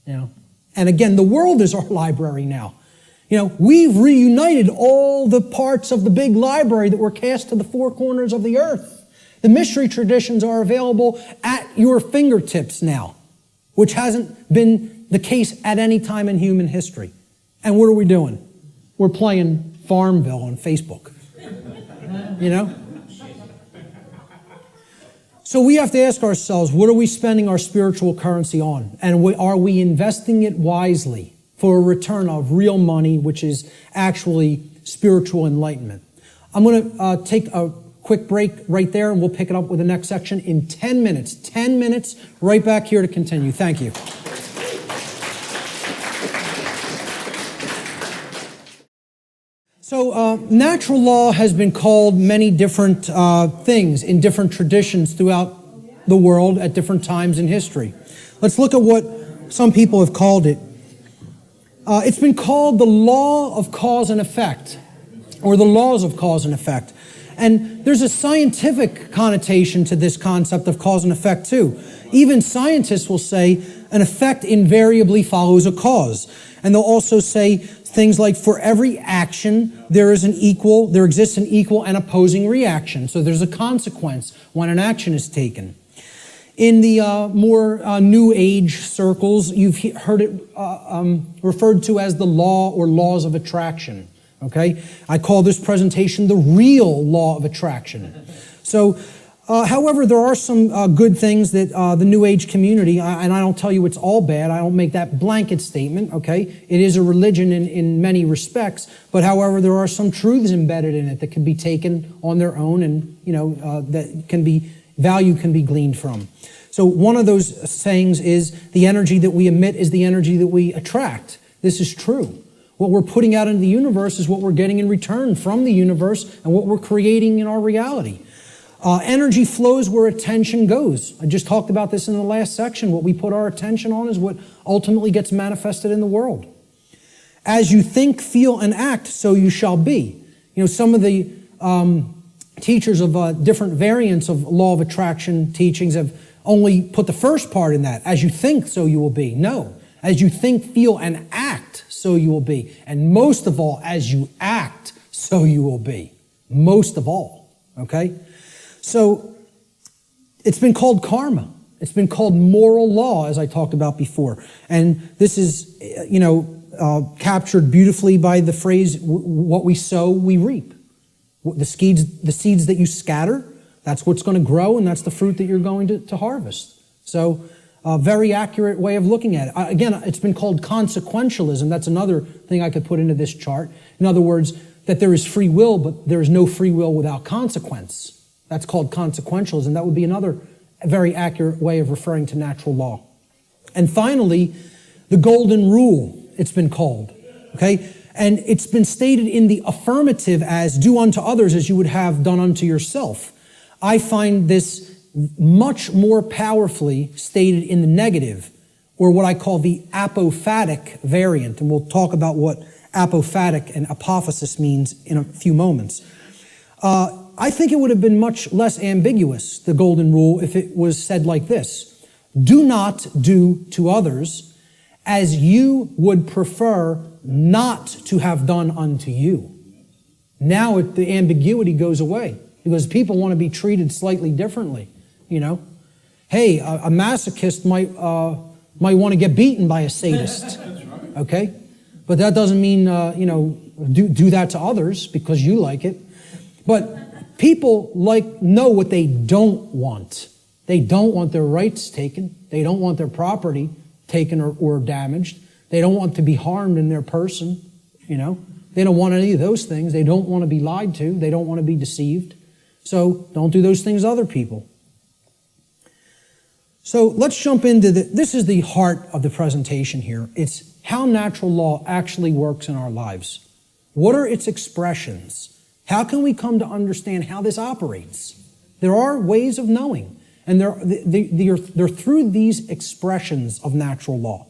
And again, the world is our library now. We've reunited all the parts of the big library that were cast to the four corners of the earth. The mystery traditions are available at your fingertips now, which hasn't been the case at any time in human history. And what are we doing? We're playing Farmville on Facebook. So we have to ask ourselves, what are we spending our spiritual currency on? And are we investing it wisely for a return of real money, which is actually spiritual enlightenment? I'm going to take a quick break right there, and we'll pick it up with the next section in 10 minutes. 10 minutes, right back here to continue. Thank you. So natural law has been called many different things in different traditions throughout the world at different times in history. Let's look at what some people have called it. It's been called the law of cause and effect, or the laws of cause and effect. And there's a scientific connotation to this concept of cause and effect too. Even scientists will say an effect invariably follows a cause. And they'll also say things like, for every action, there exists an equal and opposing reaction. So there's a consequence when an action is taken. In the more New Age circles, you've heard it referred to as the law or laws of attraction. Okay? I call this presentation the real law of attraction. So, however, there are some good things that the New Age community, and I don't tell you it's all bad, I don't make that blanket statement, okay? It is a religion in many respects, but however, there are some truths embedded in it that can be taken on their own and, value can be gleaned from. So one of those sayings is the energy that we emit is the energy that we attract. This is true. What we're putting out into the universe is what we're getting in return from the universe and what we're creating in our reality. Energy flows where attention goes. I just talked about this in the last section. What we put our attention on is what ultimately gets manifested in the world. As you think, feel, and act, so you shall be. Some of the teachers of different variants of law of attraction teachings have only put the first part in that. As you think, so you will be. No. As you think, feel, and act, so you will be. And most of all, as you act, so you will be. Most of all. Okay? So, it's been called karma. It's been called moral law, as I talked about before. And this is, captured beautifully by the phrase, what we sow, we reap. The seeds that you scatter, that's what's going to grow, and that's the fruit that you're going to harvest. So, a very accurate way of looking at it. Again, it's been called consequentialism. That's another thing I could put into this chart. In other words, that there is free will, but there is no free will without consequence. That's called consequentialism. That would be another very accurate way of referring to natural law. And finally, the golden rule, it's been called. Okay? And it's been stated in the affirmative as, do unto others as you would have done unto yourself. I find this much more powerfully stated in the negative, or what I call the apophatic variant. And we'll talk about what apophatic and apophasis means in a few moments. I think it would have been much less ambiguous, the golden rule, if it was said like this. Do not do to others as you would prefer not to have done unto you. Now the ambiguity goes away because people want to be treated slightly differently. Hey, a masochist might want to get beaten by a sadist. Okay? But that doesn't mean, do that to others because you like it. But people know what they don't want. They don't want their rights taken. They don't want their property taken or damaged. They don't want to be harmed in their person. They don't want any of those things. They don't want to be lied to. They don't want to be deceived. So don't do those things to other people. So let's jump into this is the heart of the presentation here. It's how natural law actually works in our lives. What are its expressions? How can we come to understand how this operates? There are ways of knowing, and they're through these expressions of natural law.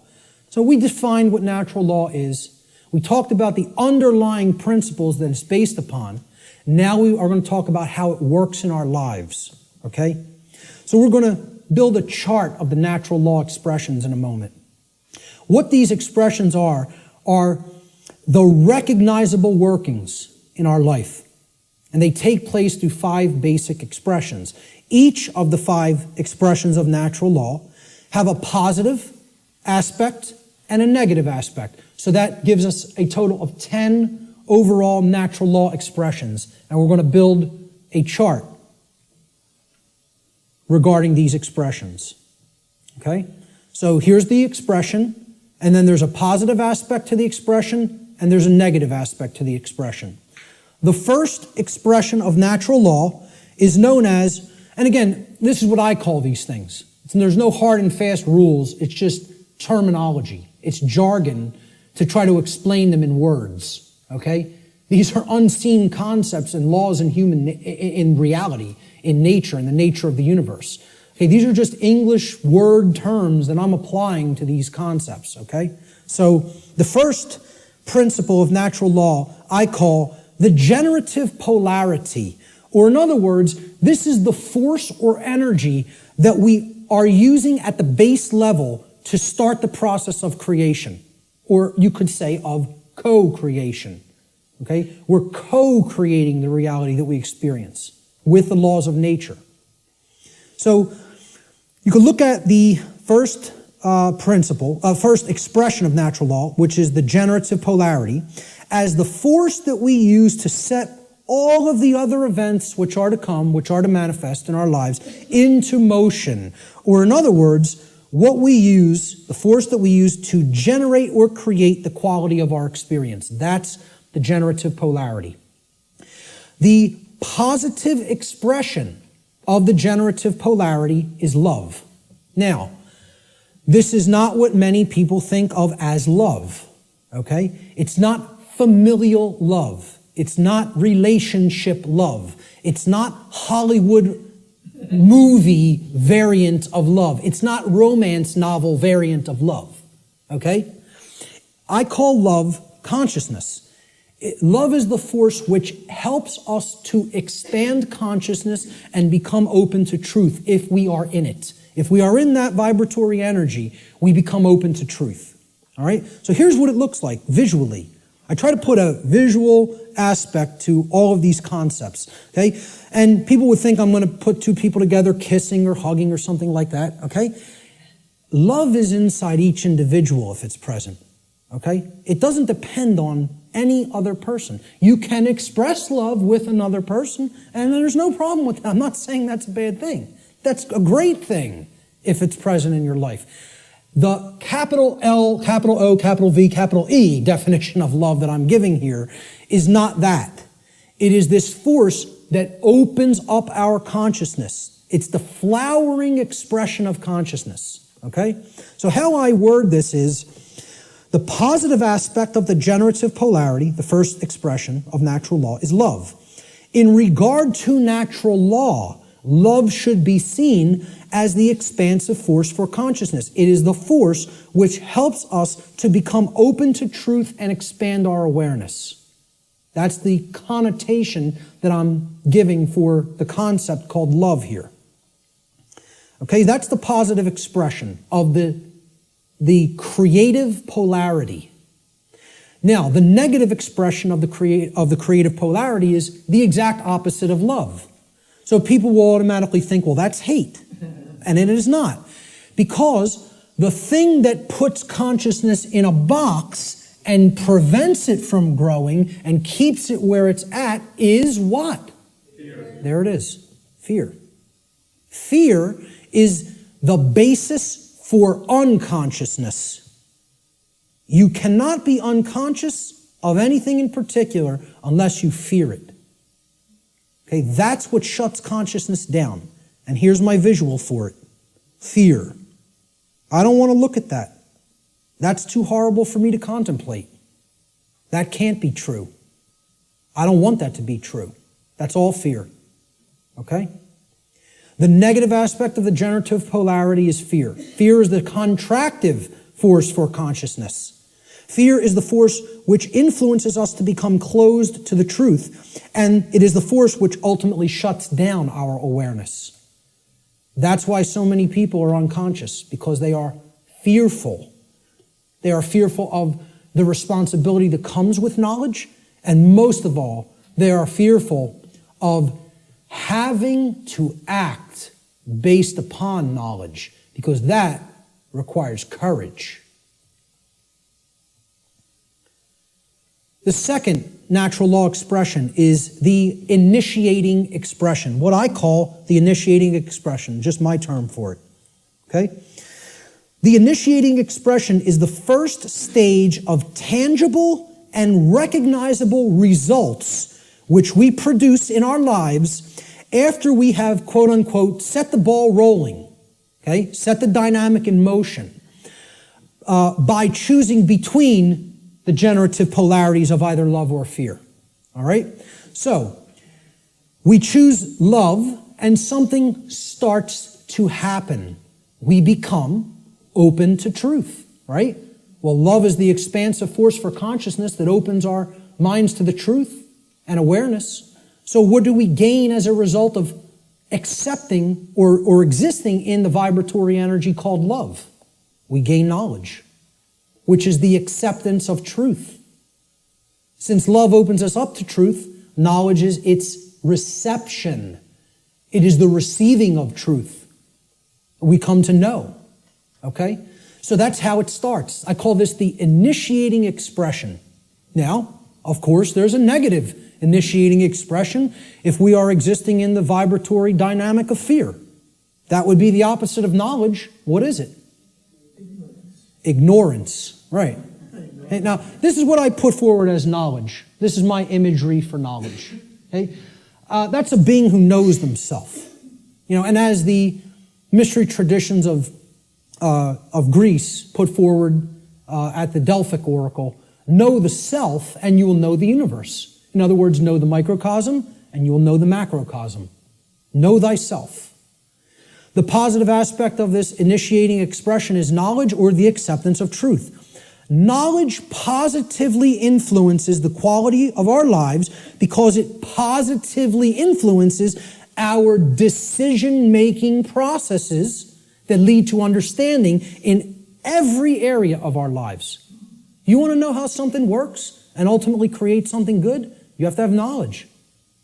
So we defined what natural law is. We talked about the underlying principles that it's based upon. Now we are going to talk about how it works in our lives. Okay? So we're going to build a chart of the natural law expressions in a moment. What these expressions are the recognizable workings in our life. And they take place through 5 basic expressions. Each of the 5 expressions of natural law have a positive aspect and a negative aspect. So that gives us a total of 10 overall natural law expressions. And we're going to build a chart regarding these expressions. Okay? So here's the expression, and then there's a positive aspect to the expression, and there's a negative aspect to the expression. The first expression of natural law is known as, and again, this is what I call these things. There's no hard and fast rules. It's just terminology. It's jargon to try to explain them in words. Okay? These are unseen concepts and laws in reality, in nature, in the nature of the universe. Okay, these are just English word terms that I'm applying to these concepts. Okay? So the first principle of natural law I call the generative polarity. Or in other words, this is the force or energy that we are using at the base level to start the process of creation. Or you could say of co-creation. Okay? We're co-creating the reality that we experience with the laws of nature. So you could look at the first first expression of natural law, which is the generative polarity, as the force that we use to set all of the other events which are to come, which are to manifest in our lives, into motion. Or in other words, what we use, the force that we use to generate or create the quality of our experience. That's the generative polarity. The positive expression of the generative polarity is love. Now, this is not what many people think of as love, okay? It's not familial love. It's not relationship love. It's not Hollywood movie variant of love. It's not romance novel variant of love, okay? I call love consciousness. Love is the force which helps us to expand consciousness and become open to truth if we are in it. If we are in that vibratory energy, we become open to truth. All right? So here's what it looks like visually. I try to put a visual aspect to all of these concepts. Okay? And people would think I'm going to put two people together kissing or hugging or something like that. Okay? Love is inside each individual if it's present. Okay? It doesn't depend on any other person. You can express love with another person, and there's no problem with that. I'm not saying that's a bad thing. That's a great thing if it's present in your life. The capital L, capital O, capital V, capital E definition of love that I'm giving here is not that. It is this force that opens up our consciousness. It's the flowering expression of consciousness. Okay? So how I word this is the positive aspect of the generative polarity, the first expression of natural law, is love. In regard to natural law, love should be seen as the expansive force for consciousness. It is the force which helps us to become open to truth and expand our awareness. That's the connotation that I'm giving for the concept called love here. Okay, that's the positive expression of the creative polarity. Now, the negative expression of the creative polarity is the exact opposite of love. So people will automatically think, well, that's hate. And it is not. Because the thing that puts consciousness in a box and prevents it from growing and keeps it where it's at is what? Fear. There it is. Fear. Fear is the basis for unconsciousness. You cannot be unconscious of anything in particular unless you fear it. Okay, that's what shuts consciousness down. And here's my visual for it. Fear. I don't want to look at that. That's too horrible for me to contemplate. That can't be true. I don't want that to be true. That's all fear. Okay? The negative aspect of the generative polarity is fear. Fear is the contractive force for consciousness. Fear is the force which influences us to become closed to the truth, and it is the force which ultimately shuts down our awareness. That's why so many people are unconscious, because they are fearful. They are fearful of the responsibility that comes with knowledge, and most of all, they are fearful of having to act based upon knowledge, because that requires courage. The second natural law expression is the initiating expression, what I call the initiating expression, just my term for it. Okay? The initiating expression is the first stage of tangible and recognizable results which we produce in our lives after we have, quote unquote, set the ball rolling, okay? Set the dynamic in motion by choosing between the generative polarities of either love or fear. All right? So, we choose love and something starts to happen. We become open to truth, right? Well, love is the expansive force for consciousness that opens our minds to the truth and awareness. So what do we gain as a result of accepting or existing in the vibratory energy called love? We gain knowledge, which is the acceptance of truth. Since love opens us up to truth, knowledge is its reception. It is the receiving of truth. We come to know. Okay? So that's how it starts. I call this the initiating expression. Now, of course, there's a negative initiating expression if we are existing in the vibratory dynamic of fear. That would be the opposite of knowledge. What is it? Ignorance. Right. Now, this is what I put forward as knowledge. This is my imagery for knowledge. Okay? That's a being who knows themselves. And as the mystery traditions of Greece put forward at the Delphic oracle, know the self and you will know the universe. In other words, know the microcosm and you will know the macrocosm. Know thyself. The positive aspect of this initiating expression is knowledge or the acceptance of truth. Knowledge positively influences the quality of our lives because it positively influences our decision-making processes that lead to understanding in every area of our lives. You want to know how something works and ultimately create something good? You have to have knowledge.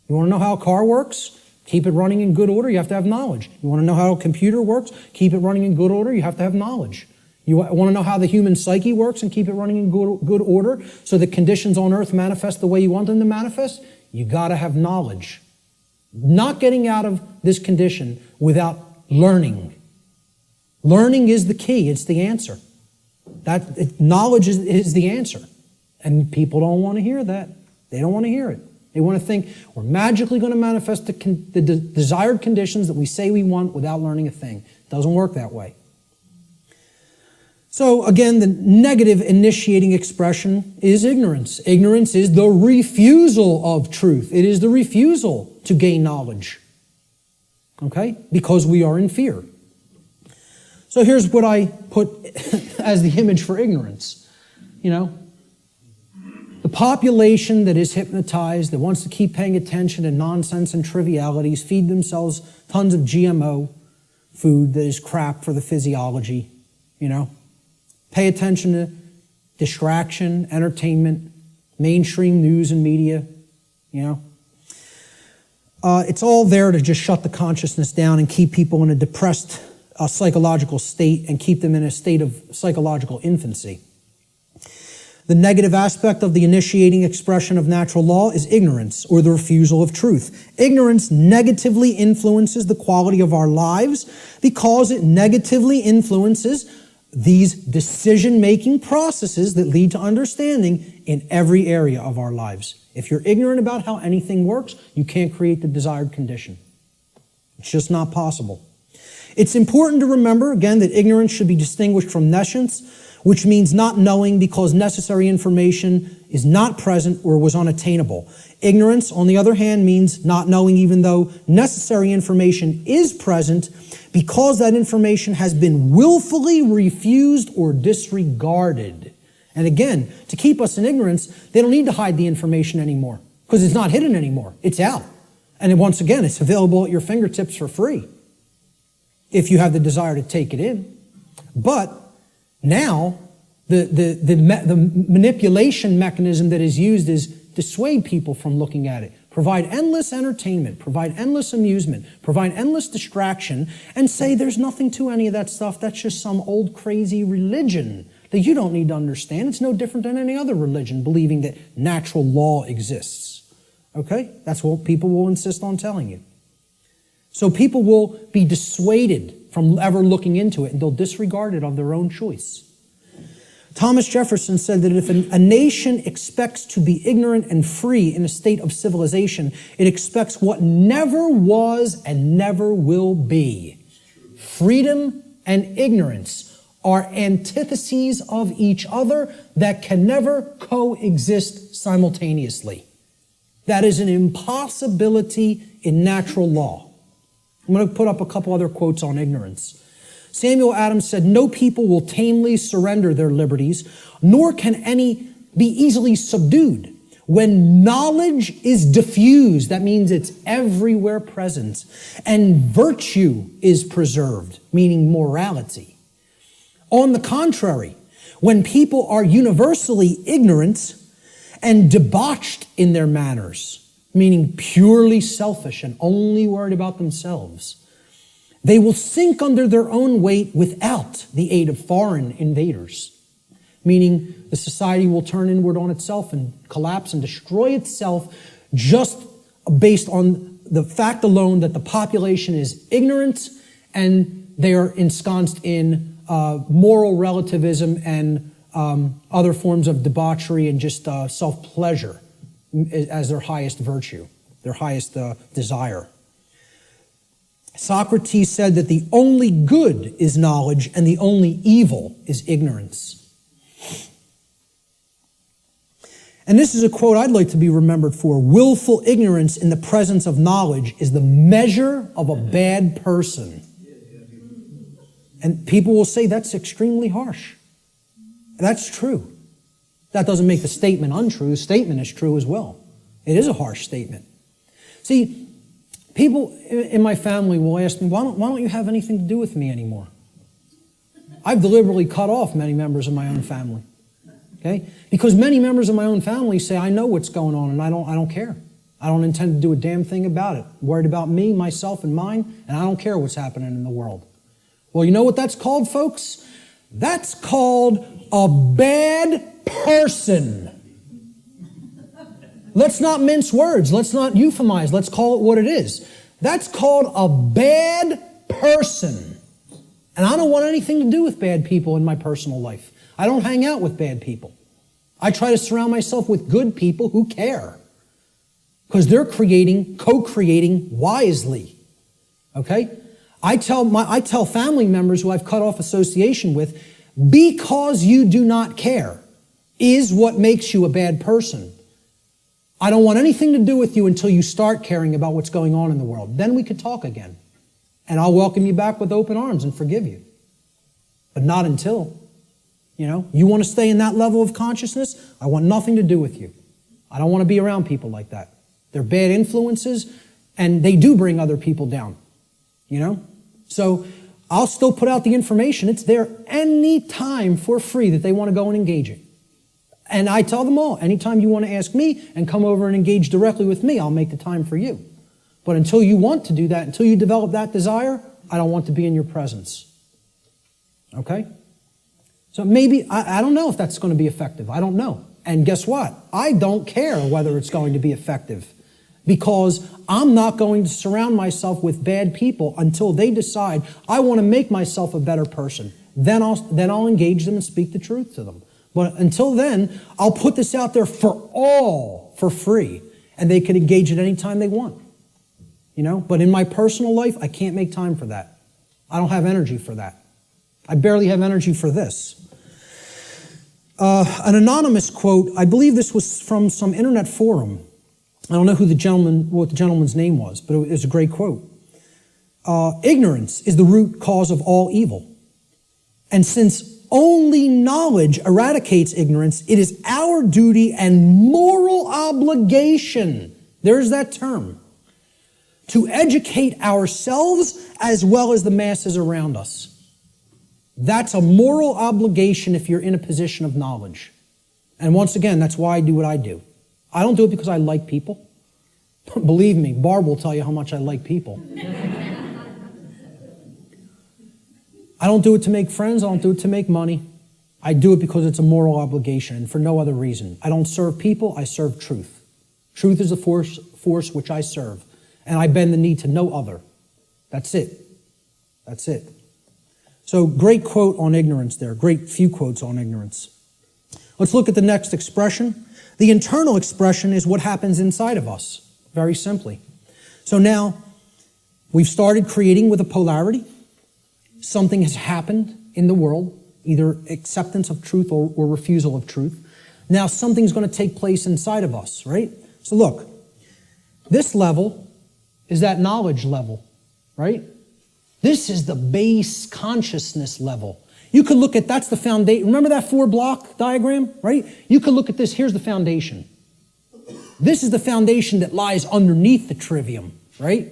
You want to know how a car works? Keep it running in good order, you have to have knowledge. You want to know how a computer works? Keep it running in good order, you have to have knowledge. You want to know how the human psyche works and keep it running in good order so the conditions on earth manifest the way you want them to manifest? You got to have knowledge. Not getting out of this condition without learning. Learning is the key. It's the answer. Knowledge is the answer. And people don't want to hear that. They don't want to hear it. They want to think we're magically going to manifest the desired conditions that we say we want without learning a thing. It doesn't work that way. So again, the negative initiating expression is ignorance. Ignorance is the refusal of truth. It is the refusal to gain knowledge. Okay? Because we are in fear. So here's what I put as the image for ignorance. The population that is hypnotized, that wants to keep paying attention to nonsense and trivialities, feed themselves tons of GMO food that is crap for the physiology, Pay attention to distraction, entertainment, mainstream news and media, It's all there to just shut the consciousness down and keep people in a depressed psychological state and keep them in a state of psychological infancy. The negative aspect of the initiating expression of natural law is ignorance, or the refusal of truth. Ignorance negatively influences the quality of our lives because it negatively influences these decision-making processes that lead to understanding in every area of our lives. If you're ignorant about how anything works, you can't create the desired condition. It's just not possible. It's important to remember, again, that ignorance should be distinguished from nescience, which means not knowing because necessary information is not present or was unattainable. Ignorance, on the other hand, means not knowing even though necessary information is present because that information has been willfully refused or disregarded. And again, to keep us in ignorance, they don't need to hide the information anymore because it's not hidden anymore. It's out. And once again, it's available at your fingertips for free if you have the desire to take it in. But now, the manipulation mechanism that is used is dissuade people from looking at it, provide endless entertainment, provide endless amusement, provide endless distraction, and say there's nothing to any of that stuff. That's just some old crazy religion that you don't need to understand. It's no different than any other religion, believing that natural law exists. Okay? That's what people will insist on telling you. So people will be dissuaded from ever looking into it, and they'll disregard it of their own choice. Thomas Jefferson said that if a nation expects to be ignorant and free in a state of civilization, it expects what never was and never will be. Freedom and ignorance are antitheses of each other that can never coexist simultaneously. That is an impossibility in natural law. I'm going to put up a couple other quotes on ignorance. Samuel Adams said, "No people will tamely surrender their liberties, nor can any be easily subdued. When knowledge is diffused," that means it's everywhere present, "and virtue is preserved," meaning morality. On the contrary, when people are universally ignorant and debauched in their manners, meaning purely selfish and only worried about themselves, they will sink under their own weight without the aid of foreign invaders, meaning the society will turn inward on itself and collapse and destroy itself just based on the fact alone that the population is ignorant and they are ensconced in moral relativism and other forms of debauchery and just self-pleasure as their highest virtue, their highest desire. Socrates said that the only good is knowledge and the only evil is ignorance. And this is a quote I'd like to be remembered for. "Willful ignorance in the presence of knowledge is the measure of a bad person." And people will say that's extremely harsh. That's true. That doesn't make the statement untrue. The statement is true as well. It is a harsh statement. See, people in my family will ask me, why don't you have anything to do with me anymore? I've deliberately cut off many members of my own family. Okay? Because many members of my own family say, I know what's going on and I don't care. I don't intend to do a damn thing about it. I'm worried about me, myself, and mine, and I don't care what's happening in the world. Well, you know what that's called, folks? That's called a bad person. Let's not mince words. Let's not euphemize. Let's call it what it is. That's called a bad person. And I don't want anything to do with bad people in my personal life. I don't hang out with bad people. I try to surround myself with good people who care. Because they're co-creating wisely. Okay? I tell family members who I've cut off association with, because you do not care is what makes you a bad person. I don't want anything to do with you until you start caring about what's going on in the world. Then we could talk again. And I'll welcome you back with open arms and forgive you. But not until. You want to stay in that level of consciousness? I want nothing to do with you. I don't want to be around people like that. They're bad influences, and they do bring other people down. So I'll still put out the information. It's there any time for free that they want to go and engage it. And I tell them all, anytime you want to ask me and come over and engage directly with me, I'll make the time for you. But until you want to do that, until you develop that desire, I don't want to be in your presence. Okay? So maybe, I don't know if that's going to be effective. I don't know. And guess what? I don't care whether it's going to be effective, because I'm not going to surround myself with bad people until they decide I want to make myself a better person. Then I'll engage them and speak the truth to them. But until then, I'll put this out there for all for free, and they can engage it any time they want. But in my personal life, I can't make time for that. I don't have energy for that. I barely have energy for this. An anonymous quote, I believe this was from some internet forum. I don't know what the gentleman's name was, but it was a great quote. Ignorance is the root cause of all evil. And since only knowledge eradicates ignorance, it is our duty and moral obligation, there's that term, to educate ourselves as well as the masses around us. That's a moral obligation if you're in a position of knowledge. And once again, that's why I do what I do. I don't do it because I like people. Believe me, Barb will tell you how much I like people. I don't do it to make friends. I don't do it to make money. I do it because it's a moral obligation and for no other reason. I don't serve people. I serve truth. Truth is the force which I serve. And I bend the knee to no other. That's it. That's it. So great quote on ignorance there. Great few quotes on ignorance. Let's look at the next expression. The internal expression is what happens inside of us, very simply. So now, we've started creating with a polarity. Something has happened in the world, either acceptance of truth or refusal of truth. Now something's going to take place inside of us, right? So look, this level is that knowledge level, right? This is the base consciousness level. You could look at, that's the foundation. Remember that 4-block diagram, right? You could look at this. Here's the foundation. This is the foundation that lies underneath the trivium, right?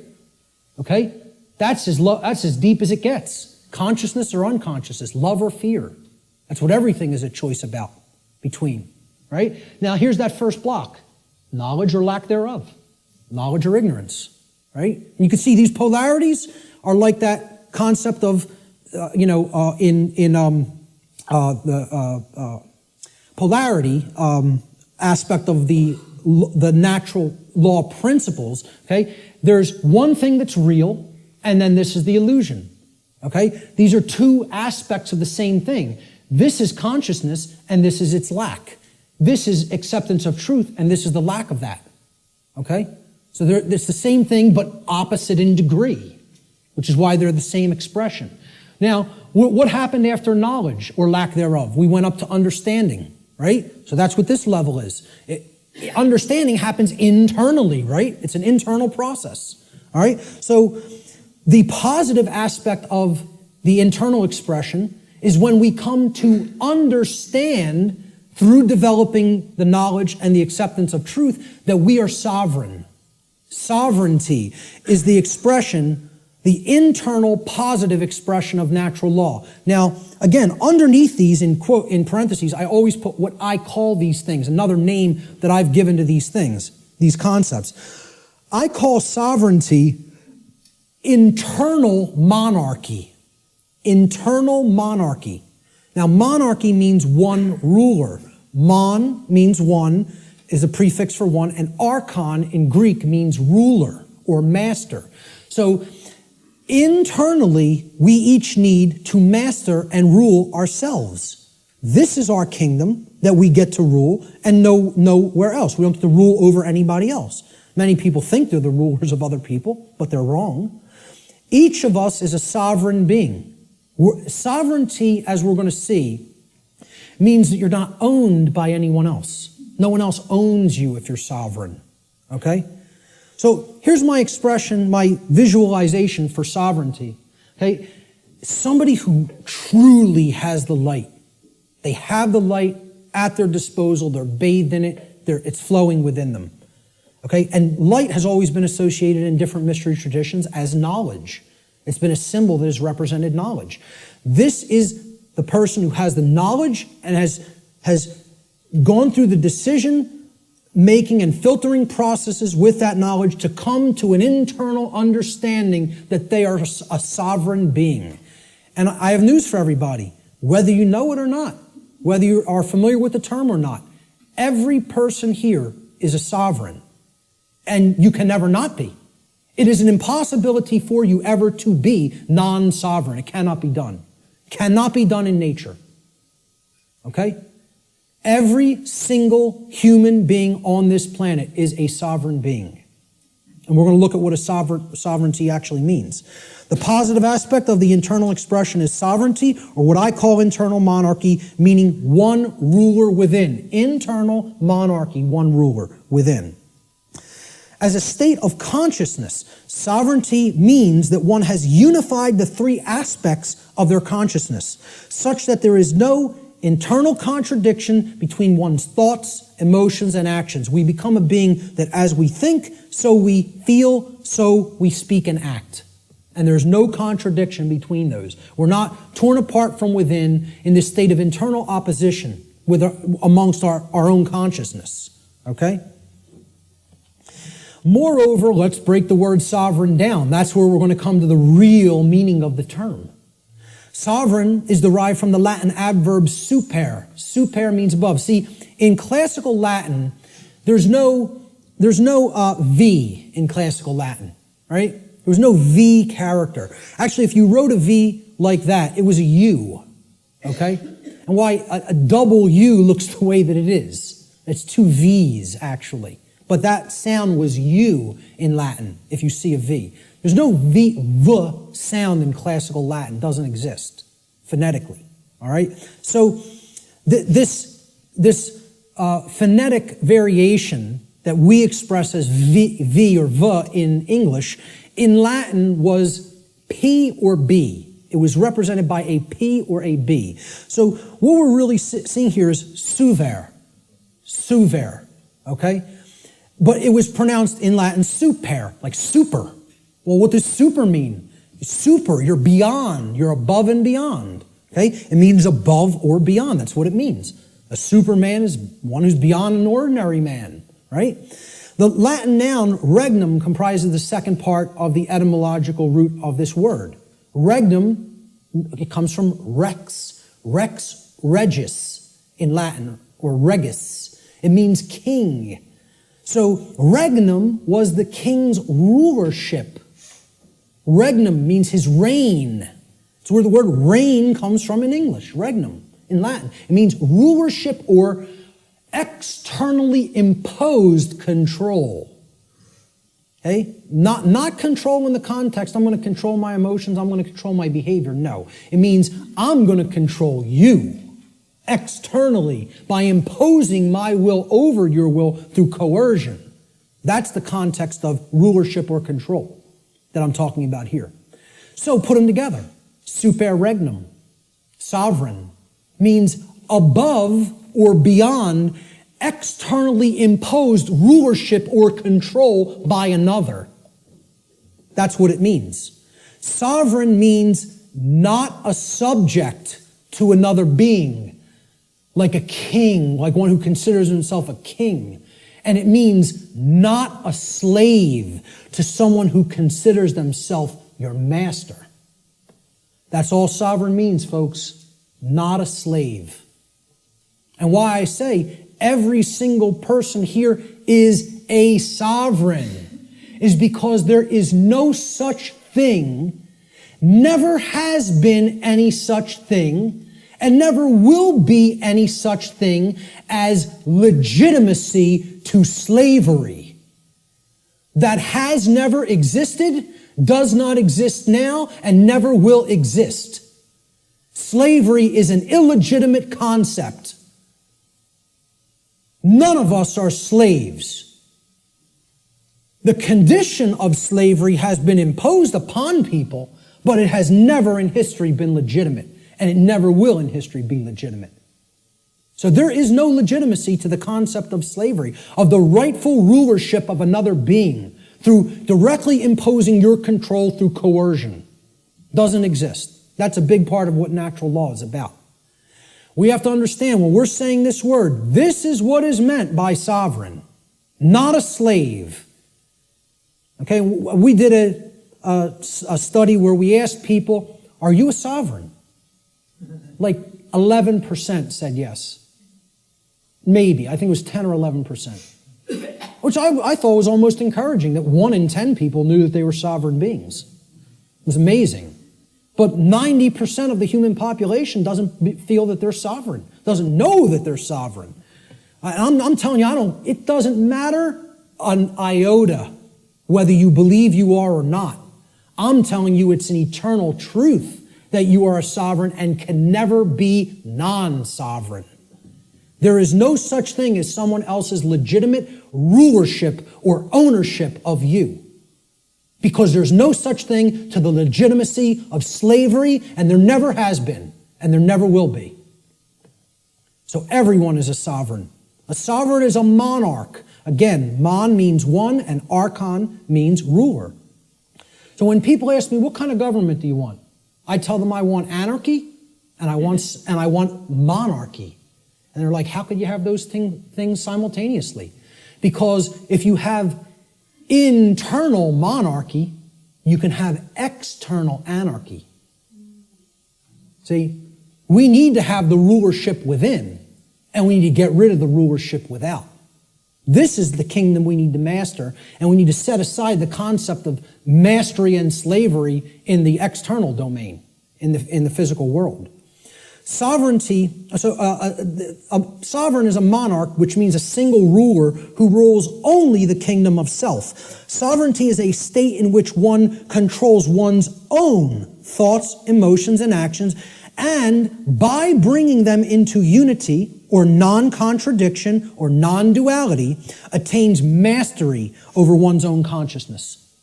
Okay? That's as deep as it gets. Consciousness or unconsciousness, love or fear. That's what everything is a choice about, between, right? Now, here's that first block. Knowledge or lack thereof. Knowledge or ignorance, right? And you can see these polarities are like that concept of, the polarity aspect of the natural law principles, okay? There's one thing that's real, and then this is the illusion, okay? These are two aspects of the same thing. This is consciousness, and this is its lack. This is acceptance of truth, and this is the lack of that, okay? So it's the same thing, but opposite in degree, which is why they're the same expression. Now, what happened after knowledge or lack thereof? We went up to understanding, right? So that's what this level is. Understanding happens internally, right? It's an internal process, all right? So the positive aspect of the internal expression is when we come to understand through developing the knowledge and the acceptance of truth that we are sovereign. Sovereignty is the expression, the internal positive expression of natural law. Now, again, underneath these, in parentheses, I always put what I call these things, another name that I've given to these things, these concepts. I call sovereignty internal monarchy. Internal monarchy. Now, monarchy means one ruler. Mon means one, is a prefix for one, and archon in Greek means ruler or master. So, internally, we each need to master and rule ourselves. This is our kingdom that we get to rule and nowhere else. We don't get to rule over anybody else. Many people think they're the rulers of other people, but they're wrong. Each of us is a sovereign being. Sovereignty, as we're going to see, means that you're not owned by anyone else. No one else owns you if you're sovereign. Okay? So here's my expression, my visualization for sovereignty. Okay? Somebody who truly has the light. They have the light at their disposal. They're bathed in it. It's flowing within them. Okay? And light has always been associated in different mystery traditions as knowledge. It's been a symbol that has represented knowledge. This is the person who has the knowledge and has gone through the decision making and filtering processes with that knowledge to come to an internal understanding that they are a sovereign being. And I have news for everybody, whether you know it or not, whether you are familiar with the term or not, every person here is a sovereign, and you can never not be. It is an impossibility for you ever to be non-sovereign. It cannot be done. Cannot be done in nature. Okay? Every single human being on this planet is a sovereign being. And we're going to look at what a sovereignty actually means. The positive aspect of the internal expression is sovereignty, or what I call internal monarchy, meaning one ruler within. Internal monarchy, one ruler within. As a state of consciousness, sovereignty means that one has unified the three aspects of their consciousness, such that there is no internal contradiction between one's thoughts, emotions, and actions. We become a being that as we think, so we feel, so we speak and act. And there's no contradiction between those. We're not torn apart from within in this state of internal opposition amongst our own consciousness. Okay? Moreover, let's break the word sovereign down. That's where we're going to come to the real meaning of the term. Sovereign is derived from the Latin adverb super. Super means above. See, in classical Latin, there's no V in classical Latin, right? There was no V character. Actually, if you wrote a V like that, it was a U, okay? And why a double U looks the way that it is. It's two V's, actually. But that sound was U in Latin, if you see a V. There's no V sound in classical Latin. It doesn't exist phonetically, all right? So this phonetic variation that we express as V or V in English, in Latin was P or B. It was represented by a P or a B. So what we're really seeing here is suver. Suver, okay? But it was pronounced in Latin super, like super. Well, what does super mean? Super, you're beyond, you're above and beyond, okay? It means above or beyond, that's what it means. A superman is one who's beyond an ordinary man, right? The Latin noun regnum comprises the second part of the etymological root of this word. Regnum, it comes from rex, rex regis in Latin, or regis. It means king. So regnum was the king's rulership. Regnum means his reign. It's where the word reign comes from in English, regnum, in Latin. It means rulership or externally imposed control. Okay? Not control in the context, I'm going to control my emotions, I'm going to control my behavior. No. It means I'm going to control you externally by imposing my will over your will through coercion. That's the context of rulership or control that I'm talking about here. So put them together. Super regnum, sovereign, means above or beyond externally imposed rulership or control by another. That's what it means. Sovereign means not a subject to another being, like a king, like one who considers himself a king. And it means not a slave to someone who considers themselves your master. That's all sovereign means, folks. Not a slave. And why I say every single person here is a sovereign is because there is no such thing, never has been any such thing, and never will be any such thing as legitimacy to slavery. That has never existed, does not exist now, and never will exist. Slavery is an illegitimate concept. None of us are slaves. The condition of slavery has been imposed upon people, but it has never in history been legitimate, and it never will in history be legitimate. So there is no legitimacy to the concept of slavery, of the rightful rulership of another being through directly imposing your control through coercion. Doesn't exist. That's a big part of what natural law is about. We have to understand when we're saying this word, this is what is meant by sovereign, not a slave. Okay, we did a study where we asked people, are you a sovereign? Like 11% said yes. Maybe. I think it was 10 or 11%. Which I thought was almost encouraging, that 1 in 10 people knew that they were sovereign beings. It was amazing. But 90% of the human population doesn't feel that they're sovereign, doesn't know that they're sovereign. I'm telling you, it doesn't matter an iota whether you believe you are or not. I'm telling you it's an eternal truth that you are a sovereign and can never be non-sovereign. There is no such thing as someone else's legitimate rulership or ownership of you. Because there's no such thing to the legitimacy of slavery, and there never has been, and there never will be. So everyone is a sovereign. A sovereign is a monarch. Again, mon means one, and archon means ruler. So when people ask me, what kind of government do you want? I tell them I want anarchy, and I want monarchy. And they're like, how could you have those things simultaneously? Because if you have internal monarchy, you can have external anarchy. See, we need to have the rulership within, and we need to get rid of the rulership without. This is the kingdom we need to master, and we need to set aside the concept of mastery and slavery in the external domain, in the physical world. Sovereignty, a sovereign is a monarch, which means a single ruler who rules only the kingdom of self. Sovereignty is a state in which one controls one's own thoughts, emotions, and actions, and by bringing them into unity or non-contradiction or non-duality, attains mastery over one's own consciousness.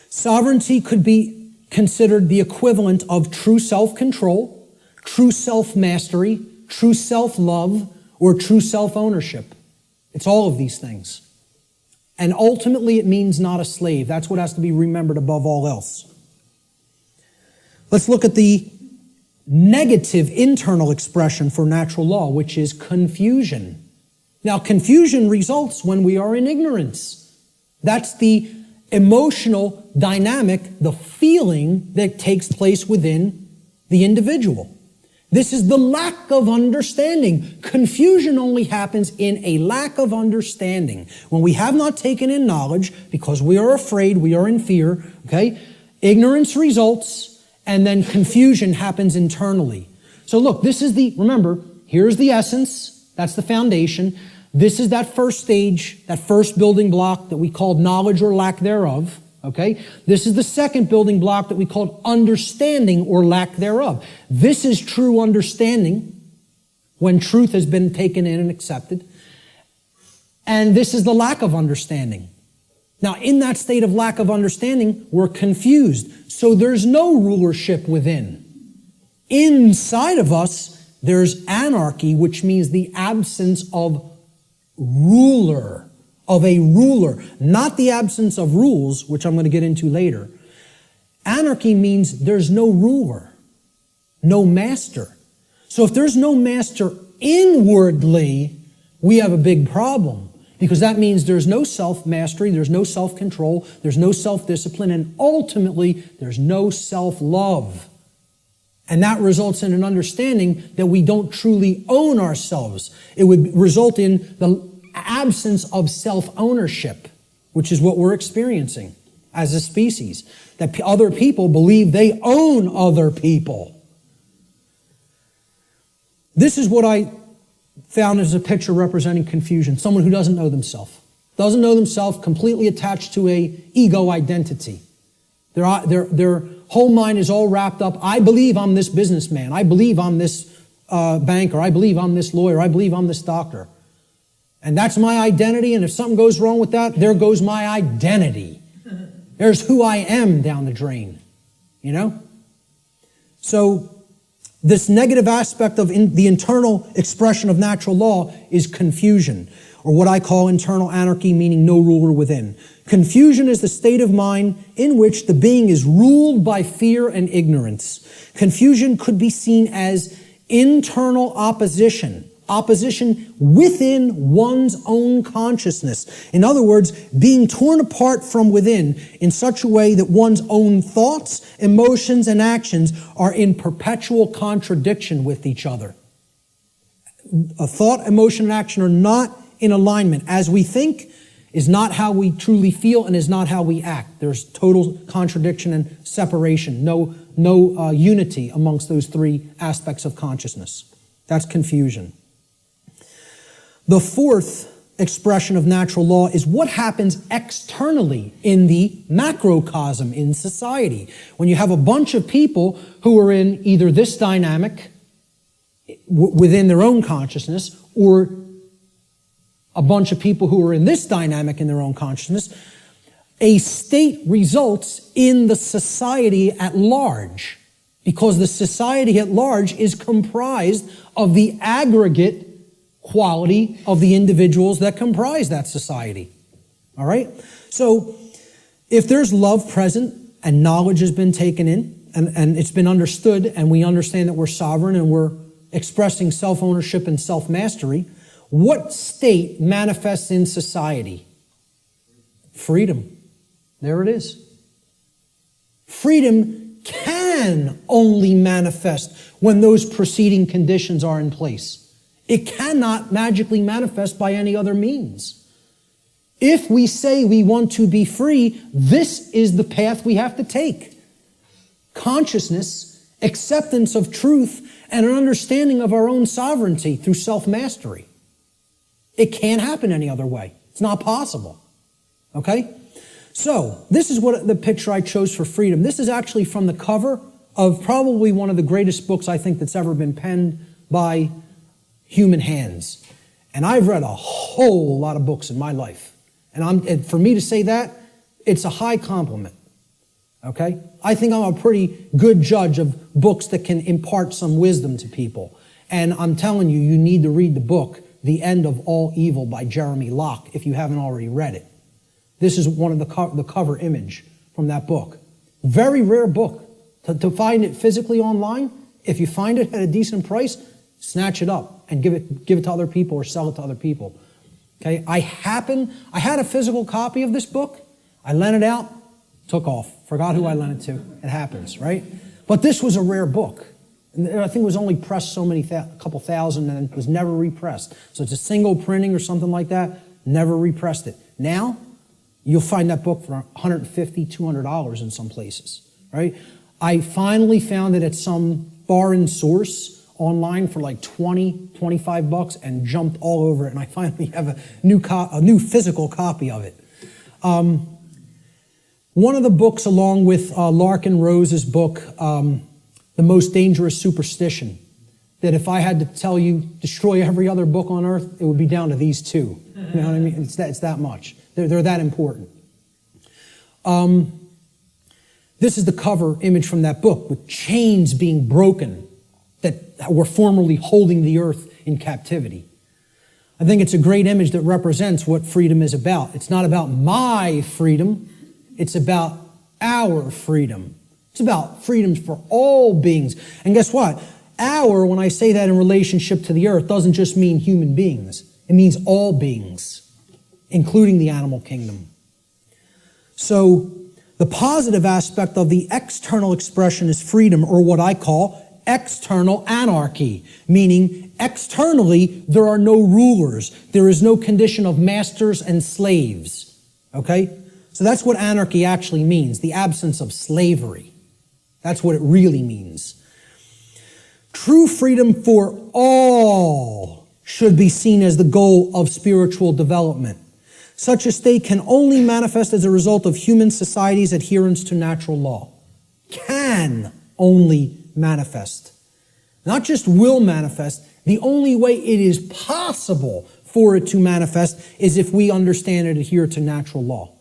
Sovereignty could be considered the equivalent of true self-control, true self-mastery, true self-love, or true self-ownership. It's all of these things. And ultimately, it means not a slave. That's what has to be remembered above all else. Let's look at the negative internal expression for natural law, which is confusion. Now, confusion results when we are in ignorance. That's the emotional dynamic, the feeling that takes place within the individual. This is the lack of understanding. Confusion only happens in a lack of understanding. When we have not taken in knowledge, because we are afraid, we are in fear, okay? Ignorance results, and then confusion happens internally. So look, remember, here's the essence, that's the foundation. This is that first stage, that first building block that we called knowledge or lack thereof. Okay? This is the second building block that we called understanding or lack thereof. This is true understanding when truth has been taken in and accepted. And this is the lack of understanding. Now, in that state of lack of understanding, we're confused. So there's no rulership within. Inside of us, there's anarchy, which means the absence of a ruler, not the absence of rules, which I'm going to get into later. Anarchy means there's no ruler, no master. So if there's no master inwardly, we have a big problem, because that means there's no self-mastery, there's no self-control, there's no self-discipline, and ultimately, there's no self-love. And that results in an understanding that we don't truly own ourselves. It would result in the absence of self-ownership, which is what we're experiencing as a species. That other people believe they own other people. This is what I found as a picture representing confusion. Someone who doesn't know themselves. Doesn't know themselves, completely attached to a ego identity. Their whole mind is all wrapped up. I believe I'm this businessman. I believe I'm this banker. I believe I'm this lawyer. I believe I'm this doctor. And that's my identity, and if something goes wrong with that, there goes my identity. There's who I am down the drain, you know? So this negative aspect of the internal expression of natural law is confusion, or what I call internal anarchy, meaning no ruler within. Confusion is the state of mind in which the being is ruled by fear and ignorance. Confusion could be seen as internal opposition within one's own consciousness. In other words, being torn apart from within in such a way that one's own thoughts, emotions, and actions are in perpetual contradiction with each other. A thought, emotion, and action are not in alignment. As we think is not how we truly feel and is not how we act. There's total contradiction and separation. No unity amongst those three aspects of consciousness. That's confusion. The fourth expression of natural law is what happens externally in the macrocosm in society. When you have a bunch of people who are in either this dynamic within their own consciousness or a bunch of people who are in this dynamic in their own consciousness, a state results in the society at large, because the society at large is comprised of the aggregate quality of the individuals that comprise that society. All right? So if there's love present and knowledge has been taken in and it's been understood and we understand that we're sovereign and we're expressing self-ownership and self-mastery, what state manifests in society? Freedom. There it is. Freedom can only manifest when those preceding conditions are in place. It cannot magically manifest by any other means. If we say we want to be free, this is the path we have to take. Consciousness, acceptance of truth, and an understanding of our own sovereignty through self-mastery. It can't happen any other way. It's not possible. Okay? So, this is what the picture I chose for freedom. This is actually from the cover of probably one of the greatest books I think that's ever been penned by human hands. And I've read a whole lot of books in my life. And for me to say that, it's a high compliment. Okay? I think I'm a pretty good judge of books that can impart some wisdom to people. And I'm telling you, you need to read the book, The End of All Evil by Jeremy Locke, if you haven't already read it. This is one of the cover image from that book. Very rare book. To find it physically online, if you find it at a decent price, snatch it up and give it to other people or sell it to other people. Okay? I had a physical copy of this book. I lent it out, took off. Forgot who I lent it to. It happens, right? But this was a rare book. And I think it was only pressed a couple thousand, and it was never repressed. So it's a single printing or something like that. Never repressed it. Now, you'll find that book for $150, $200 in some places, right? I finally found it at some foreign source online for like $20, $25 and jumped all over it, and I finally have a new physical copy of it. One of the books, along with Larkin Rose's book, The Most Dangerous Superstition, that if I had to tell you, destroy every other book on earth, it would be down to these two. You know what I mean? It's that much. They're that important. This is the cover image from that book, with chains being broken that were formerly holding the earth in captivity. I think it's a great image that represents what freedom is about. It's not about my freedom. It's about our freedom. It's about freedom for all beings. And guess what? Our, when I say that in relationship to the earth, doesn't just mean human beings. It means all beings, including the animal kingdom. So the positive aspect of the external expression is freedom, or what I call external anarchy, meaning externally there are no rulers. There is no condition of masters and slaves. Okay? So that's what anarchy actually means, the absence of slavery. That's what it really means. True freedom for all should be seen as the goal of spiritual development. Such a state can only manifest as a result of human society's adherence to natural law. Can only manifest. Not just will manifest. The only way it is possible for it to manifest is if we understand and adhere to natural law.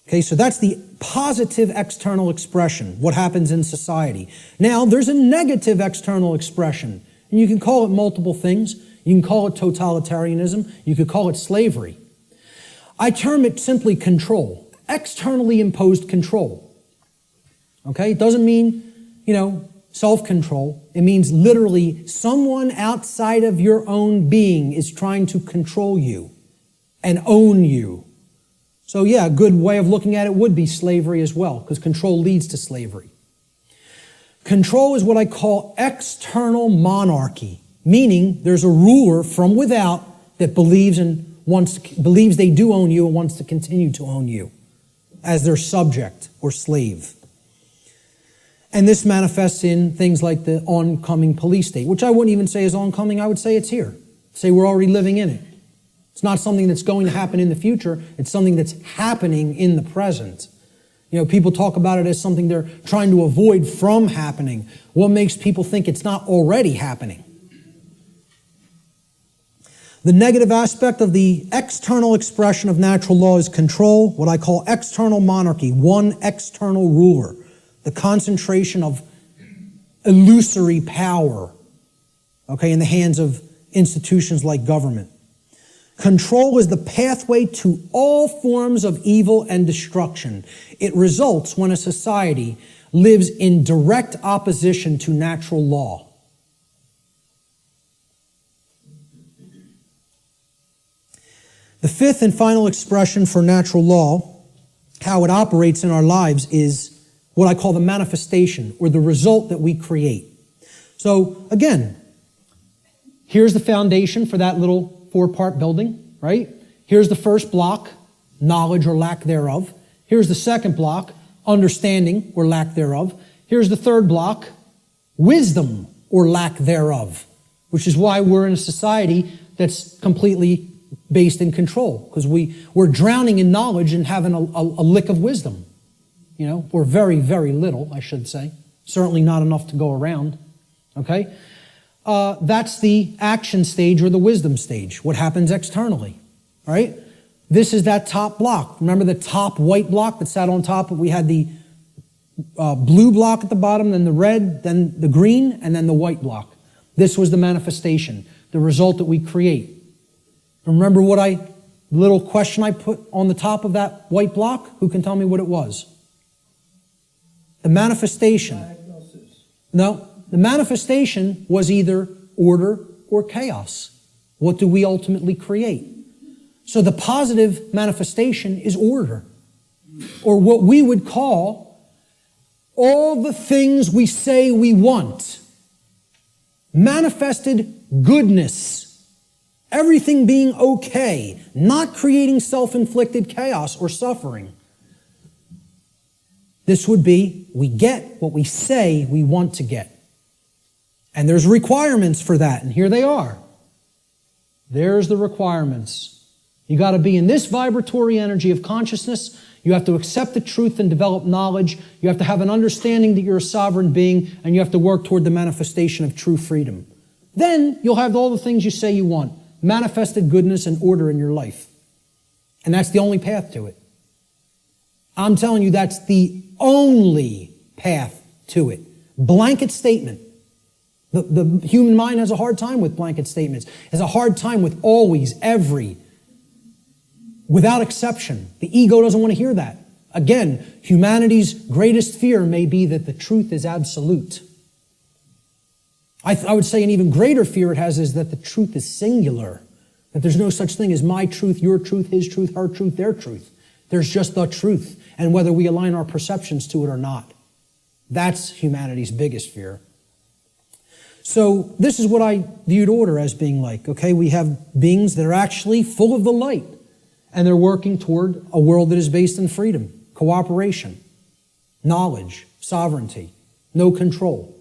Okay, so that's the positive external expression, what happens in society. Now, there's a negative external expression, and you can call it multiple things. You can call it totalitarianism. You could call it slavery. I term it simply control, externally imposed control. Okay, it doesn't mean, self-control. It means literally someone outside of your own being is trying to control you and own you. So yeah, a good way of looking at it would be slavery as well, because control leads to slavery. Control is what I call external monarchy, meaning there's a ruler from without that believes they do own you and wants to continue to own you as their subject or slave. And this manifests in things like the oncoming police state, which I wouldn't even say is oncoming, I would say it's here. Say we're already living in it. It's not something that's going to happen in the future. It's something that's happening in the present. People talk about it as something they're trying to avoid from happening. What makes people think it's not already happening? The negative aspect of the external expression of natural law is control, what I call external monarchy, one external ruler, the concentration of illusory power, in the hands of institutions like government. Control is the pathway to all forms of evil and destruction. It results when a society lives in direct opposition to natural law. The fifth and final expression for natural law, how it operates in our lives, is what I call the manifestation, or the result that we create. So again, here's the foundation for that little 4-part building, right? Here's the first block, knowledge or lack thereof. Here's the second block, understanding or lack thereof. Here's the third block, wisdom or lack thereof, which is why we're in a society that's completely based in control, because we're drowning in knowledge and having a lick of wisdom, or very, very little, I should say. Certainly not enough to go around, okay? That's the action stage or the wisdom stage, what happens externally, right? This is that top block. Remember the top white block that sat on top? We had the blue block at the bottom, then the red, then the green, and then the white block. This was the manifestation, the result that we create. Remember little question I put on the top of that white block? Who can tell me what it was? The manifestation. No, the manifestation was either order or chaos. What do we ultimately create? So the positive manifestation is order, or what we would call all the things we say we want. Manifested goodness, everything being okay, not creating self-inflicted chaos or suffering. This would be, we get what we say we want to get. And there's requirements for that, and here they are. There's the requirements. You got to be in this vibratory energy of consciousness. You have to accept the truth and develop knowledge. You have to have an understanding that you're a sovereign being, and you have to work toward the manifestation of true freedom. Then you'll have all the things you say you want. Manifested goodness and order in your life. And that's the only path to it. I'm telling you, that's the only path to it. Blanket statement. The human mind has a hard time with blanket statements. Has a hard time with always, every, without exception. The ego doesn't want to hear that. Again, humanity's greatest fear may be that the truth is absolute. I would say an even greater fear it has is that the truth is singular. That there's no such thing as my truth, your truth, his truth, her truth, their truth. There's just the truth, and whether we align our perceptions to it or not. That's humanity's biggest fear. So this is what I viewed order as being like. Okay, we have beings that are actually full of the light, and they're working toward a world that is based in freedom, cooperation, knowledge, sovereignty, no control.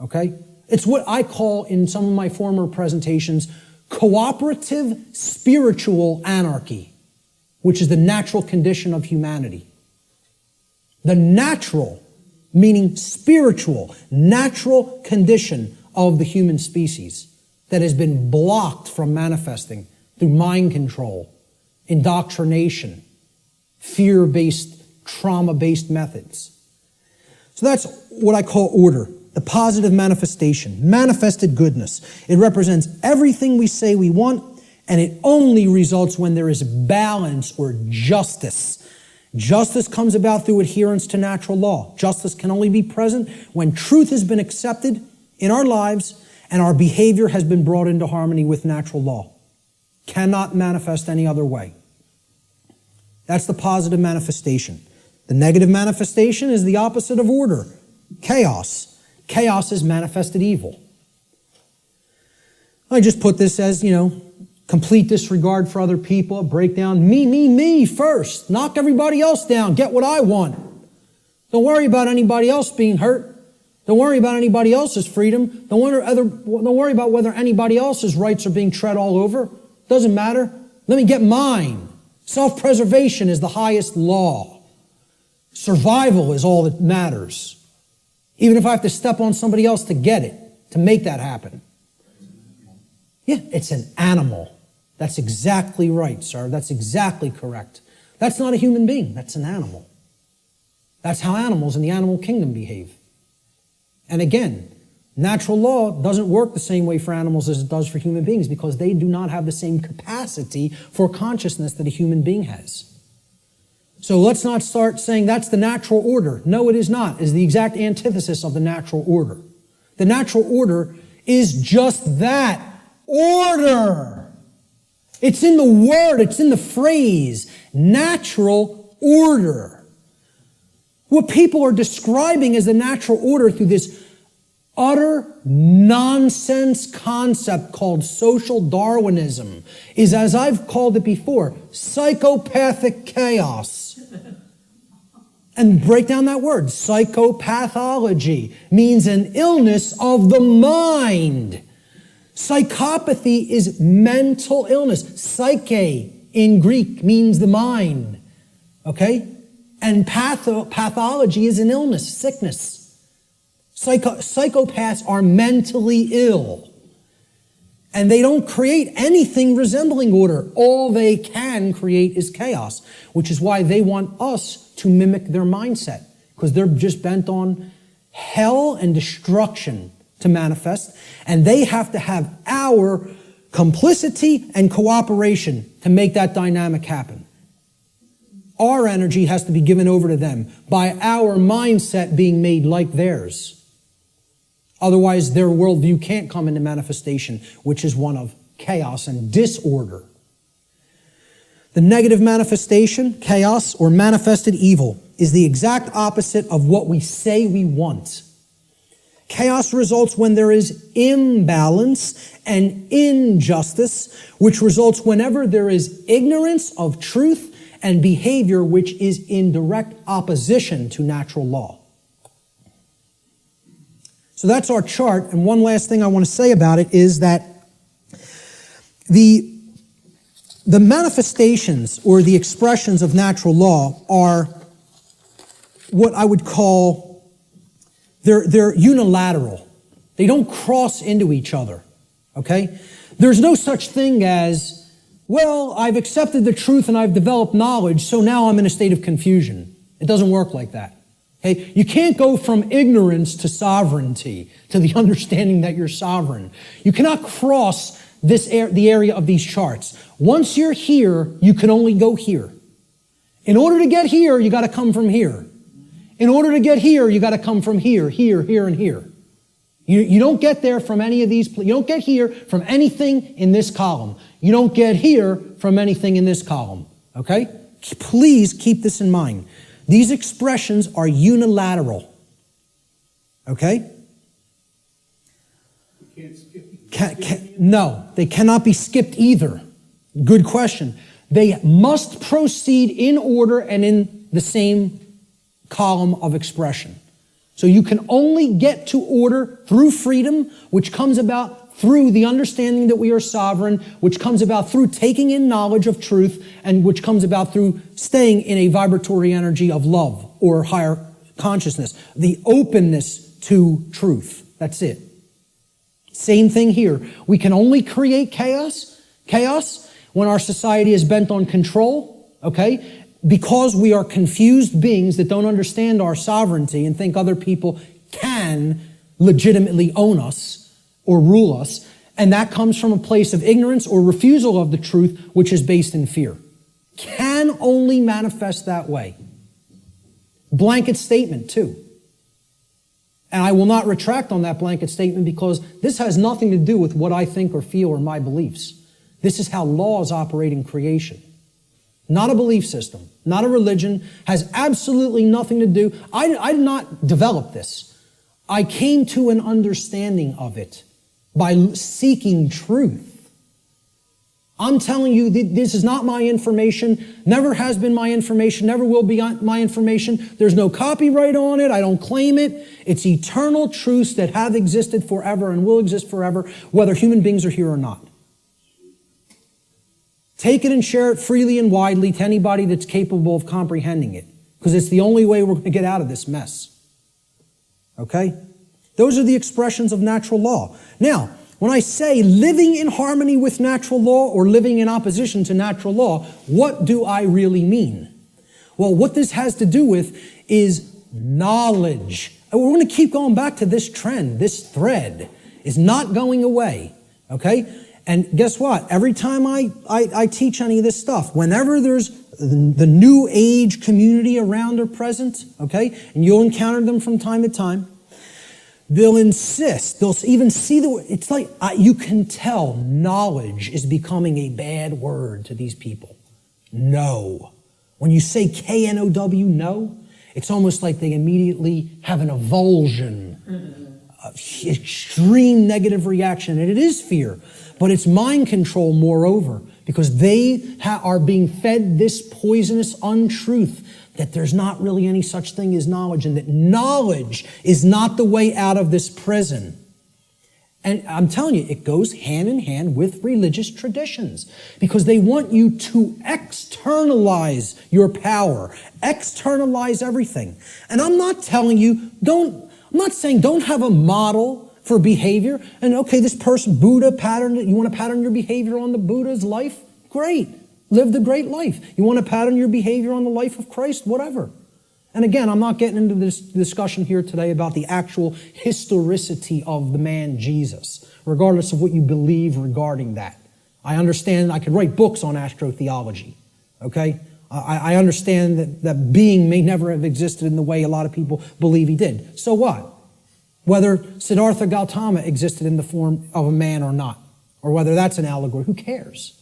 Okay? It's what I call in some of my former presentations cooperative spiritual anarchy, which is the natural condition of humanity. The natural, meaning spiritual, natural condition of the human species that has been blocked from manifesting through mind control, indoctrination, fear-based, trauma-based methods. So that's what I call order, the positive manifestation, manifested goodness. It represents everything we say we want, and it only results when there is balance or justice. Justice comes about through adherence to natural law. Justice can only be present when truth has been accepted in our lives and our behavior has been brought into harmony with natural law. Cannot manifest any other way. That's the positive manifestation. The negative manifestation is the opposite of order, chaos. Chaos is manifested evil. I just put this as, complete disregard for other people, a breakdown. Me first. Knock everybody else down. Get what I want. Don't worry about anybody else being hurt. Don't worry about anybody else's freedom. Don't worry about whether anybody else's rights are being tread all over. Doesn't matter. Let me get mine. Self-preservation is the highest law. Survival is all that matters. Even if I have to step on somebody else to get it, to make that happen. Yeah, it's an animal. That's exactly right, sir. That's exactly correct. That's not a human being. That's an animal. That's how animals in the animal kingdom behave. And again, natural law doesn't work the same way for animals as it does for human beings because they do not have the same capacity for consciousness that a human being has. So let's not start saying that's the natural order. No, it is not. It is the exact antithesis of the natural order. The natural order is just that. Order. It's in the word. It's in the phrase. Natural order. What people are describing as the natural order through this utter nonsense concept called social Darwinism is, as I've called it before, psychopathic chaos. And break down that word. Psychopathology means an illness of the mind. Psychopathy is mental illness. Psyche in Greek means the mind. Okay? And pathology is an illness, sickness. Psychopaths are mentally ill. And they don't create anything resembling order. All they can create is chaos, which is why they want us to mimic their mindset, because they're just bent on hell and destruction to manifest, and they have to have our complicity and cooperation to make that dynamic happen. Our energy has to be given over to them by our mindset being made like theirs. Otherwise, their worldview can't come into manifestation, which is one of chaos and disorder. The negative manifestation, chaos, or manifested evil, is the exact opposite of what we say we want. Chaos results when there is imbalance and injustice, which results whenever there is ignorance of truth and behavior which is in direct opposition to natural law. So that's our chart, and one last thing I want to say about it is that the manifestations or the expressions of natural law are what I would call, they're unilateral. They don't cross into each other, okay? There's no such thing as, well, I've accepted the truth and I've developed knowledge, so now I'm in a state of confusion. It doesn't work like that. Okay? You can't go from ignorance to sovereignty, to the understanding that you're sovereign. You cannot cross the area of these charts. Once you're here, you can only go here. In order to get here, you got to come from here. In order to get here, you got to come from here, here, here, and here. You don't get there from any of these. You don't get here from anything in this column. You don't get here from anything in this column. Okay? Please keep this in mind. These expressions are unilateral. Okay? You can't skip. No, they cannot be skipped either. Good question. They must proceed in order and in the same column of expression. So you can only get to order through freedom, which comes about through the understanding that we are sovereign, which comes about through taking in knowledge of truth, and which comes about through staying in a vibratory energy of love or higher consciousness. The openness to truth. That's it. Same thing here. We can only create chaos when our society is bent on control, okay? Because we are confused beings that don't understand our sovereignty and think other people can legitimately own us or rule us, and that comes from a place of ignorance or refusal of the truth, which is based in fear. Can only manifest that way. Blanket statement, too. And I will not retract on that blanket statement because this has nothing to do with what I think or feel or my beliefs. This is how laws operate in creation. Not a belief system, not a religion, has absolutely nothing to do. I did not develop this. I came to an understanding of it by seeking truth. I'm telling you, this is not my information, never has been my information, never will be my information. There's no copyright on it. I don't claim it. It's eternal truths that have existed forever and will exist forever, whether human beings are here or not. Take it and share it freely and widely to anybody that's capable of comprehending it, because it's the only way we're going to get out of this mess. Okay? Those are the expressions of natural law. Now, when I say living in harmony with natural law or living in opposition to natural law, what do I really mean? Well, what this has to do with is knowledge. And we're going to keep going back to this trend. This thread is not going away. Okay? And guess what? Every time I teach any of this stuff, whenever there's the new age community around or present, okay, and you'll encounter them from time to time, they'll insist, they'll even see it's like, you can tell knowledge is becoming a bad word to these people. No. When you say K-N-O-W, no, it's almost like they immediately have an avulsion, extreme negative reaction, and it is fear. But it's mind control, moreover, because they are being fed this poisonous untruth that there's not really any such thing as knowledge, and that knowledge is not the way out of this prison. And I'm telling you, it goes hand in hand with religious traditions, because they want you to externalize your power, externalize everything. And I'm not telling you, I'm not saying don't have a model for behavior. And okay, this person, Buddha patterned it. You want to pattern your behavior on the Buddha's life? Great. Live the great life. You want to pattern your behavior on the life of Christ? Whatever. And again, I'm not getting into this discussion here today about the actual historicity of the man Jesus, regardless of what you believe regarding that. I understand I could write books on astrotheology, okay? I understand that being may never have existed in the way a lot of people believe he did. So what? Whether Siddhartha Gautama existed in the form of a man or not, or whether that's an allegory, who cares?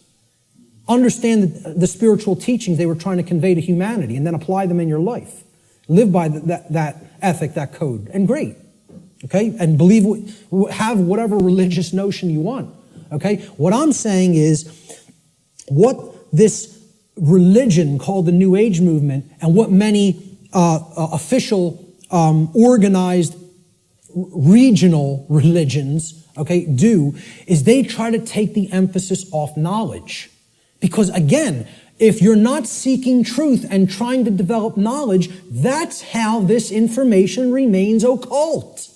Understand the spiritual teachings they were trying to convey to humanity and then apply them in your life. Live by that ethic, that code, and great, okay? And have whatever religious notion you want, okay? What I'm saying is what this religion called the New Age movement and what many official, organized, regional religions, okay, do is they try to take the emphasis off knowledge. Because again, if you're not seeking truth and trying to develop knowledge, that's how this information remains occult.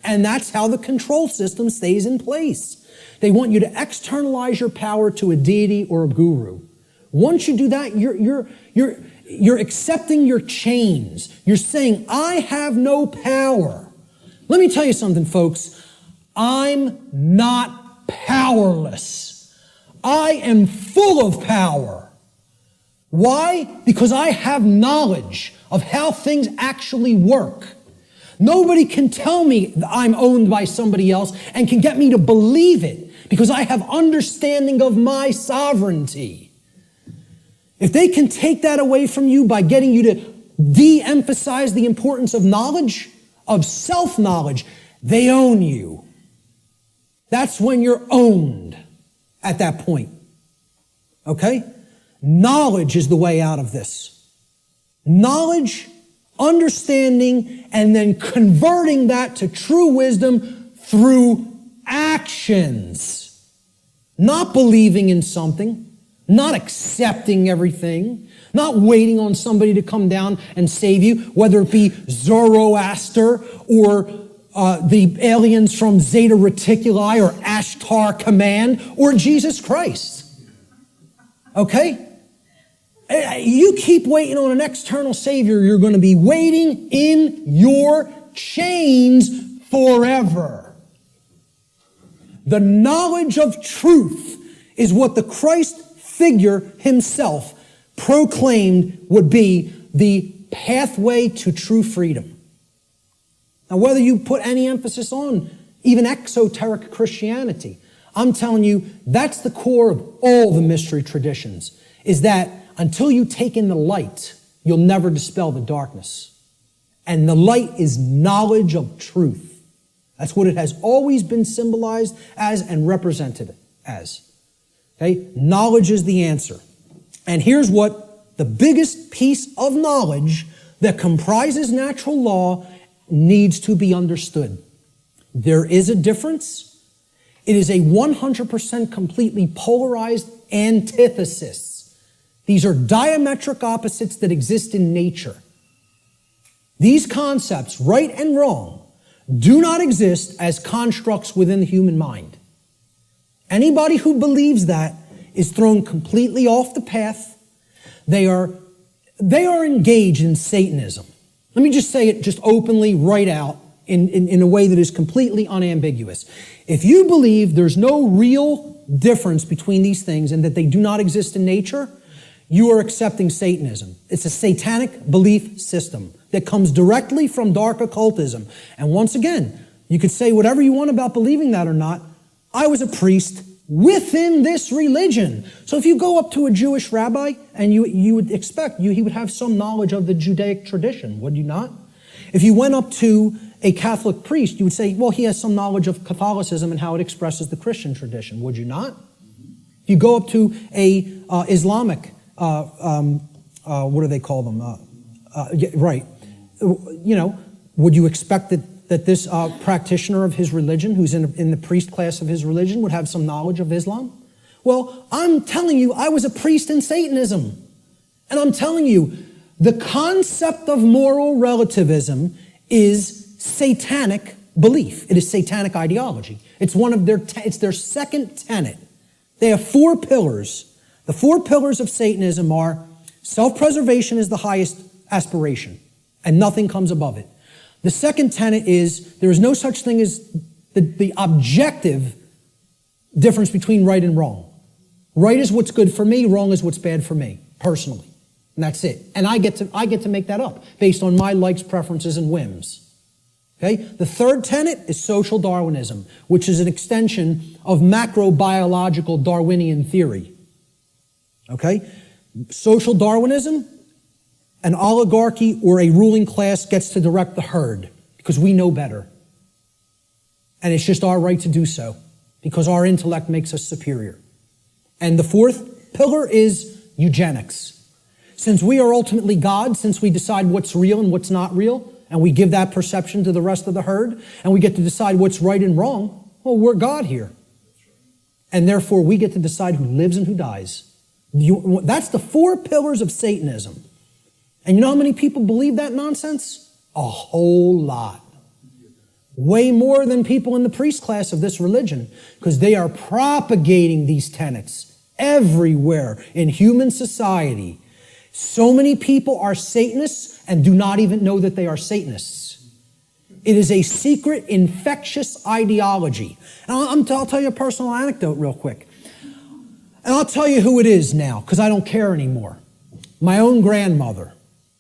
And that's how the control system stays in place. They want you to externalize your power to a deity or a guru. Once you do that, you're accepting your chains. You're saying, I have no power. Let me tell you something, folks. I'm not powerless. I am full of power. Why? Because I have knowledge of how things actually work. Nobody can tell me I'm owned by somebody else and can get me to believe it because I have understanding of my sovereignty. If they can take that away from you by getting you to de-emphasize the importance of knowledge, of self-knowledge, they own you. That's when you're owned at that point. Okay? Knowledge is the way out of this. Knowledge, understanding, and then converting that to true wisdom through actions. Not believing in something, not accepting everything, not waiting on somebody to come down and save you, whether it be Zoroaster or the aliens from Zeta Reticuli or Ashtar Command or Jesus Christ. Okay? You keep waiting on an external Savior, you're going to be waiting in your chains forever. The knowledge of truth is what the Christ figure himself proclaimed would be the pathway to true freedom. Now, whether you put any emphasis on even exoteric Christianity, I'm telling you, that's the core of all the mystery traditions, is that until you take in the light, you'll never dispel the darkness. And the light is knowledge of truth. That's what it has always been symbolized as and represented as. Okay? Knowledge is the answer. And here's what the biggest piece of knowledge that comprises natural law needs to be understood. There is a difference. It is a 100% completely polarized antithesis. These are diametric opposites that exist in nature. These concepts, right and wrong, do not exist as constructs within the human mind. Anybody who believes that is thrown completely off the path. They are engaged in Satanism. Let me just say it just openly right out in a way that is completely unambiguous. If you believe there's no real difference between these things and that they do not exist in nature, you are accepting Satanism. It's a satanic belief system that comes directly from dark occultism. And once again, you could say whatever you want about believing that or not. I was a priest within this religion. So if you go up to a Jewish rabbi and you would expect he would have some knowledge of the Judaic tradition, would you not? If you went up to a Catholic priest, you would say, well, he has some knowledge of Catholicism and how it expresses the Christian tradition, would you not? If you go up to a Islamic, what do they call them? Right. You know, would you expect that this practitioner of his religion, who's in the priest class of his religion, would have some knowledge of Islam? Well, I'm telling you, I was a priest in Satanism. And I'm telling you, the concept of moral relativism is satanic belief. It is satanic ideology. It's one of it's their second tenet. They have 4 pillars. The 4 pillars of Satanism are self-preservation is the highest aspiration, and nothing comes above it. The second tenet is there is no such thing as the objective difference between right and wrong. Right is what's good for me, wrong is what's bad for me, personally. And that's it. And I get to make that up based on my likes, preferences, and whims. Okay? The third tenet is social Darwinism, which is an extension of macrobiological Darwinian theory. Okay? Social Darwinism, an oligarchy or a ruling class gets to direct the herd because we know better. And it's just our right to do so because our intellect makes us superior. And the fourth pillar is eugenics. Since we are ultimately God, since we decide what's real and what's not real, and we give that perception to the rest of the herd, and we get to decide what's right and wrong, well, we're God here. And therefore, we get to decide who lives and who dies. That's the 4 pillars of Satanism. And you know how many people believe that nonsense? A whole lot. Way more than people in the priest class of this religion, because they are propagating these tenets everywhere in human society. So many people are Satanists and do not even know that they are Satanists. It is a secret, infectious ideology. And I'll tell you a personal anecdote real quick. And I'll tell you who it is now, because I don't care anymore. My own grandmother.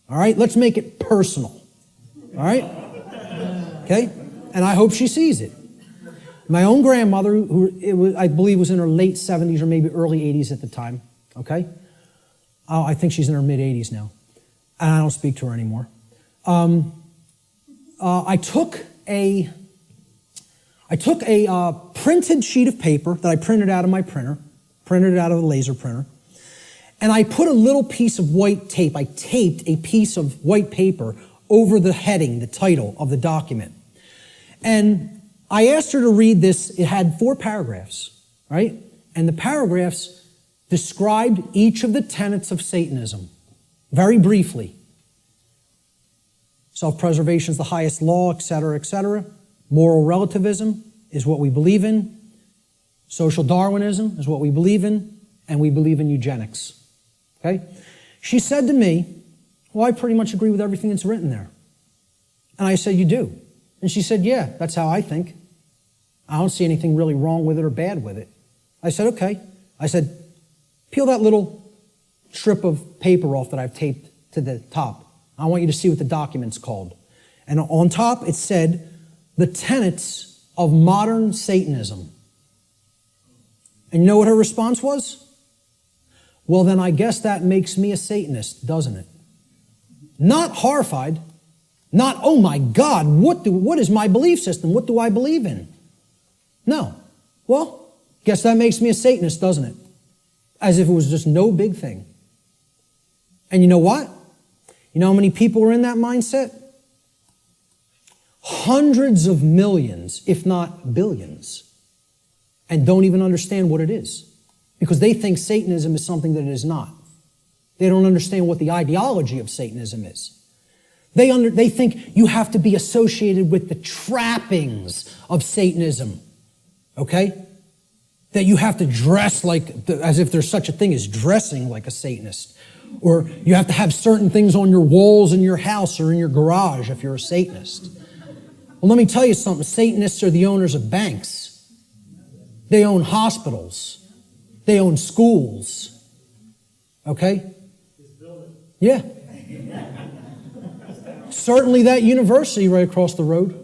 All right? Let's make it personal. All right? Okay? And I hope she sees it. My own grandmother, I believe was in her late 70s or maybe early 80s at the time. Okay? I think she's in her mid-80s now. And I don't speak to her anymore. I took a printed sheet of paper that I printed out of my printer, printed it out of a laser printer, and I put a little piece of white tape. I taped a piece of white paper over the heading, the title of the document. And I asked her to read this. It had 4 paragraphs, right? And the paragraphs described each of the tenets of Satanism, very briefly. Self-preservation is the highest law, etc., etc. Moral relativism is what we believe in. Social Darwinism is what we believe in. And we believe in eugenics. Okay? She said to me, well, I pretty much agree with everything that's written there. And I said, you do? And she said, yeah, that's how I think. I don't see anything really wrong with it or bad with it. I said, okay. I said, peel that little strip of paper off that I've taped to the top. I want you to see what the document's called. And on top, it said, the tenets of modern Satanism. And you know what her response was? Well, then I guess that makes me a Satanist, doesn't it? Not horrified. Not, oh my God, what is my belief system? What do I believe in? No. Well, guess that makes me a Satanist, doesn't it? As if it was just no big thing. And you know what? You know how many people are in that mindset? Hundreds of millions, if not billions, and don't even understand what it is. Because they think Satanism is something that it is not. They don't understand what the ideology of Satanism is. They think you have to be associated with the trappings of Satanism. Okay? That you have to dress like, as if there's such a thing as dressing like a Satanist. Or you have to have certain things on your walls in your house or in your garage if you're a Satanist. Well, let me tell you something. Satanists are the owners of banks. They own hospitals. They own schools. Okay? Yeah. Certainly that university right across the road.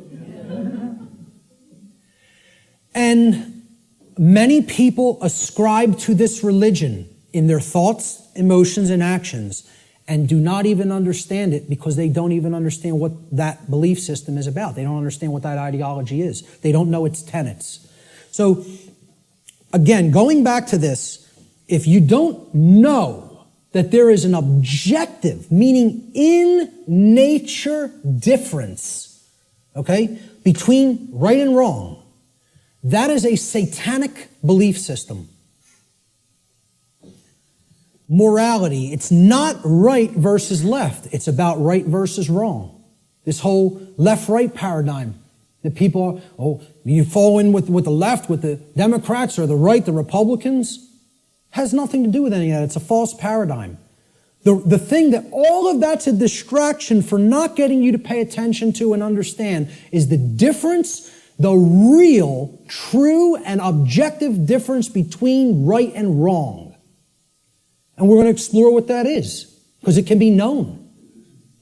And many people ascribe to this religion in their thoughts, emotions, and actions, and do not even understand it because they don't even understand what that belief system is about. They don't understand what that ideology is. They don't know its tenets. So, again, going back to this, if you don't know that there is an objective, meaning in nature difference, okay, between right and wrong, that is a satanic belief system. Morality, it's not right versus left. It's about right versus wrong. This whole left-right paradigm The people, you fall in with the left, with the Democrats, or the right, the Republicans. Has nothing to do with any of that. It's a false paradigm. The thing that all of that's a distraction for not getting you to pay attention to and understand is the difference, the real, true, and objective difference between right and wrong. And we're going to explore what that is, because it can be known.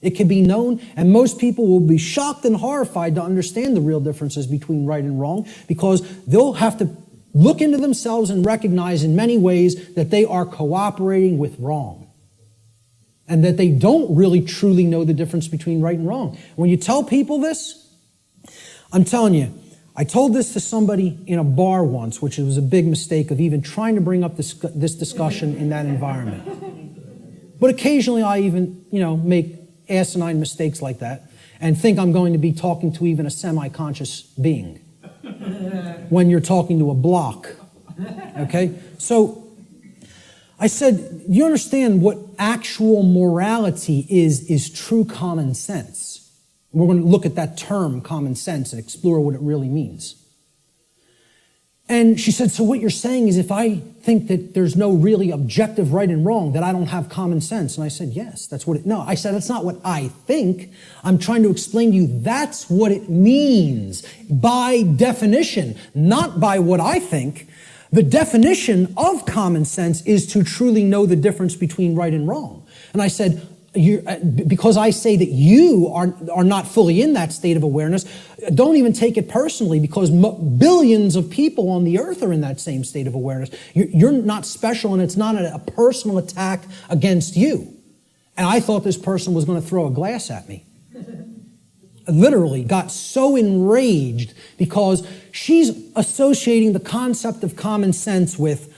It can be known, and most people will be shocked and horrified to understand the real differences between right and wrong, because they'll have to look into themselves and recognize in many ways that they are cooperating with wrong. And that they don't really truly know the difference between right and wrong. When you tell people this, I'm telling you, I told this to somebody in a bar once, which was a big mistake of even trying to bring up this discussion in that environment. But occasionally I even, make asinine mistakes like that and think I'm going to be talking to even a semi-conscious being when you're talking to a block. Okay? So I said, you understand what actual morality is true common sense. We're going to look at that term, common sense, and explore what it really means. And she said, so what you're saying is if I think that there's no really objective right and wrong, that I don't have common sense. And I said, yes, that's what no, I said, that's not what I think. I'm trying to explain to you that's what it means by definition, not by what I think. The definition of common sense is to truly know the difference between right and wrong. And I said, because I say that you are not fully in that state of awareness, don't even take it personally, because billions of people on the earth are in that same state of awareness. You're not special, and it's not a personal attack against you. And I thought this person was going to throw a glass at me. Literally got so enraged because she's associating the concept of common sense with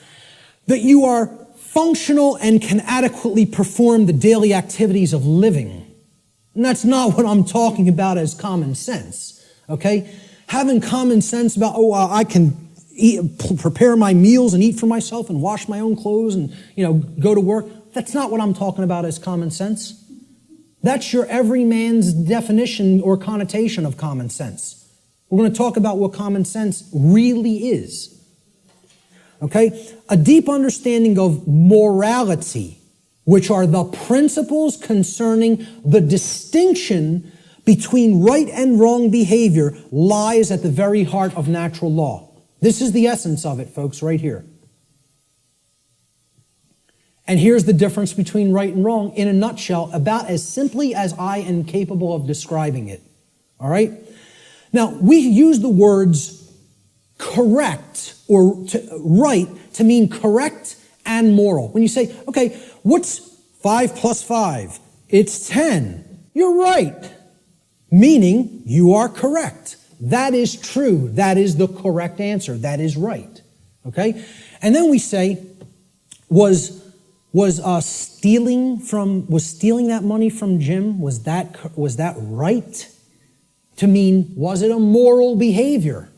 that you are functional and can adequately perform the daily activities of living. And that's not what I'm talking about as common sense, okay? Having common sense about, I can prepare my meals and eat for myself and wash my own clothes and, go to work. That's not what I'm talking about as common sense. That's your everyman's definition or connotation of common sense. We're going to talk about what common sense really is. Okay? A deep understanding of morality, which are the principles concerning the distinction between right and wrong behavior, lies at the very heart of natural law. This is the essence of it, folks, right here. And here's the difference between right and wrong in a nutshell, about as simply as I am capable of describing it. All right? Now, we use the words correct or right to mean correct and moral. When you say, okay, what's 5 plus 5? It's 10. You're right. Meaning you are correct. That is true. That is the correct answer. That is right. Okay? And then we say, was stealing that money from Jim, was that right? To mean, was it a moral behavior?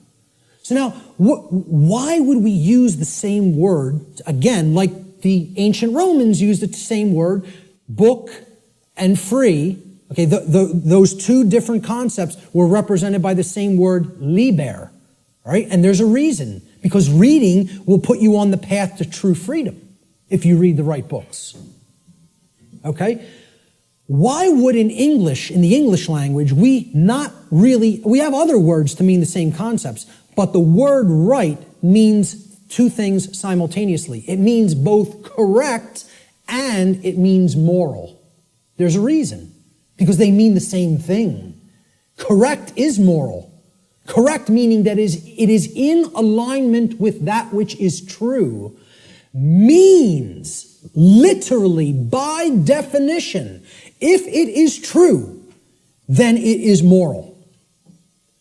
So now, why would we use the same word, again, like the ancient Romans used the same word, book and free? Okay, those two different concepts were represented by the same word, liber, right? And there's a reason, because reading will put you on the path to true freedom if you read the right books. Okay? Why would in the English language, we have other words to mean the same concepts, but the word right means two things simultaneously. It means both correct and it means moral. There's a reason, because they mean the same thing. Correct is moral. Correct meaning that it is in alignment with that which is true, means literally by definition, if it is true, then it is moral.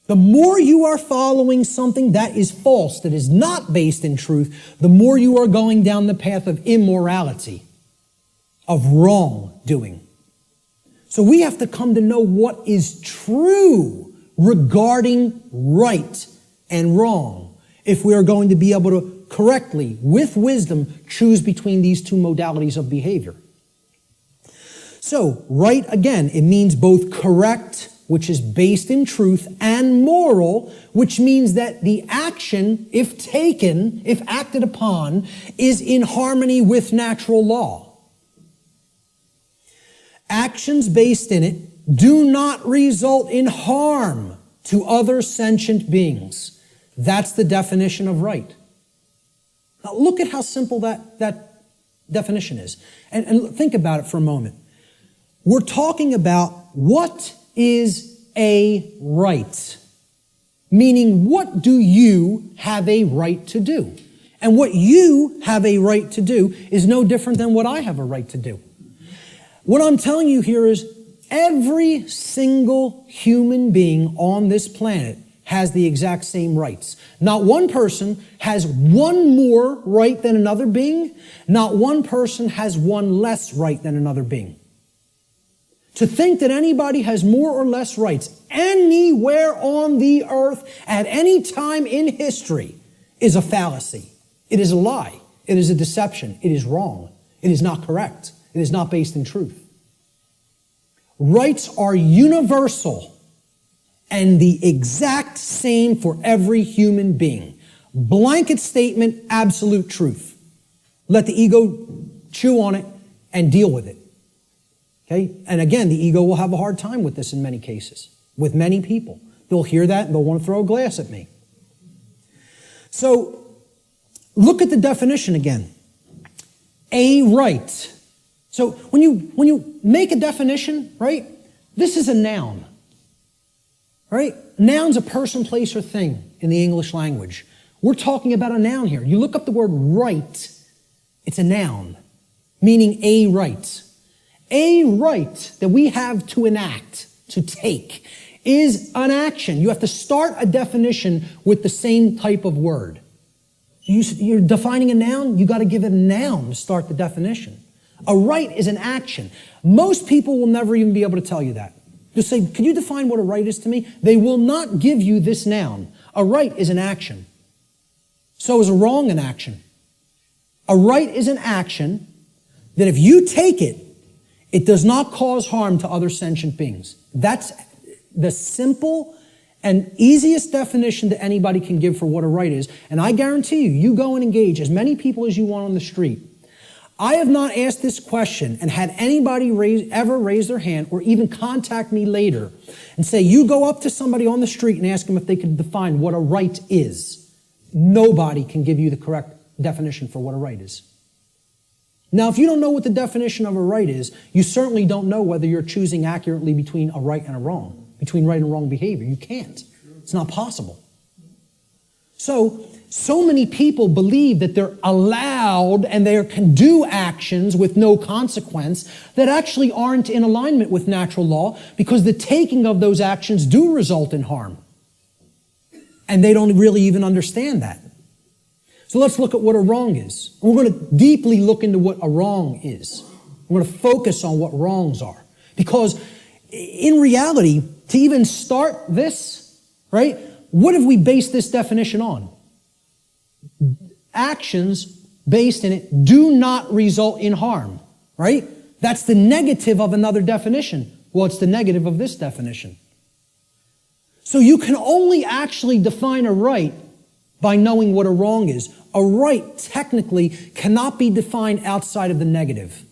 The more you are following something that is false, that is not based in truth, the more you are going down the path of immorality, of wrongdoing. So we have to come to know what is true regarding right and wrong if we are going to be able to correctly, with wisdom, choose between these two modalities of behavior. So, right, again, it means both correct which is based in truth, and moral, which means that the action, if taken, if acted upon, is in harmony with natural law. Actions based in it do not result in harm to other sentient beings. That's the definition of right. Now look at how simple that definition is. And think about it for a moment. We're talking about what is a right. Meaning, what do you have a right to do? And what you have a right to do is no different than what I have a right to do. What I'm telling you here is every single human being on this planet has the exact same rights. Not one person has one more right than another being. Not one person has one less right than another being. To think that anybody has more or less rights anywhere on the earth at any time in history is a fallacy. It is a lie. It is a deception. It is wrong. It is not correct. It is not based in truth. Rights are universal and the exact same for every human being. Blanket statement, absolute truth. Let the ego chew on it and deal with it. Okay? And again, the ego will have a hard time with this in many cases, with many people. They'll hear that and they'll want to throw a glass at me. So, look at the definition again. A right. So, when you make a definition, right, this is a noun. Right? Noun's a person, place, or thing in the English language. We're talking about a noun here. You look up the word right, it's a noun, meaning a right. A right that we have to enact, to take, is an action. You have to start a definition with the same type of word. You're defining a noun, you got to give it a noun to start the definition. A right is an action. Most people will never even be able to tell you that. Just say, can you define what a right is to me? They will not give you this noun. A right is an action. So is a wrong an action. A right is an action that if you take it, it does not cause harm to other sentient beings. That's the simple and easiest definition that anybody can give for what a right is. And I guarantee you, you go and engage as many people as you want on the street. I have not asked this question and had anybody ever raise their hand or even contact me later and say, you go up to somebody on the street and ask them if they can define what a right is. Nobody can give you the correct definition for what a right is. Now, if you don't know what the definition of a right is, you certainly don't know whether you're choosing accurately between a right and a wrong, between right and wrong behavior. You can't. It's not possible. So many people believe that they're allowed and they can do actions with no consequence that actually aren't in alignment with natural law because the taking of those actions do result in harm. And they don't really even understand that. So let's look at what a wrong is. And we're going to deeply look into what a wrong is. We're going to focus on what wrongs are. Because in reality, to even start this, right, what have we based this definition on? Actions based in it do not result in harm, right? That's the negative of another definition. Well, it's the negative of this definition. So you can only actually define a right by knowing what a wrong is. A right technically cannot be defined outside of the negative.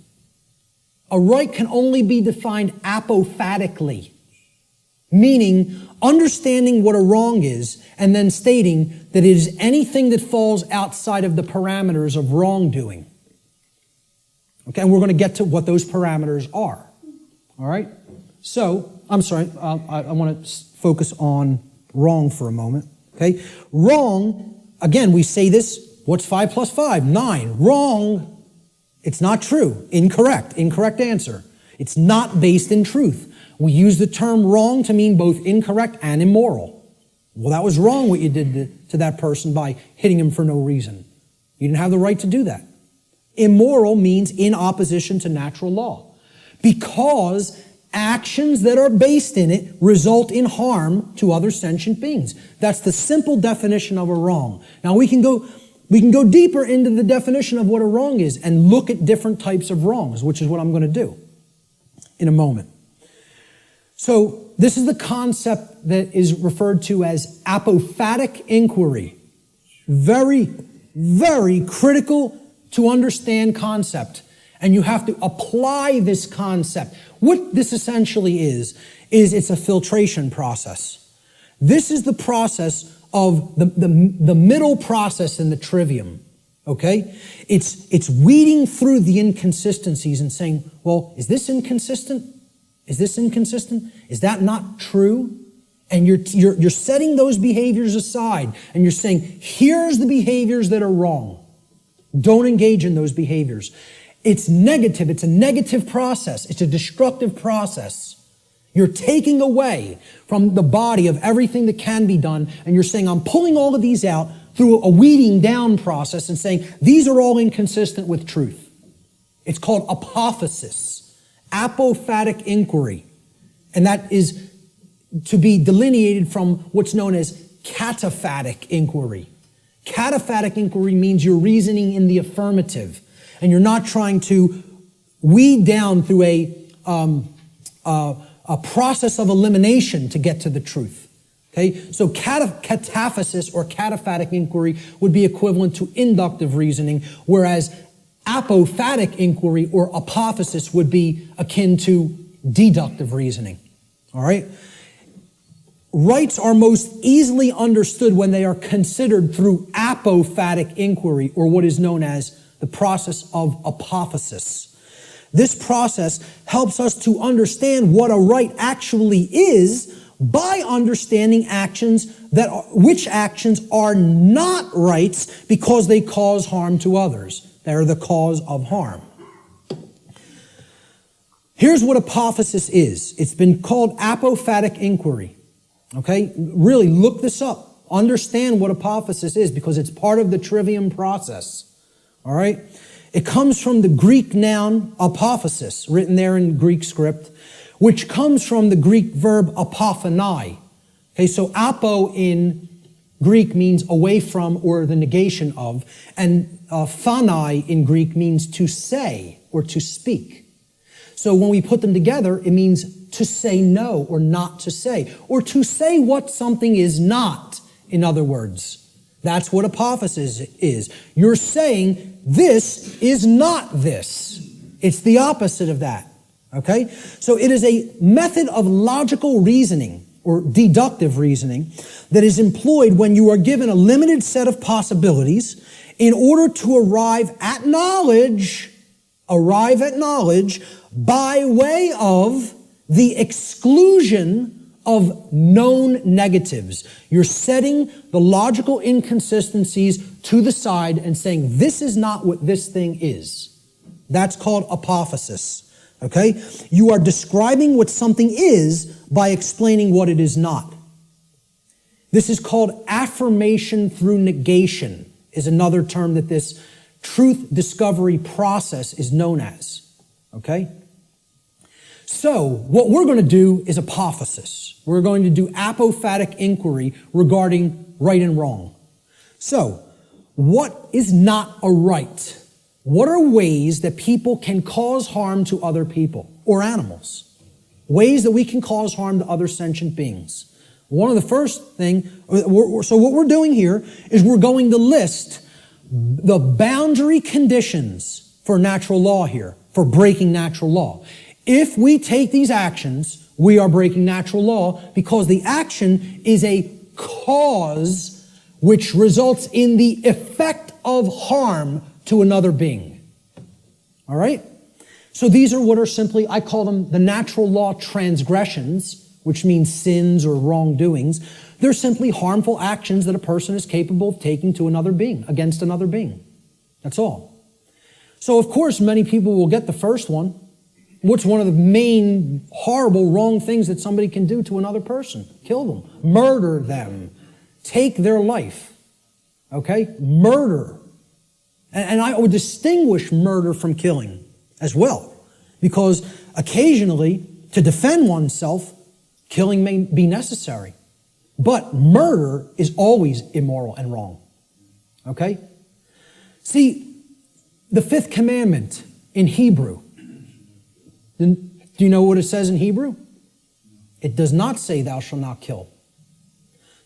A right can only be defined apophatically, meaning understanding what a wrong is and then stating that it is anything that falls outside of the parameters of wrongdoing. Okay, and we're going to get to what those parameters are. All right? So, I'm sorry, I want to focus on wrong for a moment. Okay? Wrong, again, we say this, what's 5 plus 5? 9. Wrong, it's not true. Incorrect. Incorrect answer. It's not based in truth. We use the term wrong to mean both incorrect and immoral. Well, that was wrong what you did to that person by hitting him for no reason. You didn't have the right to do that. Immoral means in opposition to natural law. Because actions that are based in it result in harm to other sentient beings. That's the simple definition of a wrong. Now we can go deeper into the definition of what a wrong is and look at different types of wrongs, which is what I'm going to do in a moment. So this is the concept that is referred to as apophatic inquiry. Very, very critical to understand concept. And you have to apply this concept. What this essentially is it's a filtration process. This is the process of the middle process in the trivium. Okay? It's weeding through the inconsistencies and saying, well, is this inconsistent? Is this inconsistent? Is that not true? And you're setting those behaviors aside and you're saying, here's the behaviors that are wrong. Don't engage in those behaviors. It's negative. It's a negative process. It's a destructive process. You're taking away from the body of everything that can be done, and you're saying, I'm pulling all of these out through a weeding down process and saying, these are all inconsistent with truth. It's called apophasis, apophatic inquiry. And that is to be delineated from what's known as cataphatic inquiry. Cataphatic inquiry means you're reasoning in the affirmative, and you're not trying to weed down through a process of elimination to get to the truth. Okay, so cataphasis or cataphatic inquiry would be equivalent to inductive reasoning, whereas apophatic inquiry or apophasis would be akin to deductive reasoning. All right? Rights are most easily understood when they are considered through apophatic inquiry, or what is known as the process of apophasis. This process helps us to understand what a right actually is by understanding which actions are not rights because they cause harm to others. They're the cause of harm. Here's what apophasis is. It's been called apophatic inquiry. Okay? Really look this up. Understand what apophasis is because it's part of the trivium process. All right? It comes from the Greek noun apophasis, written there in Greek script, which comes from the Greek verb apophanai. Okay, so apo in Greek means away from or the negation of, and phanai in Greek means to say or to speak. So when we put them together, it means to say no or not to say, or to say what something is not, in other words. That's what apophasis is. You're saying this is not this. It's the opposite of that. Okay? So it is a method of logical reasoning or deductive reasoning that is employed when you are given a limited set of possibilities in order to arrive at knowledge by way of the exclusion of known negatives. You're setting the logical inconsistencies to the side and saying, this is not what this thing is. That's called apophasis. Okay? You are describing what something is by explaining what it is not. This is called affirmation through negation, is another term that this truth discovery process is known as. Okay? So, what we're going to do is apophasis. We're going to do apophatic inquiry regarding right and wrong. So, what is not a right? What are ways that people can cause harm to other people or animals? Ways that we can cause harm to other sentient beings. One of the first thing, so what we're doing here is we're going to list the boundary conditions for natural law here, for breaking natural law. If we take these actions, we are breaking natural law because the action is a cause which results in the effect of harm to another being. All right? So these are what are simply, I call them the natural law transgressions, which means sins or wrongdoings. They're simply harmful actions that a person is capable of taking to another being, against another being. That's all. So of course, many people will get the first one. What's one of the main horrible, wrong things that somebody can do to another person? Kill them. Murder them. Take their life. Okay? Murder. And I would distinguish murder from killing as well. Because occasionally, to defend oneself, killing may be necessary. But murder is always immoral and wrong. Okay? See, the fifth commandment in Hebrew. Do you know what it says in Hebrew? It does not say thou shalt not kill.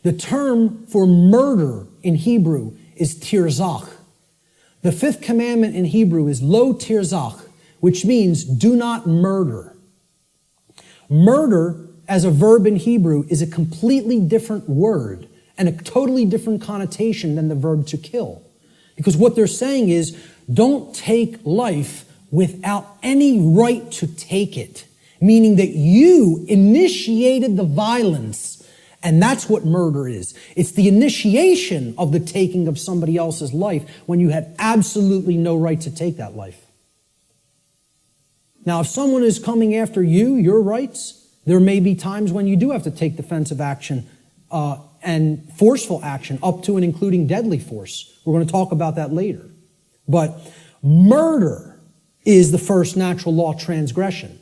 The term for murder in Hebrew is tirzach. The fifth commandment in Hebrew is lo tirzach, which means do not murder. Murder as a verb in Hebrew is a completely different word and a totally different connotation than the verb to kill. Because what they're saying is, don't take life without any right to take it. Meaning that you initiated the violence. And that's what murder is. It's the initiation of the taking of somebody else's life when you had absolutely no right to take that life. Now, if someone is coming after you, your rights, there may be times when you do have to take defensive action and forceful action, up to and including deadly force. We're going to talk about that later. But murder is the first natural law transgression.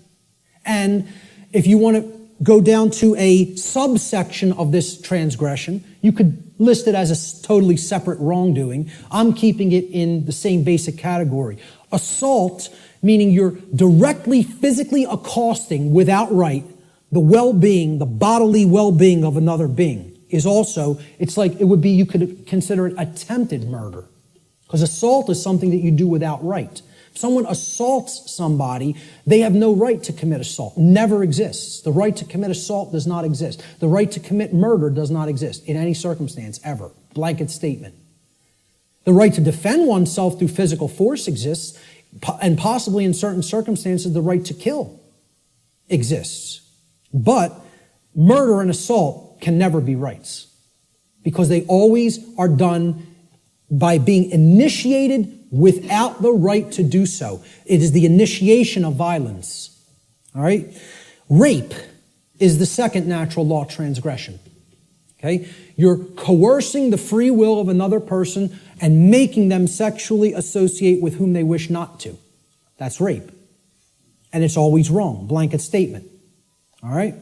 And if you want to go down to a subsection of this transgression, you could list it as a totally separate wrongdoing. I'm keeping it in the same basic category. Assault, meaning you're directly physically accosting without right the well-being, the bodily well-being of another being, is also, it's like, it would be, you could consider it attempted murder. Because assault is something that you do without right. If someone assaults somebody, they have no right to commit assault. Never exists. The right to commit assault does not exist. The right to commit murder does not exist in any circumstance, ever. Blanket statement. The right to defend oneself through physical force exists, and possibly in certain circumstances, the right to kill exists. But murder and assault can never be rights, because they always are done by being initiated without the right to do so. It is the initiation of violence. All right? Rape is the second natural law transgression. Okay? You're coercing the free will of another person and making them sexually associate with whom they wish not to. That's rape. And it's always wrong. Blanket statement. All right?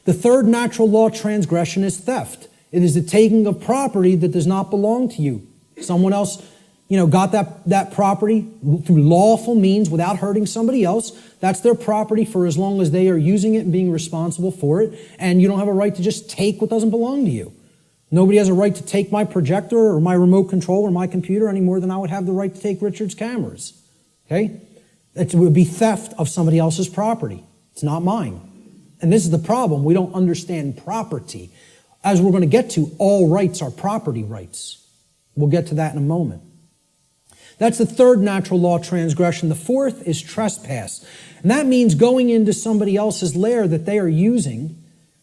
The third natural law transgression is theft. It is the taking of property that does not belong to you. Someone else, got that property through lawful means without hurting somebody else. That's their property for as long as they are using it and being responsible for it. And you don't have a right to just take what doesn't belong to you. Nobody has a right to take my projector or my remote control or my computer any more than I would have the right to take Richard's cameras. Okay? It would be theft of somebody else's property. It's not mine. And this is the problem. We don't understand property. As we're going to get to, all rights are property rights. We'll get to that in a moment. That's the third natural law transgression. The fourth is trespass. And that means going into somebody else's lair that they are using,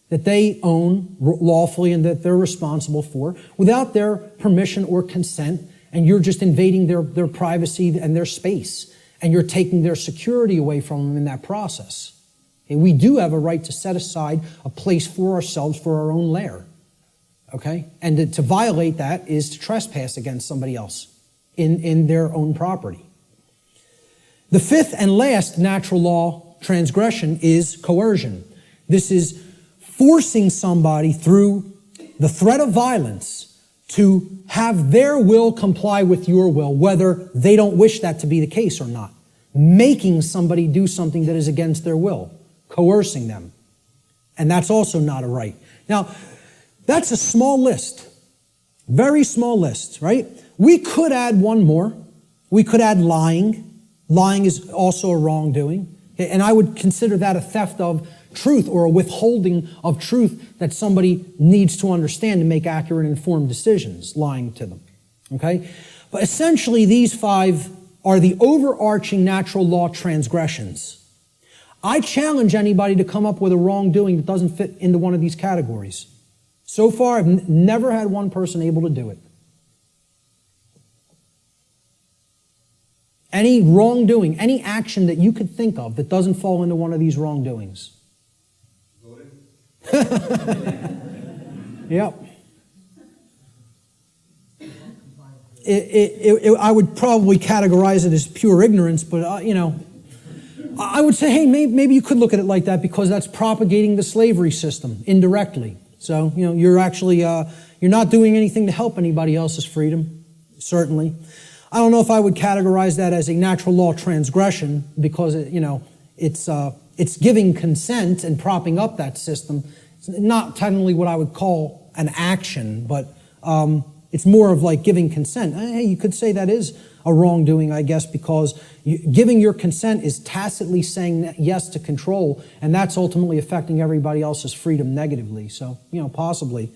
that they own lawfully and that they're responsible for, without their permission or consent, and you're just invading their privacy and their space, and you're taking their security away from them in that process. And we do have a right to set aside a place for ourselves for our own lair. Okay? And to violate that is to trespass against somebody else in their own property. The fifth and last natural law transgression is coercion. This is forcing somebody through the threat of violence to have their will comply with your will, whether they don't wish that to be the case or not. Making somebody do something that is against their will. Coercing them. And that's also not a right. Now, that's a small list. Very small list, right? We could add one more. We could add lying. Lying is also a wrongdoing. And I would consider that a theft of truth or a withholding of truth that somebody needs to understand to make accurate and informed decisions, lying to them. Okay? But essentially, these five are the overarching natural law transgressions. I challenge anybody to come up with a wrongdoing that doesn't fit into one of these categories. So far, I've never had one person able to do it. Any wrongdoing, any action that you could think of that doesn't fall into one of these wrongdoings. Yep. I would probably categorize it as pure ignorance, but, I would say, hey, maybe you could look at it like that because that's propagating the slavery system indirectly. So, you're actually, you're not doing anything to help anybody else's freedom, certainly. I don't know if I would categorize that as a natural law transgression because, it's it's giving consent and propping up that system. It's not technically what I would call an action, but it's more of like giving consent. Hey, you could say that is a wrongdoing, I guess, because giving your consent is tacitly saying yes to control, and that's ultimately affecting everybody else's freedom negatively. So, possibly.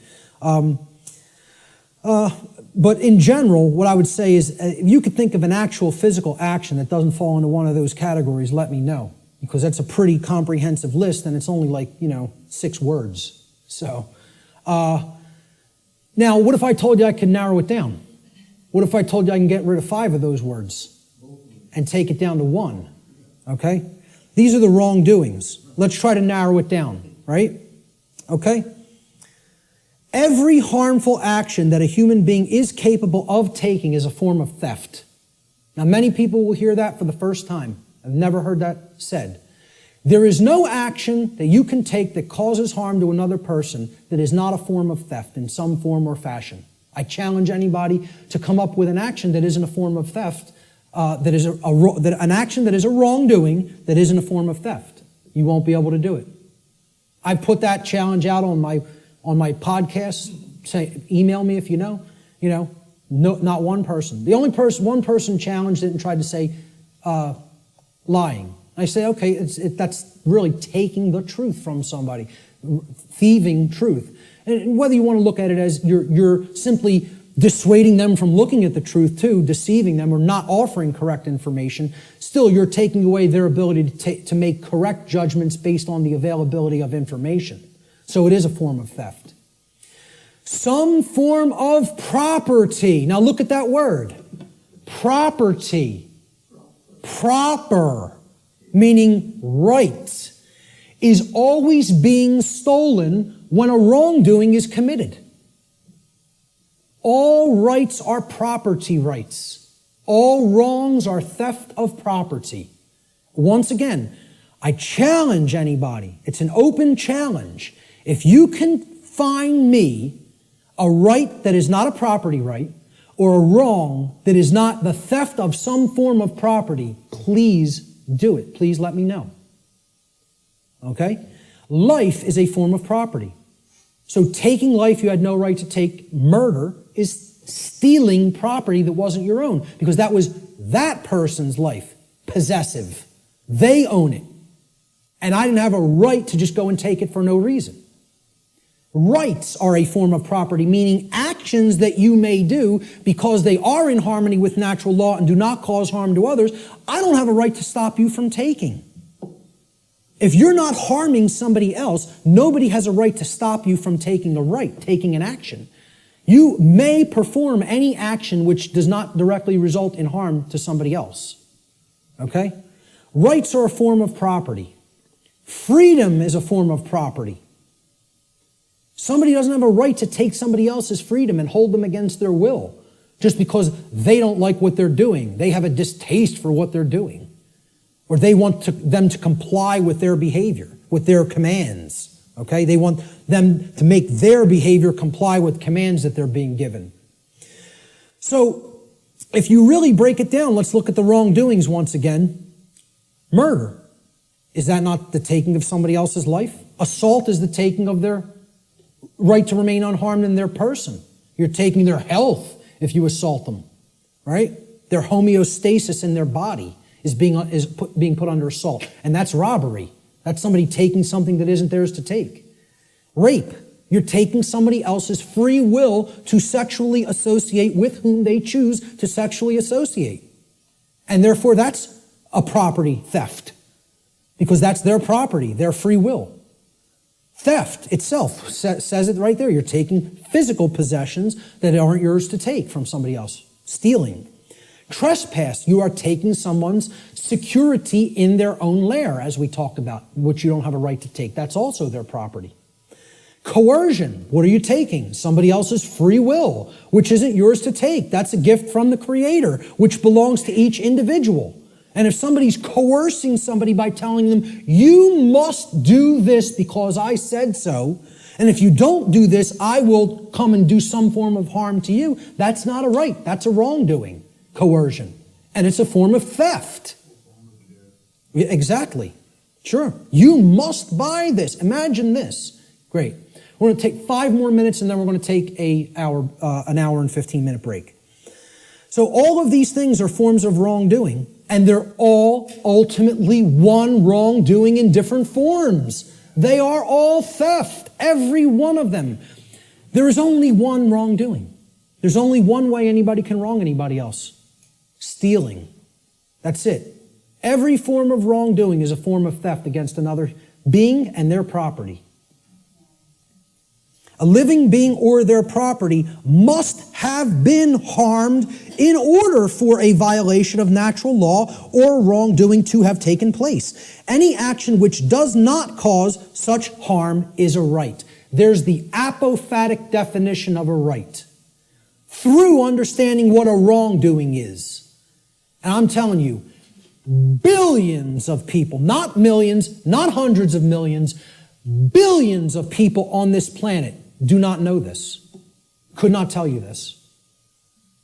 But in general, what I would say is, if you could think of an actual physical action that doesn't fall into one of those categories, let me know, because that's a pretty comprehensive list, and it's only like 6 words. So, now, what if I told you I could narrow it down? What if I told you I can get rid of 5 of those words and take it down to 1? Okay? These are the wrongdoings. Let's try to narrow it down, right? Okay? Every harmful action that a human being is capable of taking is a form of theft. Now, many people will hear that for the first time. I've never heard that said. There is no action that you can take that causes harm to another person that is not a form of theft in some form or fashion. I challenge anybody to come up with an action that isn't a form of theft, that is an action that is a wrongdoing that isn't a form of theft. You won't be able to do it. I put that challenge out on my podcast. Say, email me if you know. No, not one person. The only one person challenged it and tried to say lying. I say, okay, that's really taking the truth from somebody, thieving truth. And whether you want to look at it as you're simply dissuading them from looking at the truth too, deceiving them, or not offering correct information, still you're taking away their ability to make correct judgments based on the availability of information. So it is a form of theft. Some form of property. Now look at that word. Property. Proper, meaning right, is always being stolen when a wrongdoing is committed. All rights are property rights. All wrongs are theft of property. Once again, I challenge anybody. It's an open challenge. If you can find me a right that is not a property right, or a wrong that is not the theft of some form of property, please do it. Please let me know. Okay? Life is a form of property. So taking life you had no right to take, murder, is stealing property that wasn't your own, because that was that person's life, possessive. They own it. And I didn't have a right to just go and take it for no reason. Rights are a form of property, meaning actions that you may do because they are in harmony with natural law and do not cause harm to others. I don't have a right to stop you from taking. If you're not harming somebody else, nobody has a right to stop you from taking an action. You may perform any action which does not directly result in harm to somebody else. Okay? Rights are a form of property. Freedom is a form of property. Somebody doesn't have a right to take somebody else's freedom and hold them against their will just because they don't like what they're doing. They have a distaste for what they're doing. Or they want them to comply with their behavior, with their commands. Okay? They want them to make their behavior comply with commands that they're being given. So, if you really break it down, let's look at the wrongdoings once again. Murder. Is that not the taking of somebody else's life? Assault is the taking of their right to remain unharmed in their person. You're taking their health if you assault them, right? Their homeostasis in their body is being put under assault. And that's robbery. That's somebody taking something that isn't theirs to take. Rape. You're taking somebody else's free will to sexually associate with whom they choose to sexually associate. And therefore that's a property theft. Because that's their property, their free will. Theft itself says it right there. You're taking physical possessions that aren't yours to take from somebody else. Stealing. Trespass. You are taking someone's security in their own lair, as we talked about, which you don't have a right to take. That's also their property. Coercion. What are you taking? Somebody else's free will, which isn't yours to take. That's a gift from the Creator, which belongs to each individual. And if somebody's coercing somebody by telling them, you must do this because I said so, and if you don't do this, I will come and do some form of harm to you, that's not a right. That's a wrongdoing, coercion. And it's a form of theft. Exactly. Sure. You must buy this. Imagine this. Great. We're going to take 5 more minutes and then we're going to take an hour and 15-minute break. So all of these things are forms of wrongdoing, and they're all ultimately one wrongdoing in different forms. They are all theft, every one of them. There is only one wrongdoing. There's only one way anybody can wrong anybody else. Stealing. That's it. Every form of wrongdoing is a form of theft against another being and their property. A living being or their property must have been harmed in order for a violation of natural law or wrongdoing to have taken place. Any action which does not cause such harm is a right. There's the apophatic definition of a right. Through understanding what a wrongdoing is. And I'm telling you, billions of people, not millions, not hundreds of millions, billions of people on this planet do not know this. Could not tell you this.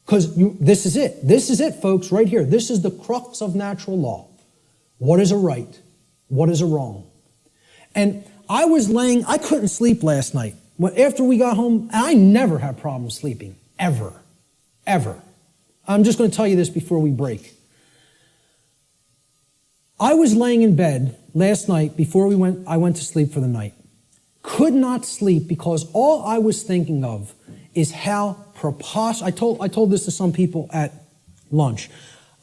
Because this is it. This is it, folks, right here. This is the crux of natural law. What is a right? What is a wrong? And I couldn't sleep last night. After we got home, I never have problems sleeping. Ever. Ever. I'm just going to tell you this before we break. I was laying in bed last night before I went to sleep for the night. Could not sleep because all I was thinking of is how preposterous. I told this to some people at lunch.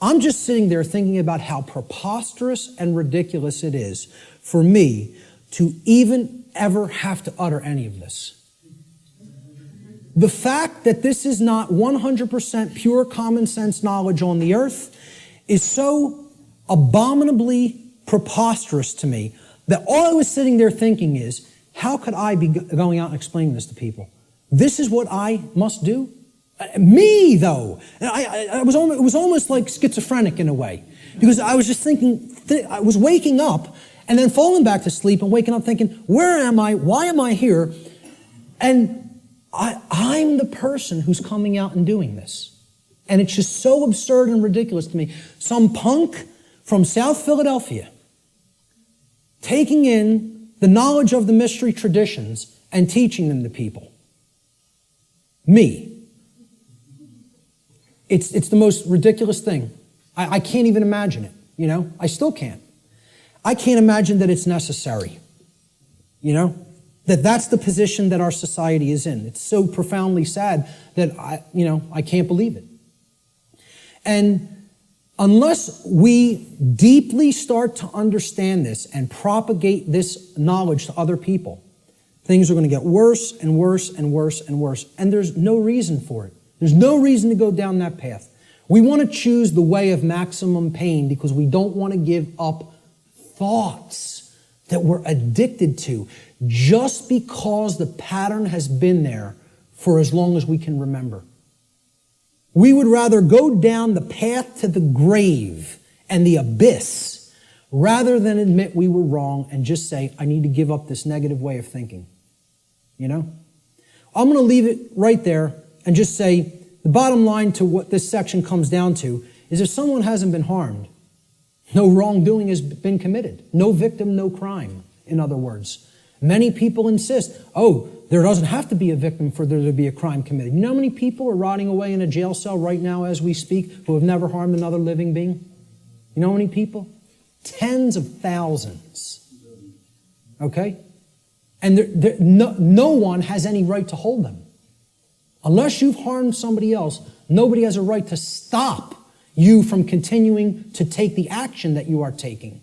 I'm just sitting there thinking about how preposterous and ridiculous it is for me to even ever have to utter any of this. The fact that this is not 100% pure common sense knowledge on the earth is so abominably preposterous to me that all I was sitting there thinking is, how could I be going out and explaining this to people? This is what I must do? Me, though. It was almost like schizophrenic in a way. Because I was just thinking, I was waking up and then falling back to sleep and waking up thinking, where am I? Why am I here? And I'm the person who's coming out and doing this. And it's just so absurd and ridiculous to me. Some punk from South Philadelphia taking in the knowledge of the mystery traditions and teaching them to people. Me. It's the most ridiculous thing. I can't even imagine it, you know? I still can't. I can't imagine that it's necessary, you know? That's the position that our society is in. It's so profoundly sad that I can't believe it. And unless we deeply start to understand this and propagate this knowledge to other people, things are going to get worse and worse and worse and worse. And there's no reason for it. There's no reason to go down that path. We want to choose the way of maximum pain because we don't want to give up thoughts that we're addicted to just because the pattern has been there for as long as we can remember. We would rather go down the path to the grave and the abyss rather than admit we were wrong and just say, I need to give up this negative way of thinking. You know? I'm going to leave it right there and just say the bottom line to what this section comes down to is if someone hasn't been harmed, no wrongdoing has been committed. No victim, no crime, in other words. Many people insist, there doesn't have to be a victim for there to be a crime committed. You know how many people are rotting away in a jail cell right now as we speak who have never harmed another living being? You know how many people? Tens of thousands. Okay? And no one has any right to hold them. Unless you've harmed somebody else, nobody has a right to stop you from continuing to take the action that you are taking.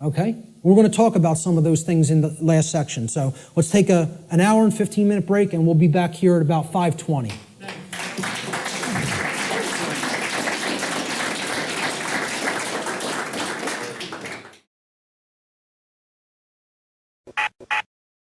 Okay? We're going to talk about some of those things in the last section. So let's take an hour and 15-minute break, and we'll be back here at about 5:20.